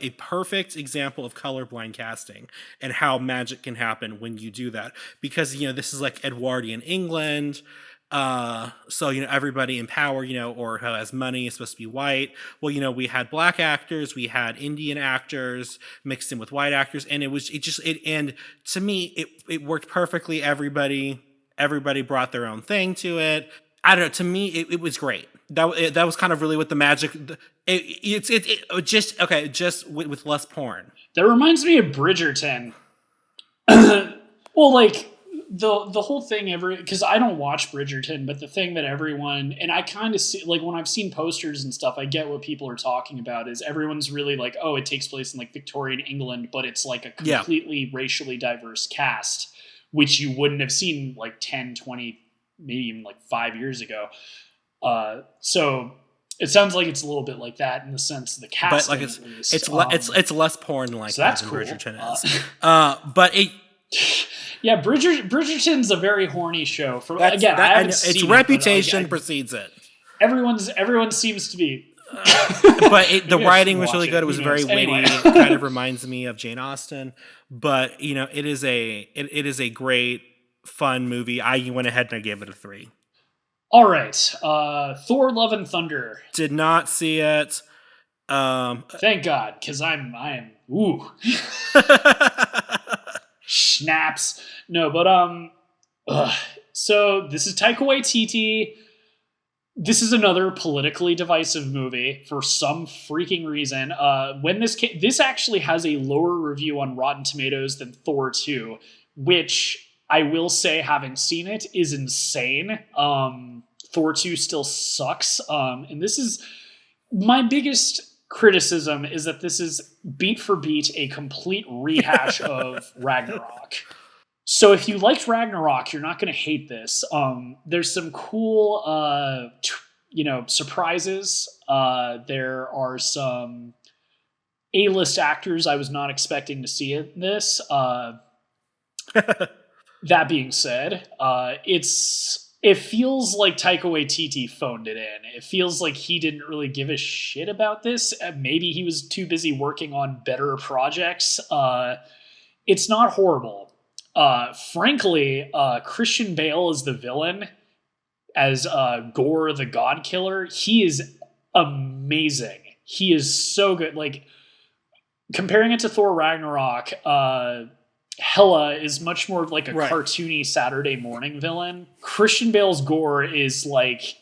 a perfect example of colorblind casting and how magic can happen when you do that, because this is like Edwardian England. So everybody in power, or who has money is supposed to be white. Well, we had black actors, we had Indian actors mixed in with white actors, and and to me it worked perfectly. Everybody brought their own thing to it. I don't know. To me, it was great. That was kind of really what the magic. Just with less porn. That reminds me of Bridgerton. Well, like the whole thing, because I don't watch Bridgerton, but the thing that everyone, and I kind of see, like when I've seen posters and stuff, I get what people are talking about, is everyone's really like, oh, it takes place in like Victorian England, but it's like a completely racially diverse cast, which you wouldn't have seen like 10, 20, maybe even like 5 years ago. So it sounds like it's a little bit like that in the sense of the casting. But like it's less porn like so that's than cool. Bridgerton is. But it. Yeah, Bridgerton's a very horny show. I haven't seen its reputation precedes it. Everyone seems to be. But the writing was really good. It was very witty. It kind of reminds me of Jane Austen. But it is a great fun movie. I went ahead and I gave it a 3. All right, Thor: Love and Thunder. Did not see it. Thank God, because I'm ooh. Snaps. No, but so this is Taika Waititi. This is another politically divisive movie for some freaking reason. When this actually has a lower review on Rotten Tomatoes than Thor 2, which I will say, having seen it, is insane. Thor 2 still sucks. And this is my biggest criticism is that this is beat for beat a complete rehash of Ragnarok. So if you liked Ragnarok, you're not going to hate this. There's some cool, surprises. There are some A-list actors I was not expecting to see in this. That being said, it feels like Taika Waititi phoned it in. It feels like he didn't really give a shit about this. Maybe he was too busy working on better projects. It's not horrible. Frankly, Christian Bale is the villain, as Gore the God Killer. He is amazing. He is so good. Like, comparing it to Thor Ragnarok, Hela is much more like a cartoony Saturday morning villain. Christian Bale's Gore is like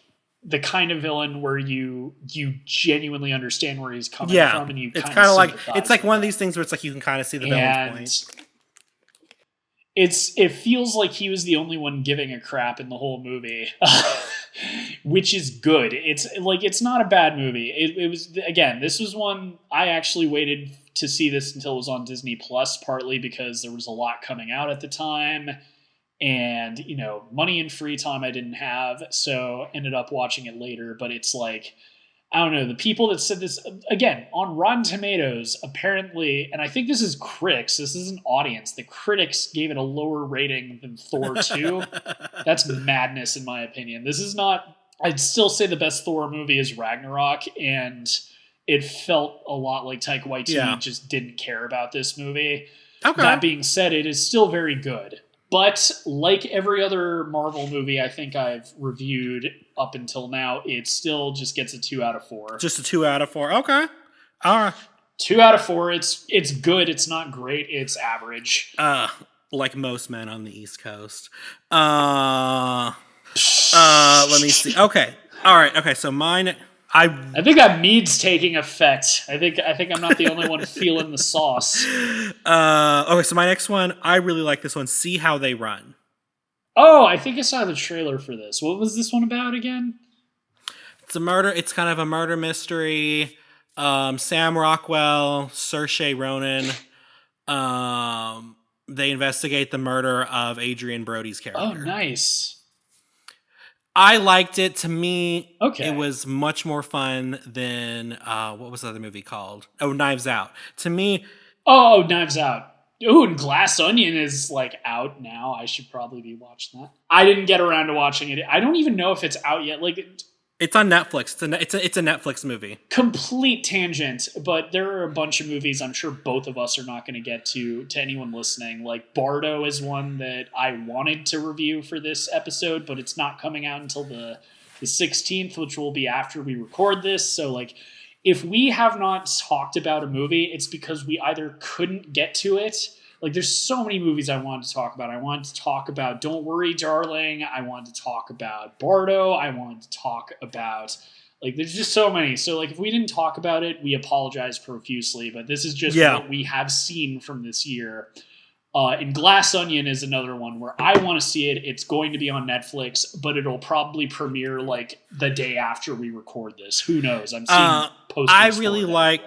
the kind of villain where you genuinely understand where he's coming from, and it's kind of like one of these things where it's like you can kind of see the villain's point. It feels like he was the only one giving a crap in the whole movie, which is good. It's not a bad movie. It was, again, this was one I actually waited to see this until it was on Disney Plus, partly because there was a lot coming out at the time, and money and free time I didn't have, so ended up watching it later. But it's like, I don't know, the people that said this, again, on Rotten Tomatoes, apparently, and I think this is critics, this is an audience, the critics gave it a lower rating than Thor 2. That's madness, in my opinion. This is not, I'd still say the best Thor movie is Ragnarok, and it felt a lot like Taika Waititi just didn't care about this movie. Okay. That being said, it is still very good. But like every other Marvel movie I think I've reviewed up until now, it still just gets a 2 out of 4. Just a 2 out of 4. Okay. All right. 2 out of 4. It's good. It's not great. It's average. Like most men on the East Coast. Let me see. Okay. All right. Okay. So mine. I think that mead's taking effect. I think I'm not the only one feeling the sauce. Okay, so my next one, I really like this one. See How They Run. Oh, I think I saw the trailer for this. What was this one about again? It's a murder. It's kind of a murder mystery. Sam Rockwell, Saoirse Ronan. They investigate the murder of Adrian Brody's character. Oh, nice. I liked it. To me, It was much more fun than what was the other movie called? Oh, Knives Out. To me, Knives Out. Ooh, and Glass Onion is like out now. I should probably be watching that. I didn't get around to watching it. I don't even know if it's out yet. Like, it's on Netflix. It's a Netflix movie. Complete tangent, but there are a bunch of movies I'm sure both of us are not going to get to anyone listening. Like, Bardo is one that I wanted to review for this episode, but it's not coming out until the 16th, which will be after we record this. So, like, if we have not talked about a movie, it's because we either couldn't get to it. Like, there's so many movies I wanted to talk about. I wanted to talk about Don't Worry, Darling. I wanted to talk about Bardo. I wanted to talk about, like, there's just so many. So, like, if we didn't talk about it, we apologize profusely. But this is just what we have seen from this year. And Glass Onion is another one where I want to see it. It's going to be on Netflix, but it'll probably premiere, like, the day after we record this. Who knows? I'm seeing posters. I really like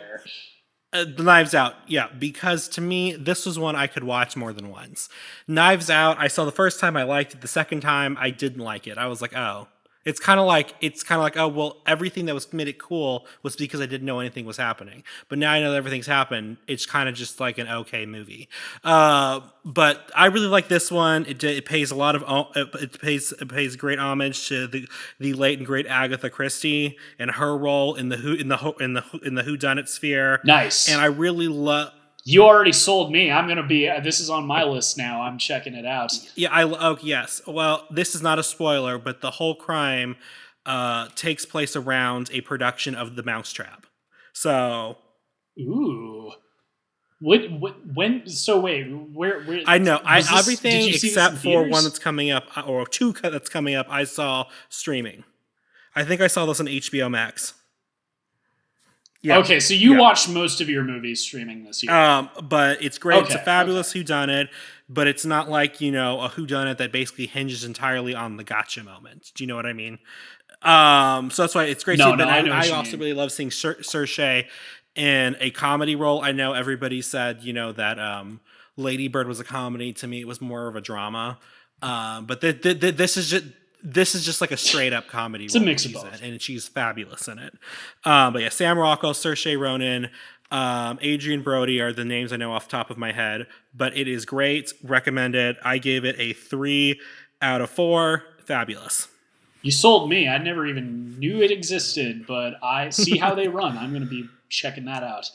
The Knives Out, because to me, this was one I could watch more than once. Knives Out, I saw the first time, I liked it. The second time, I didn't like it. I was like, oh. It's kind of like, oh, well, everything that was made it cool was because I didn't know anything was happening. But now I know that everything's happened. It's kind of just like an okay movie. But I really like this one. It pays a lot of it pays great homage to the late and great Agatha Christie and her role in the whodunit sphere. Nice. And I really love. You already sold me. I'm going to be... this is on my list now. I'm checking it out. Yeah, yes. Well, this is not a spoiler, but the whole crime takes place around a production of The Mousetrap. So... Ooh. When... So wait, where I know. Everything except for one that's coming up, or two that's coming up, I saw streaming. I think I saw this on HBO Max. Yeah. Okay, so you watched most of your movies streaming this year. But it's great. Okay. It's a fabulous whodunit. but it's not like, you know, a whodunit that basically hinges entirely on the gotcha moment. Do you know what I mean? So that's why it's great. No, to see, but I know what I you also mean. really love seeing Saoirse in a comedy role. I know everybody said, you know, that Lady Bird was a comedy. To me, it was more of a drama. But this is just like a straight up comedy It's a role mix that of she's both. in, and she's fabulous in it. But yeah, Sam Rockwell, Saoirse Ronan, Adrian Brody are the names I know off the top of my head. But it is great. Recommend it. I gave it a 3 out of 4. Fabulous. You sold me. I never even knew it existed, but I see how they run. I'm going to be checking that out.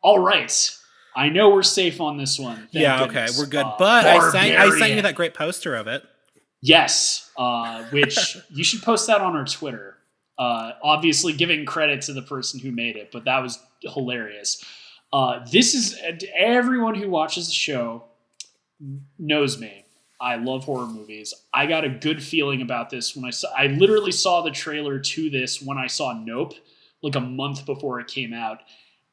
All right. I know we're safe on this one. Thank Yeah, goodness. okay, we're good. But I sent you Barbarian. that great poster of it. Yes, which you should post that on our Twitter. Obviously, giving credit to the person who made it, but that was hilarious. This is everyone who watches the show knows me. I love horror movies. I got a good feeling about this when I literally saw the trailer to this when I saw Nope, like a month before it came out,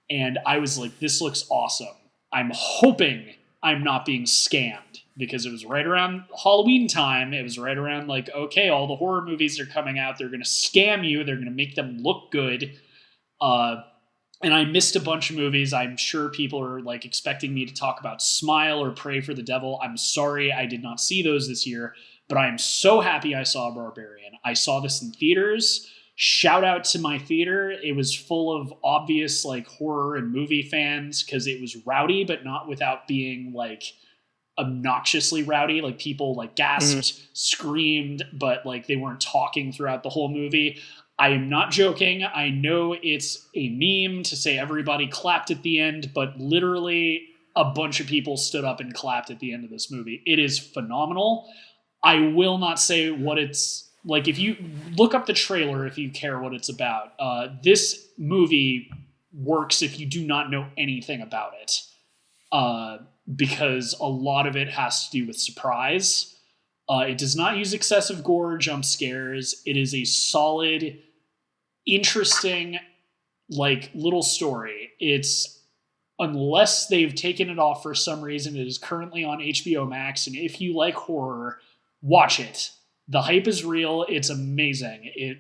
and I was like, "This looks awesome." I'm hoping I'm not being scammed because it was right around Halloween time. It was right around like, okay, all the horror movies are coming out. They're going to scam you. They're going to make them look good. And I missed a bunch of movies. I'm sure people are like expecting me to talk about Smile or Pray for the Devil. I'm sorry I did not see those this year, but I am so happy I saw Barbarian. I saw this in theaters. Shout out to my theater. It was full of obvious like horror and movie fans because it was rowdy, but not without being like obnoxiously rowdy. Like people like gasped, screamed, but like they weren't talking throughout the whole movie. I am not joking. I know it's a meme to say everybody clapped at the end, but literally a bunch of people stood up and clapped at the end of this movie. It is phenomenal. I will not say what it's like. If you look up the trailer, if you care what it's about, this movie works if you do not know anything about it, because a lot of it has to do with surprise. It does not use excessive gore or jump scares. It is a solid, interesting, like little story. It's, unless they've taken it off for some reason, it is currently on HBO Max. And if you like horror, watch it. The hype is real. It's amazing.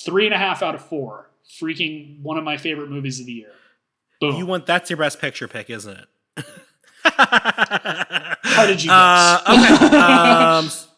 3.5 out of 4. Freaking one of my favorite movies of the year. Boom. That's your best picture pick, isn't it? How did you guess? Okay.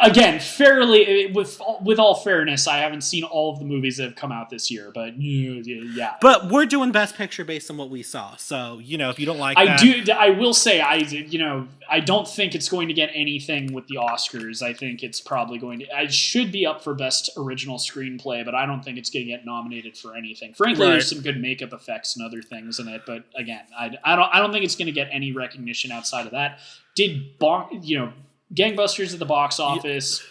Again, fairly with all fairness, I haven't seen all of the movies that have come out this year, but yeah. But we're doing best picture based on what we saw, so you know if you don't like I will say I don't think it's going to get anything with the Oscars. I think it's probably going to. I should be up for best original screenplay, but I don't think it's going to get nominated for anything. Frankly, There's some good makeup effects and other things in it, but again, I don't think it's going to get any recognition outside of that. Gangbusters at the box office.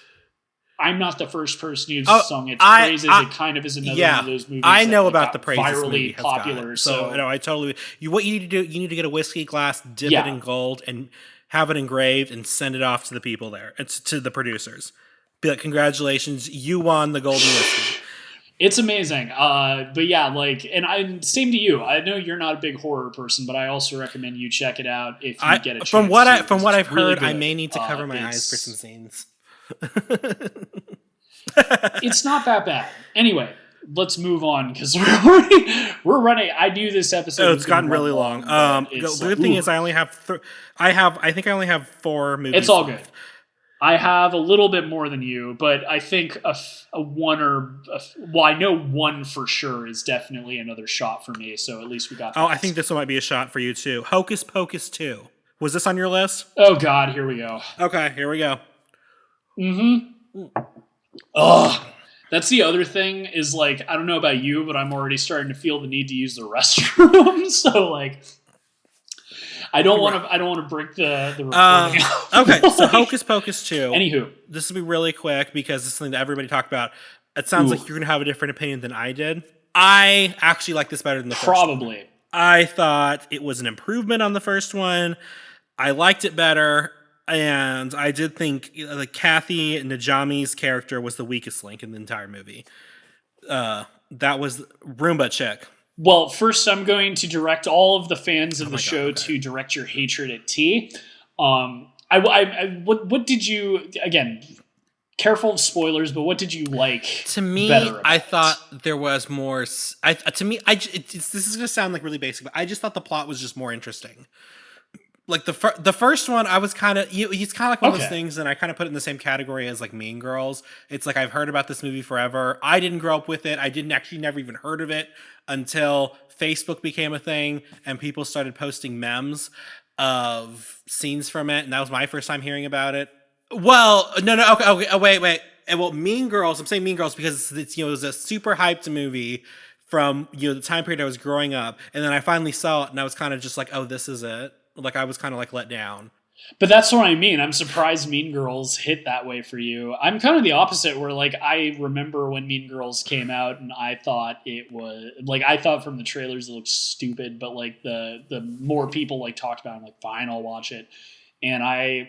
I'm not the first person who's sung its praises. It kind of is another one of those movies. I know about the praises. Virally popular. So no, I totally. What you need to do, you need to get a whiskey glass, dip it in gold, and have it engraved, and send it off to the people there. It's to the producers. Be like, congratulations, you won the golden whiskey. It's amazing. But yeah, same to you. I know you're not a big horror person, but I also recommend you check it out if you get a chance. From what I've heard, I may need to cover my eyes for some scenes. It's not that bad. Anyway, let's move on because we're running. I knew this episode. It's gotten really long. The good thing is I only have I think I only have 4 movies. It's all good. I have a little bit more than you, but I think I know one for sure is definitely another shot for me. So at least we got. I think this one might be a shot for you too. Hocus Pocus 2. Was this on your list? Oh God, here we go. Okay, here we go. Ugh. That's the other thing is I don't know about you, but I'm already starting to feel the need to use the restroom. So I don't want to break the recording. Okay, so Hocus Pocus 2. Anywho, this will be really quick because this is something that everybody talked about. It sounds like you're going to have a different opinion than I did. I actually like this better than the first one. Probably. I thought it was an improvement on the first one. I liked it better. And I did think Kathy Najami's character was the weakest link in the entire movie. That was Roomba Chick. Well, first I'm going to direct all of the fans of the show to direct your hatred at T. What did you, again, careful of spoilers, but what did you like? To me, I thought there was more. This is gonna sound like really basic, but I just thought the plot was just more interesting. Like the first one, I was kind of he's kind of like one of those things, and I kind of put it in the same category as like Mean Girls. It's like I've heard about this movie forever. I didn't grow up with it. I didn't actually never even heard of it until Facebook became a thing and people started posting memes of scenes from it, and that was my first time hearing about it. Well, no, okay, oh, wait. And well, Mean Girls, I'm saying Mean Girls because it's it was a super hyped movie from the time period I was growing up, and then I finally saw it, and I was kind of just like, oh, this is it. Like I was kind of like let down. But that's what I mean. I'm surprised Mean Girls hit that way for you. I'm kind of the opposite, where like I remember when Mean Girls came out, and I thought it was like I thought from the trailers it looked stupid, but like the more people like talked about it, I'm like, fine, I'll watch it. And I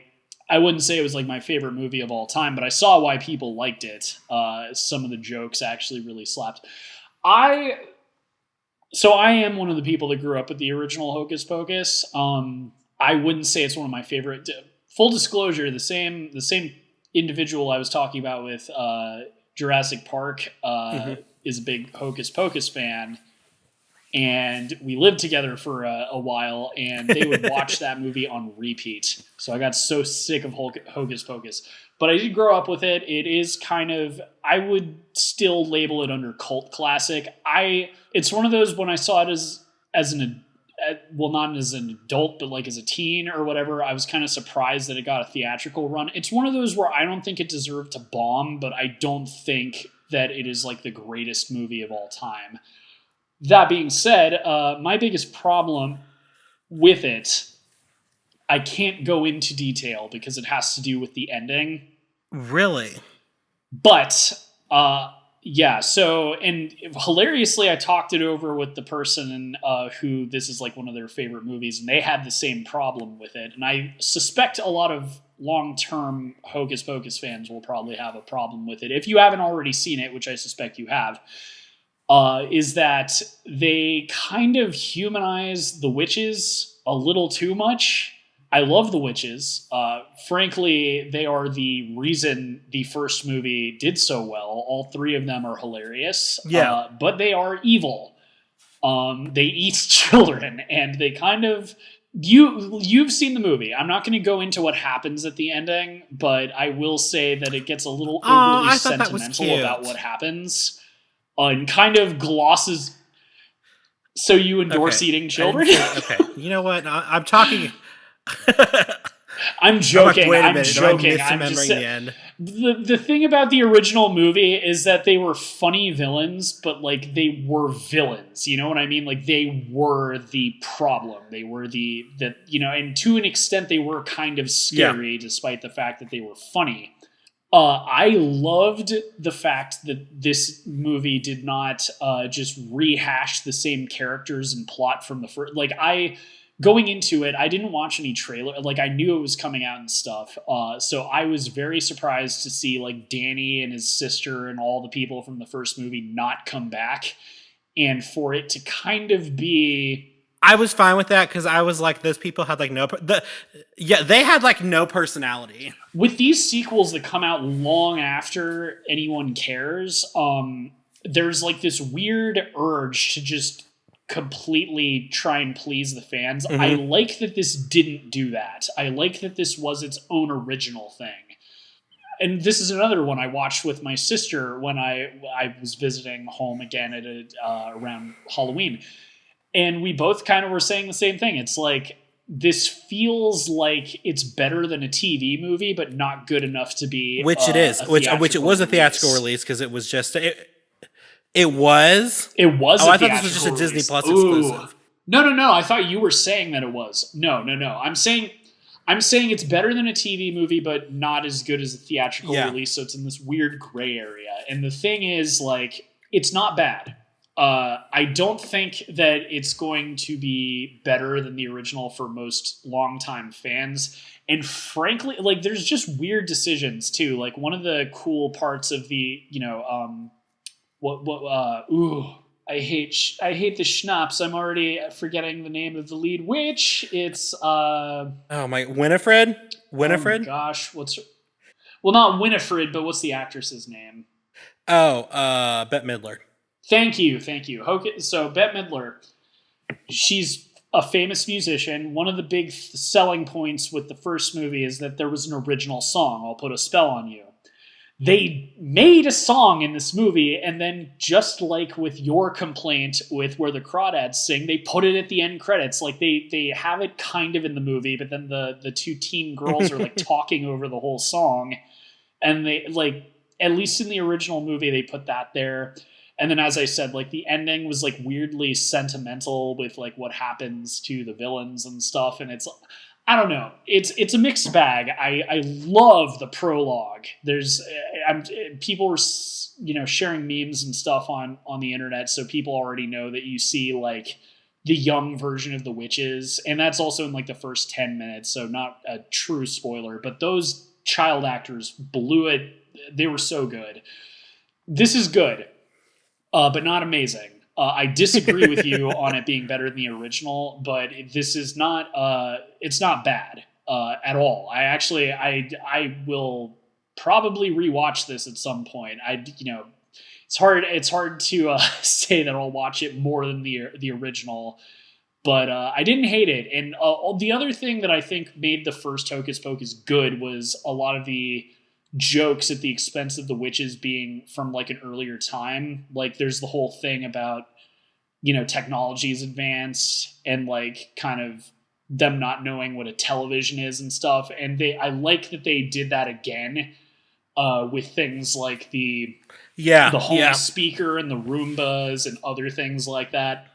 wouldn't say it was like my favorite movie of all time, but I saw why people liked it. Some of the jokes actually really slapped. So I am one of the people that grew up with the original Hocus Pocus. I wouldn't say it's one of my favorite. Full disclosure, the same individual I was talking about with Jurassic Park is a big Hocus Pocus fan. And we lived together for a while, and they would watch that movie on repeat. So I got so sick of Hocus Pocus. But I did grow up with it. It is kind of, I would still label it under cult classic. It's one of those, when I saw it as not as an adult, but like as a teen or whatever, I was kind of surprised that it got a theatrical run. It's one of those where I don't think it deserved to bomb, but I don't think that it is like the greatest movie of all time. That being said, my biggest problem with it, I can't go into detail because it has to do with the ending. Really? But, yeah, so, and hilariously, I talked it over with the person who this is like one of their favorite movies, and they had the same problem with it. And I suspect a lot of long-term Hocus Pocus fans will probably have a problem with it. If you haven't already seen it, which I suspect you have, is that they kind of humanize the witches a little too much. I love the witches. Frankly, they are the reason the first movie did so well. All three of them are hilarious. Yeah. But they are evil. They eat children, and they kind of... You've seen the movie. I'm not going to go into what happens at the ending, but I will say that it gets a little overly sentimental about what happens. And kind of glosses... So you endorse eating children? Okay. You know what? I'm talking... I'm joking. I'm joking. I'm just the end. The thing about the original movie is that they were funny villains, but like they were villains. You know what I mean? Like they were the problem. They were and to an extent they were kind of scary, despite the fact that they were funny. I loved the fact that this movie did not just rehash the same characters and plot from the first. Going into it, I didn't watch any trailer. Like, I knew it was coming out and stuff. So I was very surprised to see, like, Danny and his sister and all the people from the first movie not come back. And for it to kind of be... I was fine with that, because I was like, those people had, like, they had, like, no personality. With these sequels that come out long after anyone cares, there's, like, this weird urge to just... completely try and please the fans. Mm-hmm. I like that this didn't do that. I like that this was its own original thing. And this is another one I watched with my sister when I was visiting home again at around Halloween. And we both kind of were saying the same thing. It's like, this feels like it's better than a TV movie, but not good enough to be which it is. Which it was a theatrical release, because it was just... It was? It was I thought this was just a Disney Plus exclusive. No. I thought you were saying that it was. No. I'm saying it's better than a TV movie, but not as good as a theatrical release, so it's in this weird gray area. And the thing is, like, it's not bad. I don't think that it's going to be better than the original for most longtime fans. And frankly, like, there's just weird decisions, too. Like, one of the cool parts of the, I hate the schnapps. I'm already forgetting the name of the lead witch. It's oh my, Winifred. Oh gosh, well, not Winifred, but what's the actress's name? Oh, Bette Midler. Thank you. So Bette Midler, she's a famous musician. One of the big selling points with the first movie is that there was an original song, I'll Put a Spell on You. They made a song in this movie, and then just like with your complaint with Where the Crawdads Sing, they put it at the end credits. Like they have it kind of in the movie, but then the two teen girls are like talking over the whole song. And they like, at least in the original movie, they put that there. And then, as I said, like the ending was like weirdly sentimental with like what happens to the villains and stuff. And it's, I don't know. It's a mixed bag. I love the prologue. People were sharing memes and stuff on the internet, so people already know that you see like the young version of the witches, and that's also in like the first 10 minutes. So not a true spoiler, but those child actors blew it. They were so good. This is good, but not amazing. I disagree with you on it being better than the original, but this is not. It's not bad at all. I will probably rewatch this at some point. It's hard. It's hard to say that I'll watch it more than the original, but I didn't hate it. And the other thing that I think made the first Hocus Pocus good was a lot of the jokes at the expense of the witches being from like an earlier time. Like there's the whole thing about, technology is advanced and like kind of them not knowing what a television is and stuff. And I like that they did that again with things like the home speaker and the Roombas and other things like that.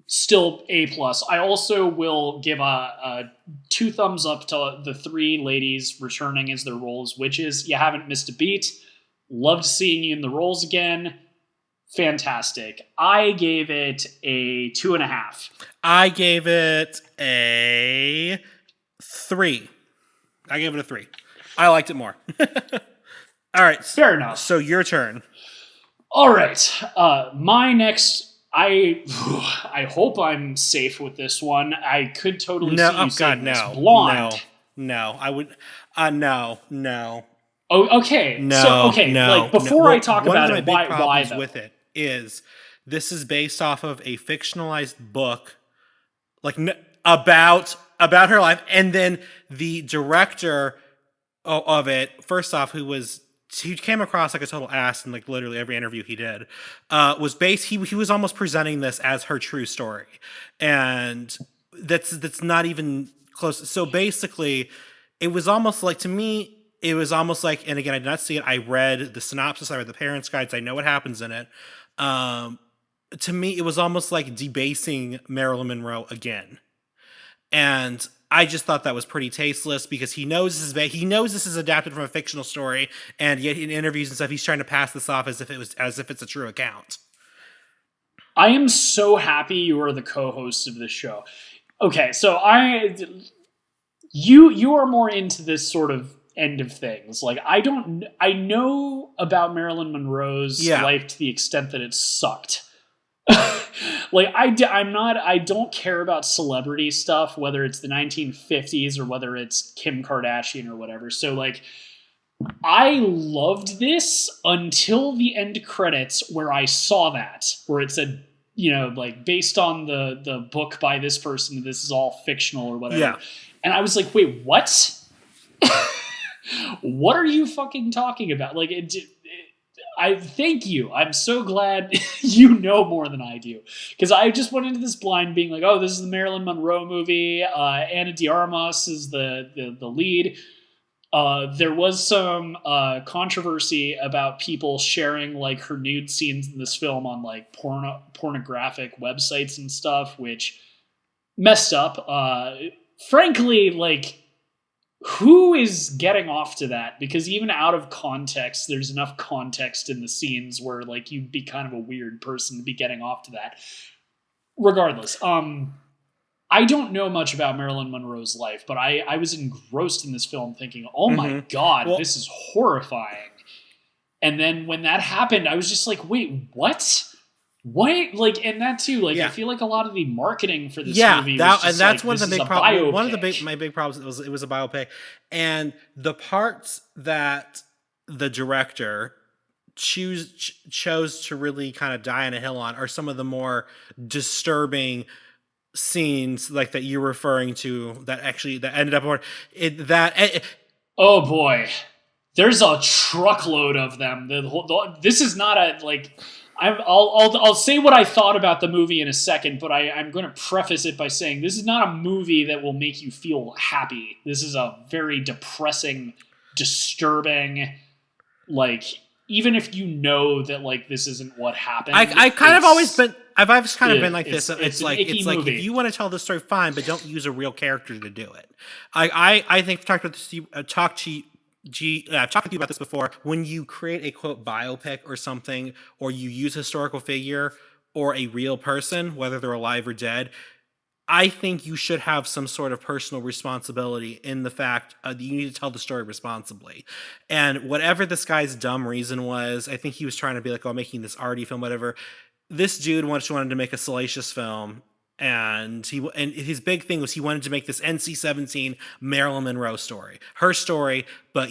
Still A+. I also will give a 2 thumbs up to the 3 ladies returning as their roles witches. You haven't missed a beat. Loved seeing you in the roles again. Fantastic. I gave it a 2.5. I gave it a 3. I gave it a 3. I liked it more. All right. Fair enough. So your turn. All right. My next... I hope I'm safe with this one. I could totally see you saying this. Blonde. No. I would. No. Oh, okay. No. So, okay. No. Like before I talk about it, why though? With it is this is based off of a fictionalized book, like about her life, and then the director of it. First off, he came across like a total ass in like literally every interview he did, he was almost presenting this as her true story. And that's not even close. So basically it was almost like, to me, it was almost like, and again, I did not see it. I read the synopsis, I read the parents' guides. I know what happens in it. To me, it was almost like debasing Marilyn Monroe again. And I just thought that was pretty tasteless because he knows this is adapted from a fictional story, and yet in interviews and stuff, he's trying to pass this off as if it's a true account. I am so happy you are the co-host of this show. Okay, so you are more into this sort of end of things. Like I know about Marilyn Monroe's life to the extent that it sucked. Like I don't care about celebrity stuff, whether it's the 1950s or whether it's Kim Kardashian or whatever. So like, I loved this until the end credits where I saw that, where it said, like based on the book by this person, this is all fictional or whatever. Yeah. And I was like, wait, what? What are you fucking talking about? Like I thank you. I'm so glad you know more than I do. Because I just went into this blind being like, oh, this is the Marilyn Monroe movie. Ana de Armas is the lead. There was some controversy about people sharing like her nude scenes in this film on like pornographic websites and stuff, which messed up. Frankly, like, who is getting off to that? Because even out of context, there's enough context in the scenes where like you'd be kind of a weird person to be getting off to that. Regardless, I don't know much about Marilyn Monroe's life, but I was engrossed in this film thinking, oh my God, this is horrifying. And then when that happened, I was just like, wait, what? What, like, and that too, like, I Yeah. feel like a lot of the marketing for this Yeah, movie was that just and that's like, one of this the is big a problems. One of biopic. my big problems it was a biopic, and the parts that the director chose to really kind of die on a hill on are some of the more disturbing scenes like that you're referring to that ended up on it. Oh boy, there's a truckload of them. This is not a like. I'll say what I thought about the movie in a second, but I'm going to preface it by saying this is not a movie that will make you feel happy. This is a very depressing, disturbing, like, even if you know that like this isn't what happened. I kind of always been I've always kind of been like it's- this. it's It's an like icky movie. if you want to tell the story, fine, but don't use a real character to do it. I think I've talked about this, I've talked with you about this before. When you create a quote biopic or something, or you use a historical figure or a real person, whether they're alive or dead, I think you should have some sort of personal responsibility in the fact that you need to tell the story responsibly. And whatever this guy's dumb reason was, I think he was trying to be like, oh, I'm making this arty film, whatever. This dude wanted to make a salacious film, and his big thing was he wanted to make this NC-17 Marilyn Monroe story, her story, but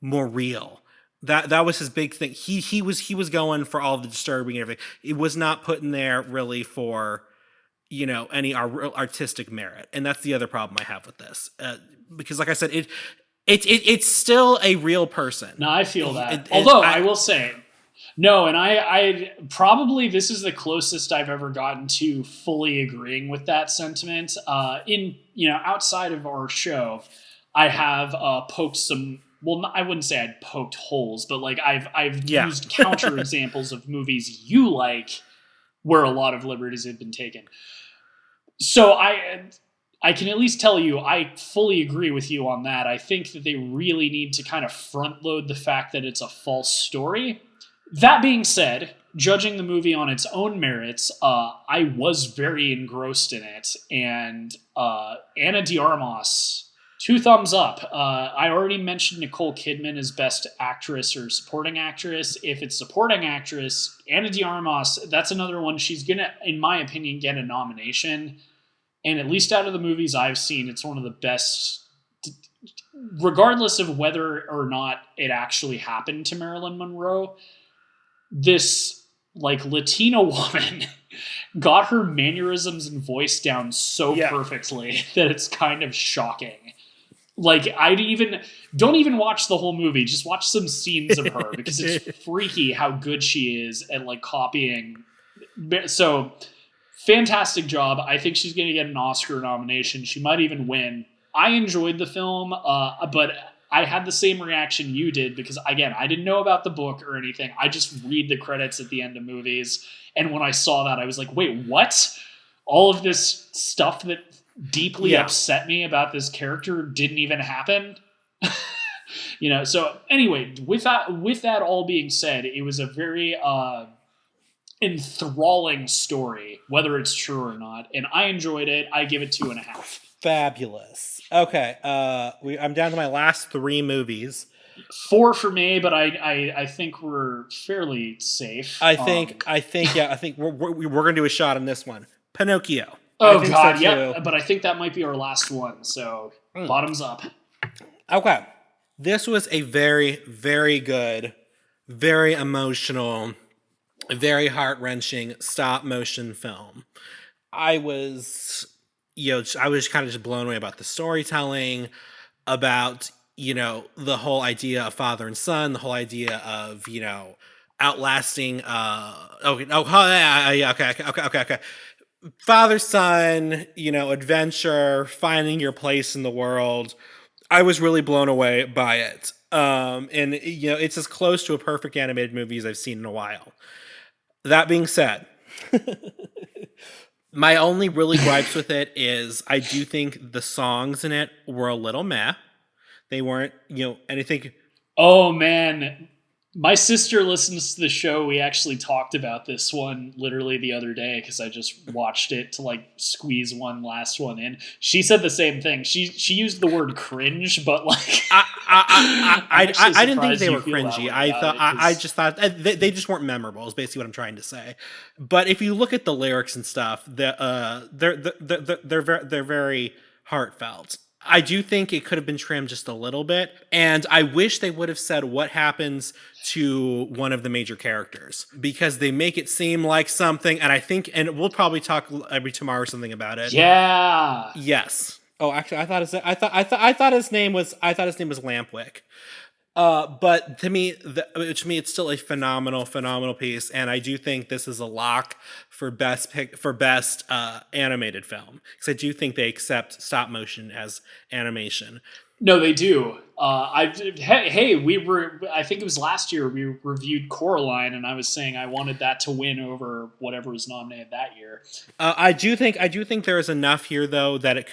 more real. That was his big thing. He was going for all the disturbing and everything. It was not put in there really for any artistic merit, and that's the other problem I have with this. Because, like I said, it's still a real person. No, I feel that. Although I will say, no, and I probably this is the closest I've ever gotten to fully agreeing with that sentiment. Outside of our show, I have poked some. Well, I wouldn't say I'd poked holes, but like I've used counter examples of movies you like where a lot of liberties have been taken. So I can at least tell you I fully agree with you on that. I think that they really need to kind of front load the fact that it's a false story. That being said, judging the movie on its own merits, I was very engrossed in it. And Ana de Armas, 2 thumbs up. I already mentioned Nicole Kidman as Best Actress or Supporting Actress. If it's Supporting Actress, Ana de Armas, that's another one. She's going to, in my opinion, get a nomination. And at least out of the movies I've seen, it's one of the best, regardless of whether or not it actually happened to Marilyn Monroe. This like Latina woman got her mannerisms and voice down so perfectly that it's kind of shocking. Like, don't even watch the whole movie. Just watch some scenes of her because it's freaky how good she is at like copying. So fantastic job. I think she's going to get an Oscar nomination. She might even win. I enjoyed the film, but I had the same reaction you did because, again, I didn't know about the book or anything. I just read the credits at the end of movies. And when I saw that, I was like, wait, what? All of this stuff that deeply upset me about this character didn't even happen? So anyway, with that all being said, it was a very enthralling story, whether it's true or not. And I enjoyed it. I give it 2.5. Fabulous. Okay, I'm down to my last 3 movies. 4 for me, but I think we're fairly safe. I think we're gonna do a shot on this one. Pinocchio. Oh God, so yeah. But I think that might be our last one. So bottoms up. Okay, this was a very, very good, very emotional, very heart-wrenching stop motion film. I was kind of just blown away about the storytelling, about the whole idea of father and son, the whole idea of outlasting. Okay. Father son, adventure, finding your place in the world. I was really blown away by it. And it's as close to a perfect animated movie as I've seen in a while. That being said, my only really gripes with it is I do think the songs in it were a little meh. They weren't, anything. Oh man, My sister listens to the show. We actually talked about this one literally the other day because I just watched it to like squeeze one last one in. She said the same thing. She used the word cringe, but like I didn't think they were cringy. I just thought they just weren't memorable. Is basically what I'm trying to say. But if you look at the lyrics and stuff, they're very heartfelt. I do think it could have been trimmed just a little bit, and I wish they would have said what happens to one of the major characters, because they make it seem like something, and I think, and we'll probably talk every tomorrow or something about it. Yeah. Yes. Oh, actually, I thought his name was Lampwick. But to me, it's still a phenomenal piece, and I do think this is a lock for best animated film, because I do think they accept stop motion as animation. No, they do. I think it was last year we reviewed Coraline, and I was saying I wanted that to win over whatever was nominated that year. I do think there is enough here though that it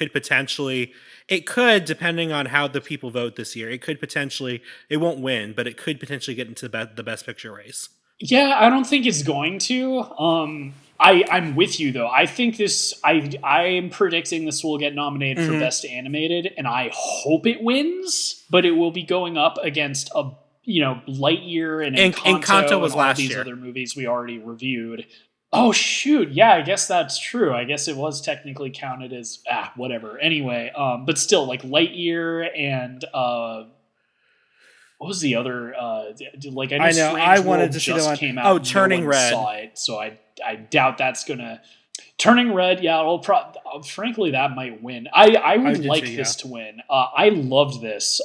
could, depending on how the people vote this year, it won't win, but it could potentially get into the best picture race. Yeah, I don't think it's going to. I'm with you though. I think I'm predicting this will get nominated for Best Animated, and I hope it wins, but it will be going up against Lightyear and Encanto was and all last these year. Other movies we already reviewed. Oh shoot, yeah, I guess that's true. I guess it was technically counted as whatever. Anyway, but still, like Lightyear and what was the other? I know I wanted to see the one. Came out. Oh, Turning Red. Saw it, so I doubt that's gonna. Turning Red, yeah. Frankly, that might win. I would like this to win. I loved this.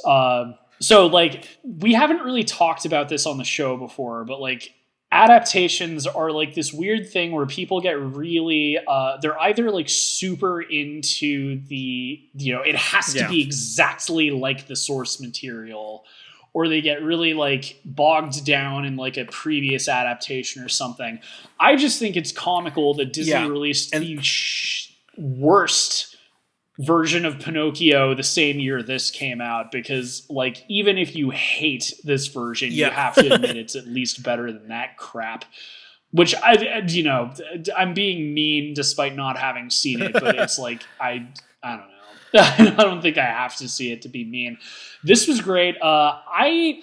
So like we haven't really talked about this on the show before, but like adaptations are like this weird thing where people get really they're either like super into the it has to be exactly like the source material, or they get really like bogged down in like a previous adaptation or something. I just think it's comical that Disney released the worst version of Pinocchio the same year this came out, because like even if you hate this version, you have to admit it's at least better than that crap. Which I'm being mean despite not having seen it, but it's like I don't know. I don't think I have to see it to be mean. This was great. I'm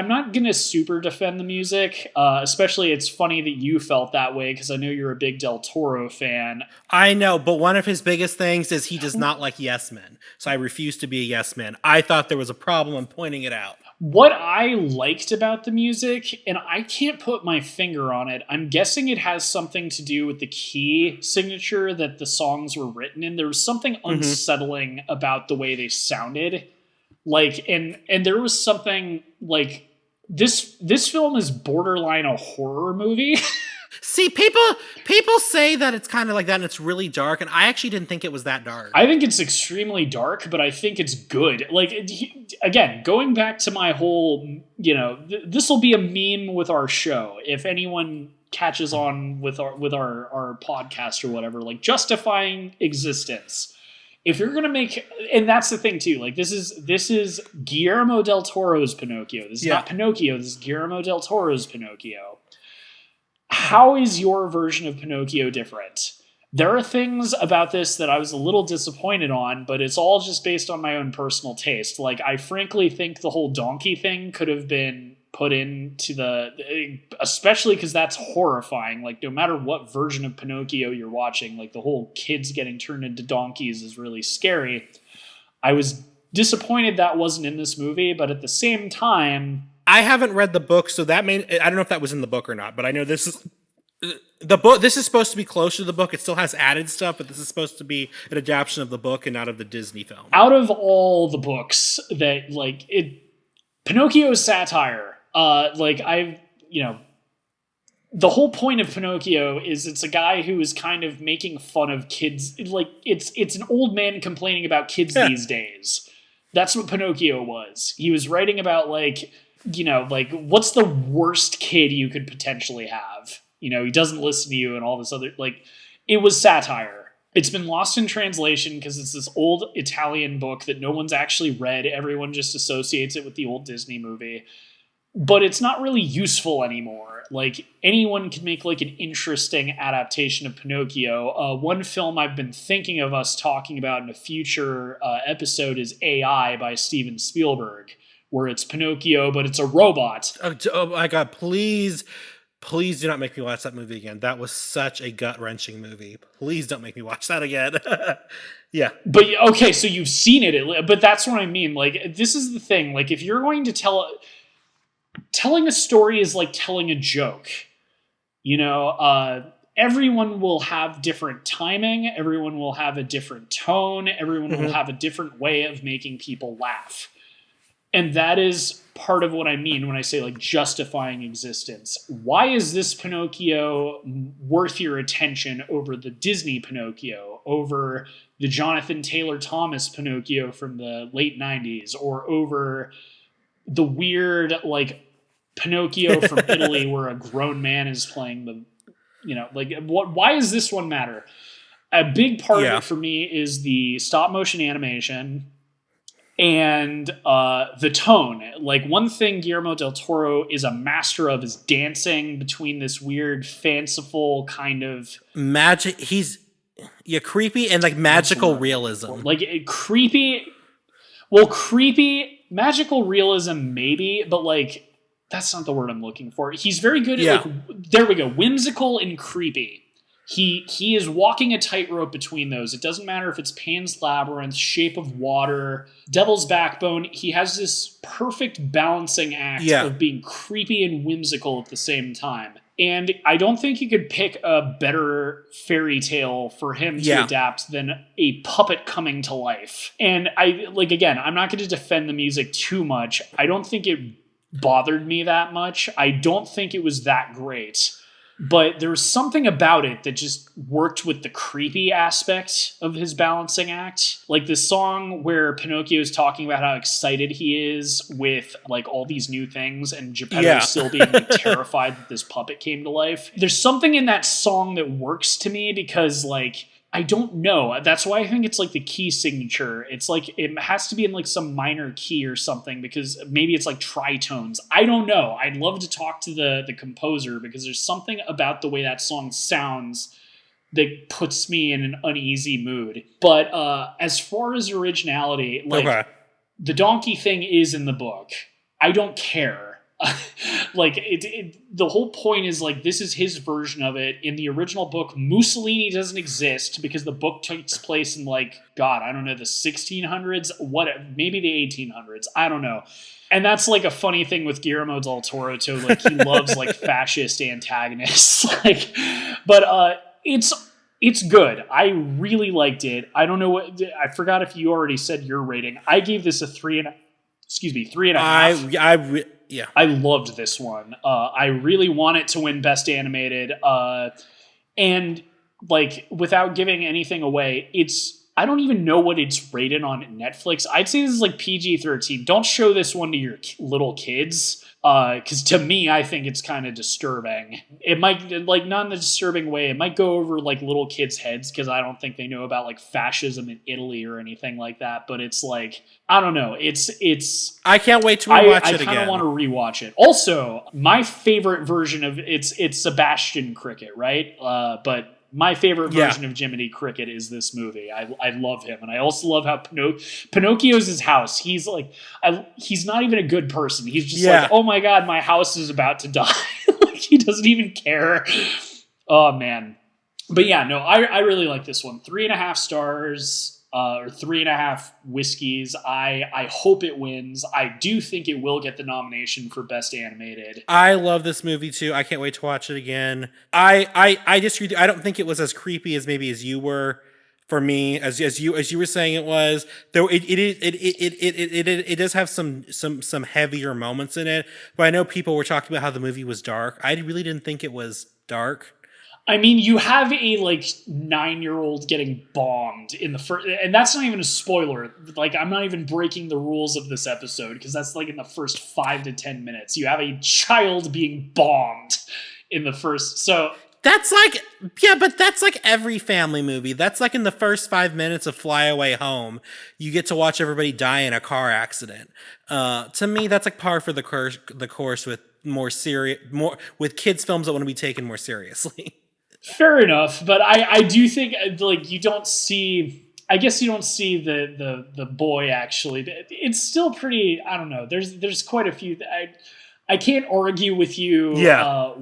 not going to super defend the music, especially it's funny that you felt that way because I know you're a big Del Toro fan. I know, but one of his biggest things is he does not like yes men. So I refuse to be a yes man. I thought there was a problem. I'm pointing it out. What I liked about the music, and I can't put my finger on it, I'm guessing it has something to do with the key signature that the songs were written in. There was something unsettling about the way they sounded. Like, and there was something like this film is borderline a horror movie. See, people say that it's kind of like that and it's really dark, and I actually didn't think it was that dark. I think it's extremely dark, but I think it's good. Like, again, going back to my whole, this will be a meme with our show. If anyone catches on with our podcast or whatever, like justifying existence. If you're going to make, and that's the thing too, like this is Guillermo del Toro's Pinocchio. This is not Pinocchio. This is Guillermo del Toro's Pinocchio. How is your version of Pinocchio different? There are things about this that I was a little disappointed on, but it's all just based on my own personal taste. Like, I frankly think the whole donkey thing could have been put into especially because that's horrifying. Like, no matter what version of Pinocchio you're watching, like the whole kids getting turned into donkeys is really scary. I was disappointed that wasn't in this movie, but at the same time, I haven't read the book, so I don't know if that was in the book or not, but I know this is the book. This is supposed to be closer to the book. It still has added stuff, but this is supposed to be an adaptation of the book and not of the Disney film. Out of all the books that Pinocchio's satire, the whole point of Pinocchio is it's a guy who is kind of making fun of kids. Like, it's an old man complaining about kids these days. That's what Pinocchio was. He was writing about what's the worst kid you could potentially have? He doesn't listen to you and all this other, it was satire. It's been lost in translation because it's this old Italian book that no one's actually read. Everyone just associates it with the old Disney movie. but it's not really useful anymore. Like, anyone can make like an interesting adaptation of Pinocchio. One film I've been thinking of us talking about in a future episode is AI by Steven Spielberg, where it's Pinocchio, but it's a robot. Oh my God, please do not make me watch that movie again. That was such a gut-wrenching movie. Please don't make me watch that again. Yeah. But okay, so you've seen it, but that's what I mean. Like, this is the thing. Like, if you're going to telling a story is like telling a joke. You know, everyone will have different timing. Everyone will have a different tone. Everyone will have a different way of making people laugh. And that is part of what I mean when I say like justifying existence. Why is this Pinocchio worth your attention over the Disney Pinocchio, over the Jonathan Taylor Thomas Pinocchio from the late 90s, or over the weird like Pinocchio from Italy where a grown man is playing the, you know, like why does this one matter? A big part of it for me is the stop motion animation and the tone. Like, one thing Guillermo del Toro is a master of is dancing between this weird, fanciful kind of magic. He's creepy and like magical realism. Like creepy. Well, creepy, magical realism, maybe, but like that's not the word I'm looking for. He's very good at like, there we go, whimsical and creepy. He is walking a tightrope between those. It doesn't matter if it's Pan's Labyrinth, Shape of Water, Devil's Backbone. He has this perfect balancing act of being creepy and whimsical at the same time. And I don't think you could pick a better fairy tale for him to adapt than a puppet coming to life. And again, I'm not going to defend the music too much. I don't think it bothered me that much. I don't think it was that great. But there was something about it that just worked with the creepy aspect of his balancing act. Like this song where Pinocchio is talking about how excited he is with like all these new things, and Geppetto still being like terrified that this puppet came to life. There's something in that song that works to me because like, I don't know. That's why I think it's like the key signature. It's like it has to be in like some minor key or something, because maybe it's like tritones. I don't know. I'd love to talk to the composer, because there's something about the way that song sounds that puts me in an uneasy mood. But as far as originality, like the donkey thing is in the book. I don't care. Like the whole point is like, this is his version of it. In the original book, Mussolini doesn't exist because the book takes place in like, God, I don't know, the 1600s, maybe the 1800s. I don't know. And that's like a funny thing with Guillermo del Toro too. Like, he loves like fascist antagonists. Like, but it's good. I really liked it. I don't know I forgot if you already said your rating. I gave this a 3.5. Yeah, I loved this one. I really want it to win Best Animated. And like, without giving anything away, I don't even know what it's rated on Netflix. I'd say this is like PG-13. Don't show this one to your little kids. Because to me, I think it's kind of disturbing. It might, like, not in a disturbing way. It might go over like little kids' heads, because I don't think they know about like fascism in Italy or anything like that. But it's like, I don't know. It's. I can't wait to rewatch it again. I kind of want to rewatch it. Also, my favorite version of it's Sebastian Cricket, right? But my favorite version of Jiminy Cricket is this movie. I love him. And I also love how Pinocchio's his house. He's like, he's not even a good person. He's just like, oh my God, my house is about to die. Like, he doesn't even care. Oh man. But yeah, no, I really like this one. 3.5 stars. Or 3.5 whiskeys. I hope it wins. I do think it will get the nomination for Best Animated. I love this movie too. I can't wait to watch it again. I disagree. I don't think it was as creepy as maybe as you were. For me, as you were saying it was, though it does have some heavier moments in it. But I know people were talking about how the movie was dark. I really didn't think it was dark. I mean, you have a like 9-year-old getting bombed in the first, and that's not even a spoiler. Like, I'm not even breaking the rules of this episode, because that's like in the first 5 to 10 minutes. You have a child being bombed in the first. So That's like, yeah, but that's like every family movie. That's like in the first 5 minutes of Fly Away Home, you get to watch everybody die in a car accident. To me, that's like par for the course with more with kids films that want to be taken more seriously. Fair enough, but I do think like you don't see. I guess you don't see the boy actually. It's still pretty. I don't know. There's quite a few. I can't argue with you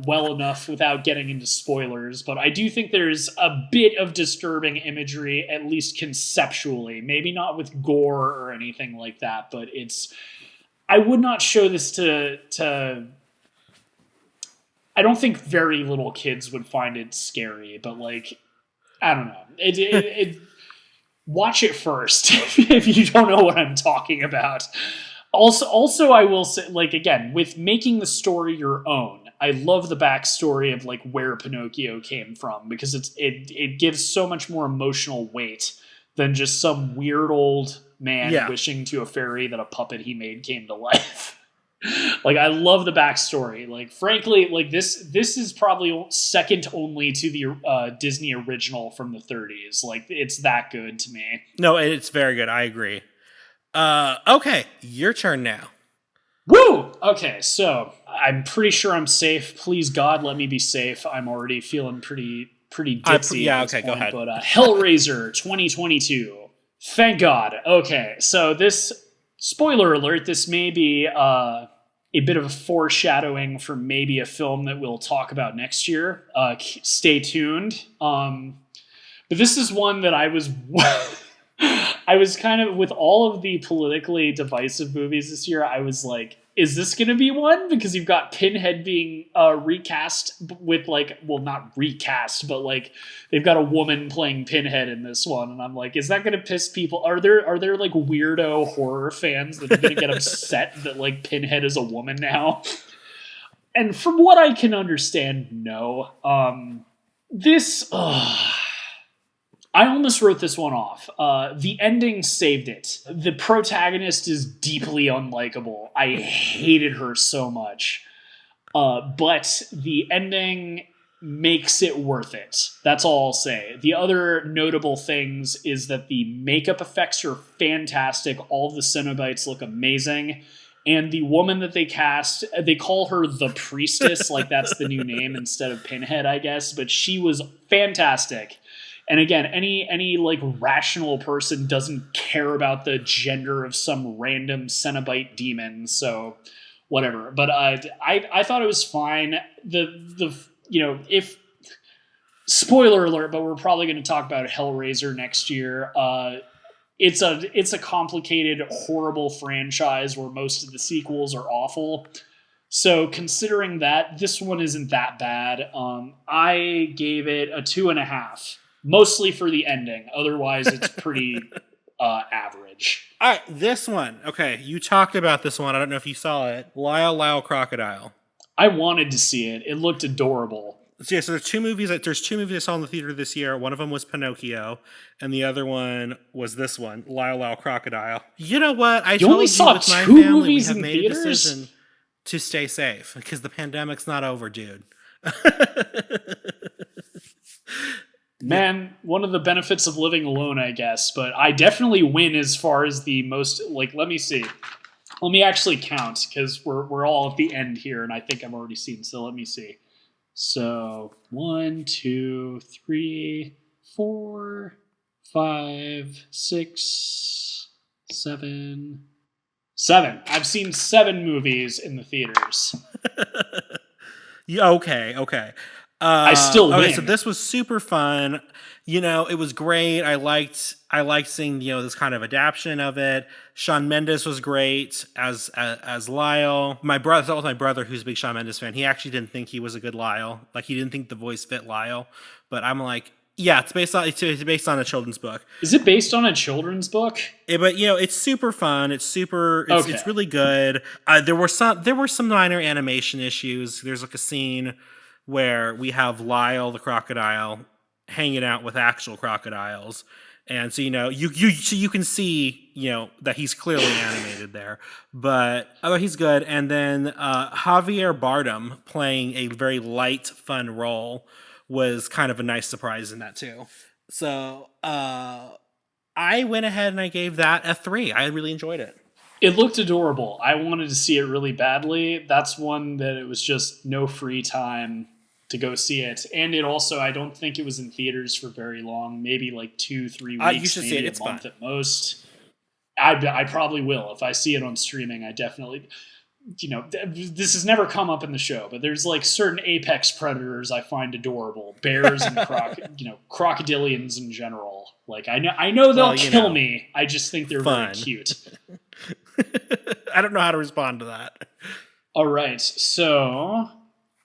well enough without getting into spoilers, but I do think there's a bit of disturbing imagery, at least conceptually. Maybe not with gore or anything like that, but it's. I would not show this to. I don't think very little kids would find it scary, but like, I don't know. It watch it first if you don't know what I'm talking about. Also, I will say, like, again, with making the story your own, I love the backstory of like where Pinocchio came from, because it gives so much more emotional weight than just some weird old man wishing to a fairy that a puppet he made came to life. Like, I love the backstory. Like, frankly, like this is probably second only to the Disney original from the 30s. Like, it's that good to me. No, it's very good. I agree. Okay, your turn now. Woo! Okay, so I'm pretty sure I'm safe. Please, God, let me be safe. I'm already feeling pretty ditzy. Go ahead. But Hellraiser 2022. Thank God. Okay, so this, spoiler alert, this may be a bit of a foreshadowing for maybe a film that we'll talk about next year. Stay tuned. But this is one that I was... I was kind of, with all of the politically divisive movies this year, I was like, is this going to be one? Because you've got Pinhead being recast with like, well, not recast, but like they've got a woman playing Pinhead in this one. And I'm like, is that going to piss people? Are there like weirdo horror fans that are going to get upset that like Pinhead is a woman now? And from what I can understand, no. I almost wrote this one off. The ending saved it. The protagonist is deeply unlikable. I hated her so much. But the ending makes it worth it. That's all I'll say. The other notable things is that the makeup effects are fantastic. All of the Cenobites look amazing. And the woman that they cast, they call her the Priestess, like that's the new name instead of Pinhead, I guess. But she was fantastic. And again, any like rational person doesn't care about the gender of some random Cenobite demon, so whatever. But I thought it was fine. The if spoiler alert, but we're probably going to talk about Hellraiser next year. It's a complicated, horrible franchise where most of the sequels are awful. So considering that, this one isn't that bad. I gave it a 2.5. Mostly for the ending. Otherwise, it's pretty average. All right, this one. Okay, you talked about this one. I don't know if you saw it. Lyle Lyle Crocodile. I wanted to see it. It looked adorable. So yeah, so there's two movies I saw in the theater this year. One of them was Pinocchio, and the other one was this one, Lyle Lyle Crocodile. You know what? You only saw with two my family, movies we have in made theaters? a decision to stay safe because the pandemic's not over, dude. Man, one of the benefits of living alone, I guess. But I definitely win as far as the most, like, let me see. Let me actually count, because we're all at the end here, and I think I've already seen, so let me see. So, 1, 2, 3, 4, 5, 6, 7. 7. I've seen 7 movies in the theaters. Yeah, okay. I still win. Okay, so this was super fun. You know, it was great. I liked seeing, you know, this kind of adaptation of it. Shawn Mendes was great as Lyle. That was my brother, who's a big Shawn Mendes fan. He actually didn't think he was a good Lyle. Like, he didn't think the voice fit Lyle. But I'm like, yeah, it's based on a children's book. Is it based on a children's book? But you know, it's super fun. It's really good. There were some minor animation issues. There's like a scene where we have Lyle the crocodile hanging out with actual crocodiles. And so, you know, you can see, you know, that he's clearly animated there. But he's good. And then Javier Bardem playing a very light, fun role was kind of a nice surprise in that too. So I went ahead and I gave that a 3. I really enjoyed it. It looked adorable. I wanted to see it really badly. That's one that it was just no free time to go see it. And it also, I don't think it was in theaters for very long, maybe like 2-3 weeks, you should maybe see it. It's a month fun. at most. I probably will. If I see it on streaming, I definitely, this has never come up in the show, but there's like certain apex predators I find adorable. Bears and crocodilians in general. Like I know they'll kill me. I just think they're fun. very cute. I don't know how to respond to that. All right, so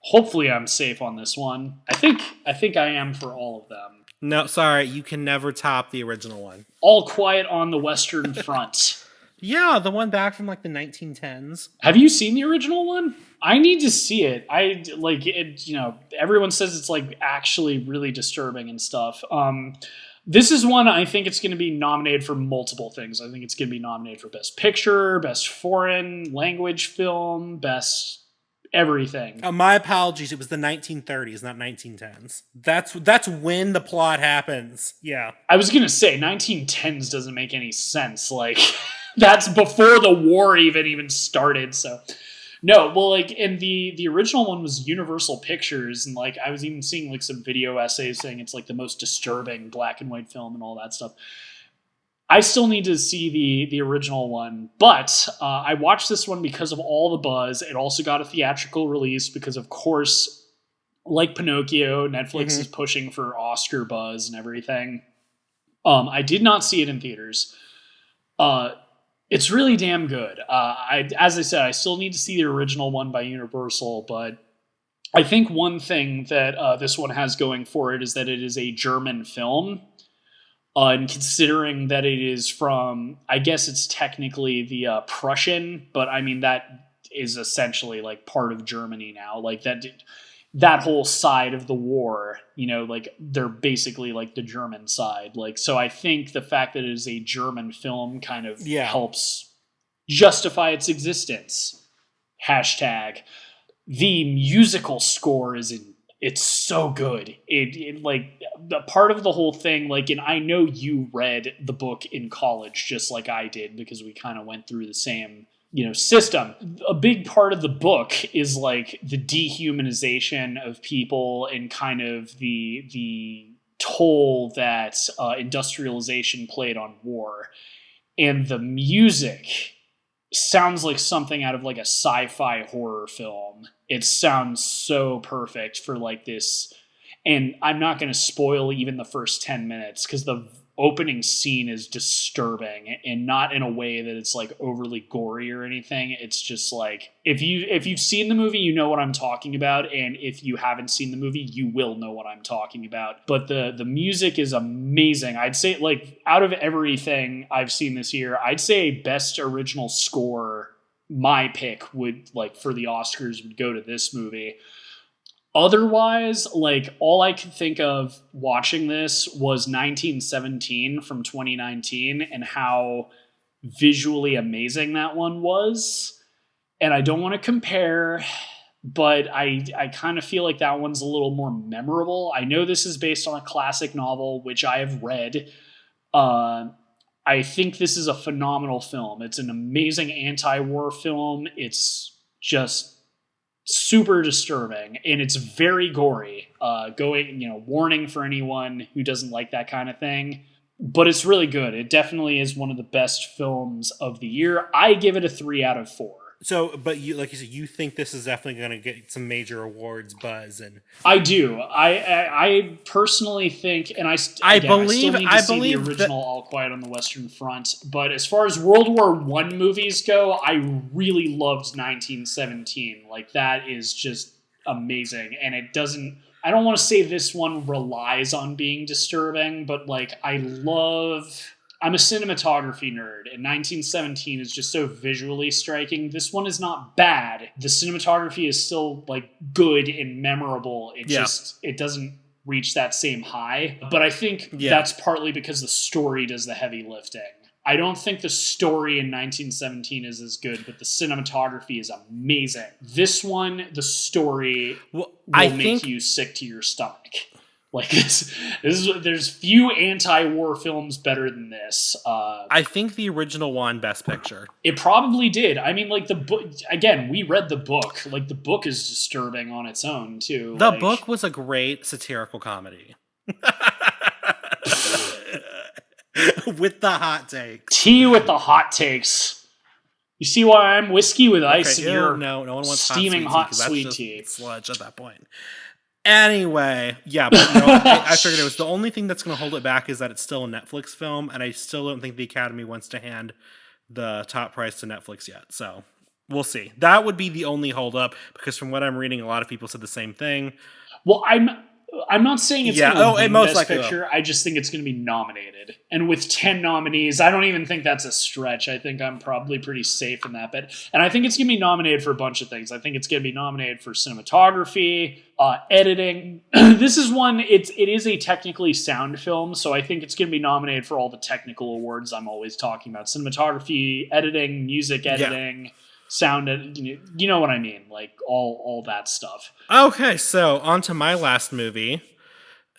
hopefully I'm safe on this one. I think I am for all of them. No, sorry, you can never top the original one. All Quiet on the Western Front. Yeah, the one back from like the 1910s. Have you seen the original one? I need to see it. I like it. Everyone says it's like actually really disturbing and stuff. This is one I think it's going to be nominated for multiple things. I think it's going to be nominated for Best Picture, Best Foreign Language Film, Best everything. My apologies. It was the 1930s, not 1910s. That's when the plot happens. Yeah. I was going to say 1910s doesn't make any sense. Like that's before the war even started. So no, well, like, and the original one was Universal Pictures, and like I was even seeing like some video essays saying it's like the most disturbing black and white film and all that stuff. I still need to see the original one, but I watched this one because of all the buzz. It also got a theatrical release because, of course, like Pinocchio, Netflix is pushing for Oscar buzz and everything. I did not see it in theaters. It's really damn good. As I said, I still need to see the original one by Universal, but I think one thing that this one has going for it is that it is a German film. And considering that it is from, I guess it's technically the Prussian, but I mean, that is essentially like part of Germany now. Like that whole side of the war, like they're basically like the German side. Like, so I think the fact that it is a German film kind of helps justify its existence. #. The musical score it's so good. It like the part of the whole thing, like, and I know you read the book in college just like I did because we kind of went through the same system. A big part of the book is like the dehumanization of people and kind of the toll that industrialization played on war. And the music sounds like something out of like a sci-fi horror film. It sounds so perfect for like this. And I'm not going to spoil even the first 10 minutes because the opening scene is disturbing, and not in a way that it's like overly gory or anything. It's just like, if you've seen the movie, you know what I'm talking about. And if you haven't seen the movie, you will know what I'm talking about. But the music is amazing. I'd say, like, out of everything I've seen this year, I'd say best original score, my pick would, like, for the Oscars would go to this movie. Otherwise, like, all I could think of watching this was 1917 from 2019 and how visually amazing that one was. And I don't want to compare, but I kind of feel like that one's a little more memorable. I know this is based on a classic novel, which I have read. I think this is a phenomenal film. It's an amazing anti-war film. It's just super disturbing, and it's very gory. Warning for anyone who doesn't like that kind of thing, but it's really good. It definitely is one of the best films of the year. I give it a 3 out of 4. So, but you, like you said, you think this is definitely going to get some major awards buzz, and I do. I personally think, and I believe the original All Quiet on the Western Front. But as far as World War I movies go, I really loved 1917. Like, that is just amazing, and it doesn't. I don't want to say this one relies on being disturbing, but like I'm a cinematography nerd, and 1917 is just so visually striking. This one is not bad. The cinematography is still like good and memorable. It doesn't reach that same high. But I think that's partly because the story does the heavy lifting. I don't think the story in 1917 is as good, but the cinematography is amazing. This one, the story will make you sick to your stomach. Like there's few anti-war films better than this. I think the original won Best Picture. It probably did. I mean, like the book. Again, we read the book. Like the book is disturbing on its own too. The book was a great satirical comedy. With the hot takes. Tea with the hot takes. You see why I'm whiskey with ice and you're no one wants steaming hot sweet tea. Sludge at that point. Anyway, yeah, but I figured it was the only thing that's going to hold it back is that it's still a Netflix film, and I still don't think the Academy wants to hand the top prize to Netflix yet. So we'll see. That would be the only holdup, because from what I'm reading, a lot of people said the same thing. Well, I'm not saying it's going to win most Best Picture. I just think it's going to be nominated. And with 10 nominees, I don't even think that's a stretch. I think I'm probably pretty safe in that bet. And I think it's going to be nominated for a bunch of things. I think it's going to be nominated for cinematography, editing. This is one, it is a technically sound film, so I think it's going to be nominated for all the technical awards I'm always talking about. Cinematography, editing, music editing. Yeah. Sound, you know what I mean, like all that stuff. Okay, so on to my last movie,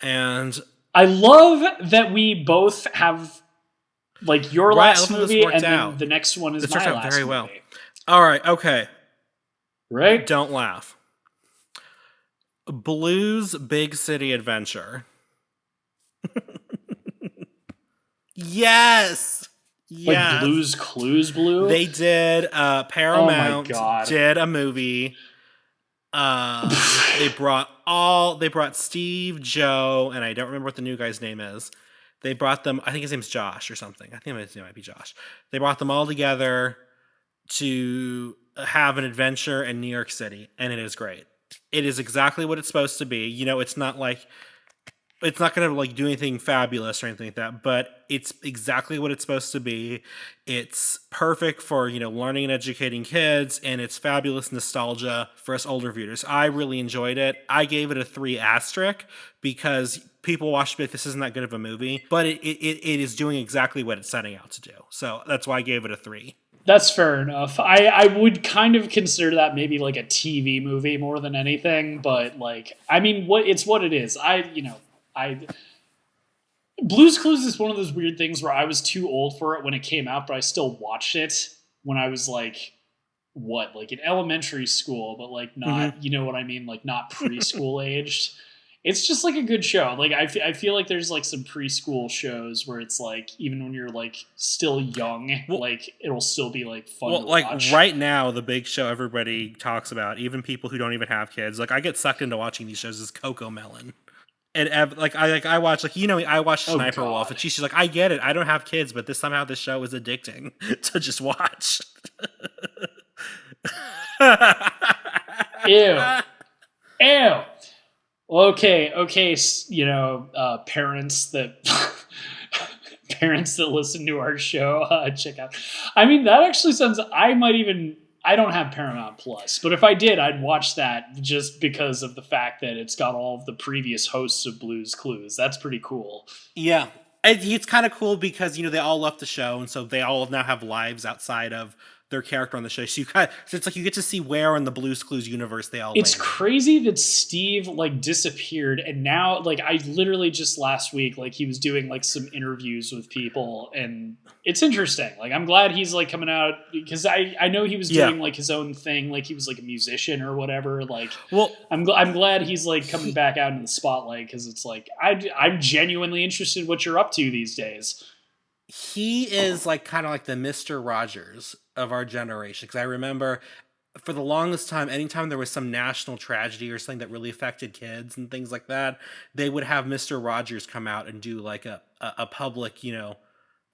and I love that we both have like your last movie, and then the next one is my last movie. Very well. All right, okay, right? Don't laugh. Blues Big City Adventure. Yes. Yeah, like Blue's Clues Blue. They did. Paramount did a movie. They brought Steve, Joe, and I don't remember what the new guy's name is. They brought them. I think his name's Josh or something. I think his name might be Josh. They brought them all together to have an adventure in New York City, and it is great. It is exactly what it's supposed to be. It's not like. It's not going to like do anything fabulous or anything like that, but it's exactly what it's supposed to be. It's perfect for, learning and educating kids, and it's fabulous nostalgia for us older viewers. I really enjoyed it. I gave it a 3*, because people watched it. This isn't that good of a movie, but it is doing exactly what it's setting out to do. So that's why I gave it a 3. That's fair enough. I would kind of consider that maybe like a TV movie more than anything, but like, I mean, it's what it is. Blue's Clues is one of those weird things where I was too old for it when it came out, but I still watched it when I was like in elementary school, but like not, you know what I mean? Like not preschool aged. It's just like a good show. Like I feel like there's like some preschool shows where it's like, even when you're like still young, like it'll still be like fun to watch. Right now, the big show everybody talks about, even people who don't even have kids, like I get sucked into watching these shows, is Coco Melon. And I watch I watch Sniper Wolf, and she's like, I get it, I don't have kids, but somehow this show is addicting to just watch. Ew. Okay. Parents that listen to our show, check out. I mean, that actually sounds. I don't have Paramount Plus, but if I did, I'd watch that just because of the fact that it's got all of the previous hosts of Blue's Clues. That's pretty cool. Yeah. It's kind of cool because, they all left the show, and so they all now have lives outside of their character on the show. So it's like you get to see where in the Blue's Clues universe they all It's landed. crazy that Steve disappeared, and now I literally just last week he was doing some interviews with people, and it's interesting. I'm glad he's coming out, because I know he was doing his own thing, he was a musician or whatever. I'm glad he's coming back out in the spotlight, because it's I'm genuinely interested in what you're up to these days. He is kind of the Mr. Rogers of our generation, because I remember for the longest time, anytime there was some national tragedy or something that really affected kids and things like that, they would have Mr. Rogers come out and do a public,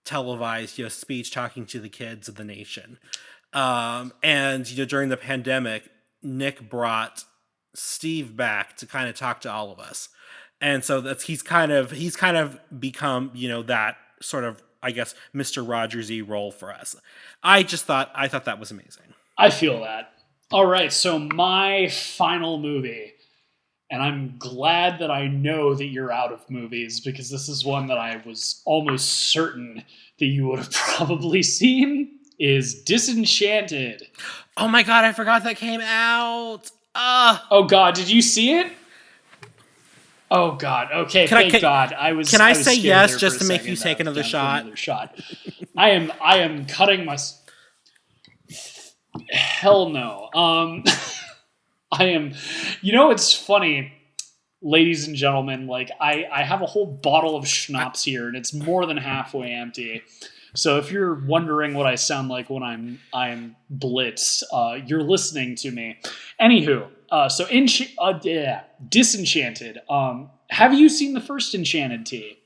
televised, speech talking to the kids of the nation. And during the pandemic, Nick brought Steve back to kind of talk to all of us, and so he's kind of become that sort of, I guess, Mr. Rogers-y role for us. I thought that was amazing. I feel that. All right, so my final movie, and I'm glad that I know that you're out of movies, because this is one that I was almost certain that you would have probably seen, is Disenchanted. Oh my God, I forgot that came out. Oh God, did you see it? Oh God. Okay. Can I- Thank can- God. I was. Can I was say scared yes there just for to a make you second. take another Down for shot? Another shot. I am cutting my. Hell no. I am. You know, it's funny, ladies and gentlemen. Like I have a whole bottle of schnapps here, and it's more than halfway empty. So if you're wondering what I sound like when I'm blitzed, you're listening to me. Anywho, Disenchanted. Have you seen the first Enchanted, T?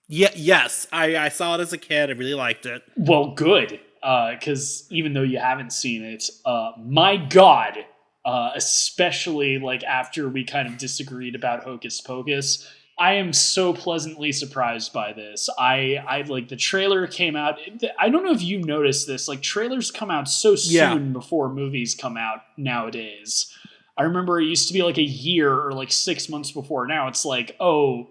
Yeah, yes. I saw it as a kid. I really liked it. Well, good. Because even though you haven't seen it, my God, especially like after we kind of disagreed about Hocus Pocus, I am so pleasantly surprised by this. I like the trailer came out. I don't know if you noticed this. Like trailers come out so soon before movies come out nowadays. I remember it used to be like a year or like 6 months before. Now it's like, oh,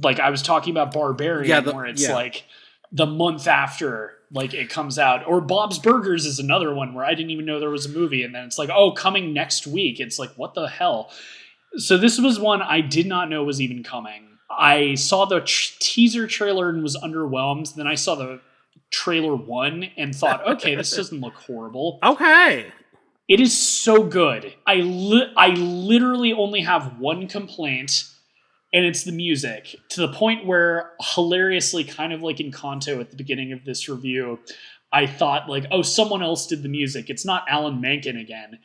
like I was talking about Barbarian, where it's like the month after like it comes out. Or Bob's Burgers is another one where I didn't even know there was a movie, and then it's like, oh, coming next week. It's like, what the hell? So this was one I did not know was even coming. I saw the teaser trailer and was underwhelmed. Then I saw the trailer 1 and thought, okay, this doesn't look horrible. Okay. It is so good. I literally only have one complaint, and it's the music. To the point where, hilariously, kind of like in Kanto at the beginning of this review, I thought like, oh, someone else did the music. It's not Alan Menken again.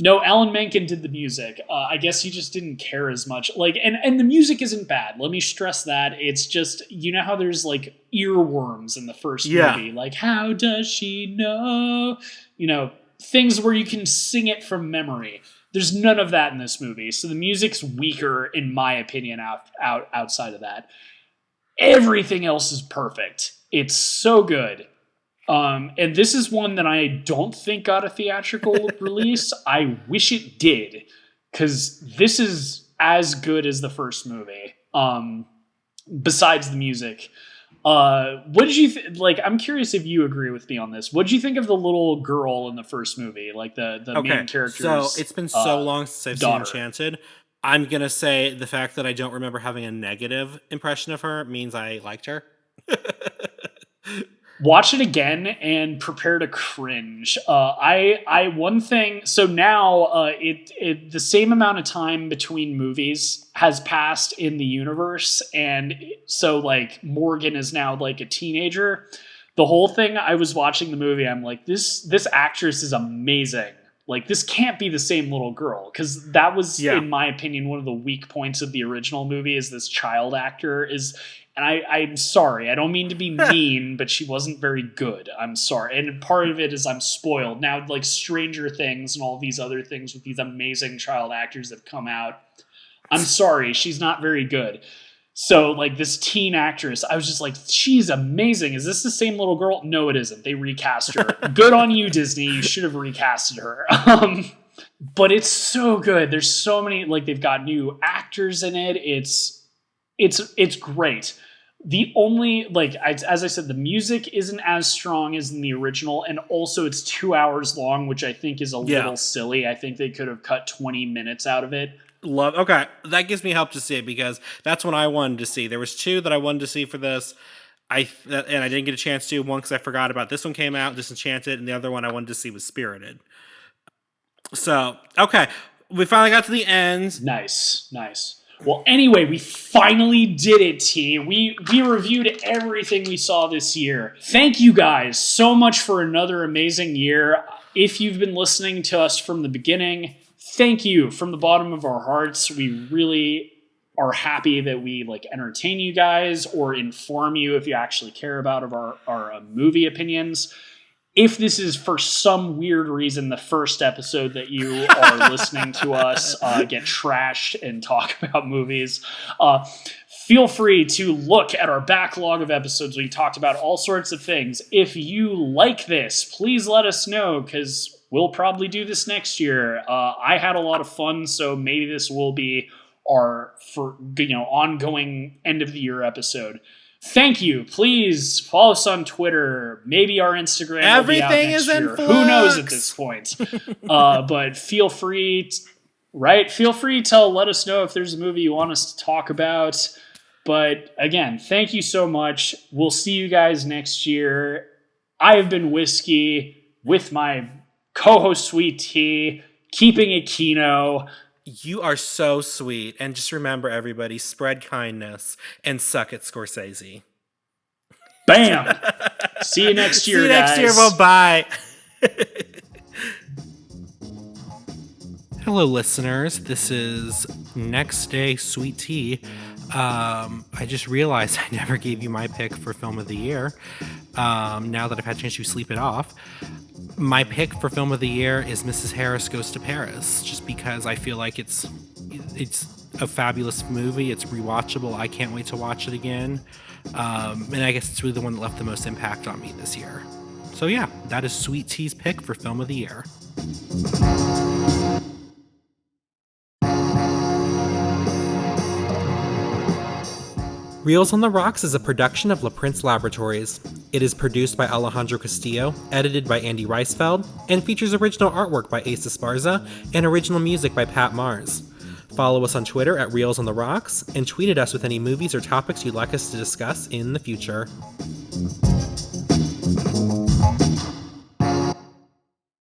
No, Alan Menken did the music. I guess he just didn't care as much. Like, and the music isn't bad. Let me stress that. It's just, you know how there's like earworms in the first movie, like how does she know? You know, things where you can sing it from memory. There's none of that in this movie, so the music's weaker in my opinion. Outside of that, everything else is perfect. It's so good. And this is one that I don't think got a theatrical release. I wish it did, because this is as good as the first movie. Besides the music, what did you like? I'm curious if you agree with me on this. What did you think of the little girl in the first movie, like the main character's? So it's been so long since I've daughter. seen Enchanted. I'm gonna say the fact that I don't remember having a negative impression of her means I liked her. Watch it again and prepare to cringe. One thing. So now, the same amount of time between movies has passed in the universe, and so like Morgan is now like a teenager. The whole thing. I was watching the movie. I'm like, this actress is amazing. Like, this can't be the same little girl, because that was, in my opinion, one of the weak points of the original movie. Is this child actor is. And I'm sorry, I don't mean to be mean, but she wasn't very good. I'm sorry. And part of it is I'm spoiled. Now, like Stranger Things and all these other things with these amazing child actors that have come out, I'm sorry, she's not very good. So, like, this teen actress, I was just like, she's amazing. Is this the same little girl? No, it isn't. They recast her. Good on you, Disney. You should have recasted her. But it's so good. There's so many, like, they've got new actors in it. It's great. The only, like, as I said, the music isn't as strong as in the original, and also it's 2 hours long, which I think is a little silly. I think they could have cut 20 minutes out of it. Okay, that gives me hope to see it, because that's what I wanted to see. There was 2 that I wanted to see for this, and I didn't get a chance to. One because I forgot about this one came out, Disenchanted, and the other one I wanted to see was Spirited. So, okay, we finally got to the end. Nice. Well, anyway, we finally did it, T. We reviewed everything we saw this year. Thank you guys so much for another amazing year. If you've been listening to us from the beginning, thank you from the bottom of our hearts. We really are happy that we like entertain you guys or inform you if you actually care about our movie opinions. If this is for some weird reason the first episode that you are listening to us get trashed and talk about movies, feel free to look at our backlog of episodes. We talked about all sorts of things. If you like this, please let us know, because we'll probably do this next year. I had a lot of fun, so maybe this will be our ongoing end of the year episode. Thank you. Please follow us on Twitter. Maybe our Instagram. Everything will be out next is in year. flux. Who knows at this point? But feel free Right? Feel free to let us know if there's a movie you want us to talk about. But again, thank you so much. We'll see you guys next year. I have been Whiskey with my co-host Sweet Tea, keeping it Kino. You are so sweet. And just remember, everybody, spread kindness and suck at Scorsese. Bam! See you next year, guys. See you next year. Well, bye. Hello, listeners. This is Next Day Sweet Tea. I just realized I never gave you my pick for Film of the Year. Now that I've had a chance to sleep it off. My pick for Film of the Year is Mrs. Harris Goes to Paris, just because I feel like it's a fabulous movie. It's rewatchable. I can't wait to watch it again. And I guess it's really the one that left the most impact on me this year. So yeah, that is Sweet Tea's pick for Film of the Year. Reels on the Rocks is a production of La Prince Laboratories. It is produced by Alejandro Castillo, edited by Andy Reisfeld, and features original artwork by Ace Esparza and original music by Pat Mars. Follow us on Twitter at Reels on the Rocks, and tweet at us with any movies or topics you'd like us to discuss in the future.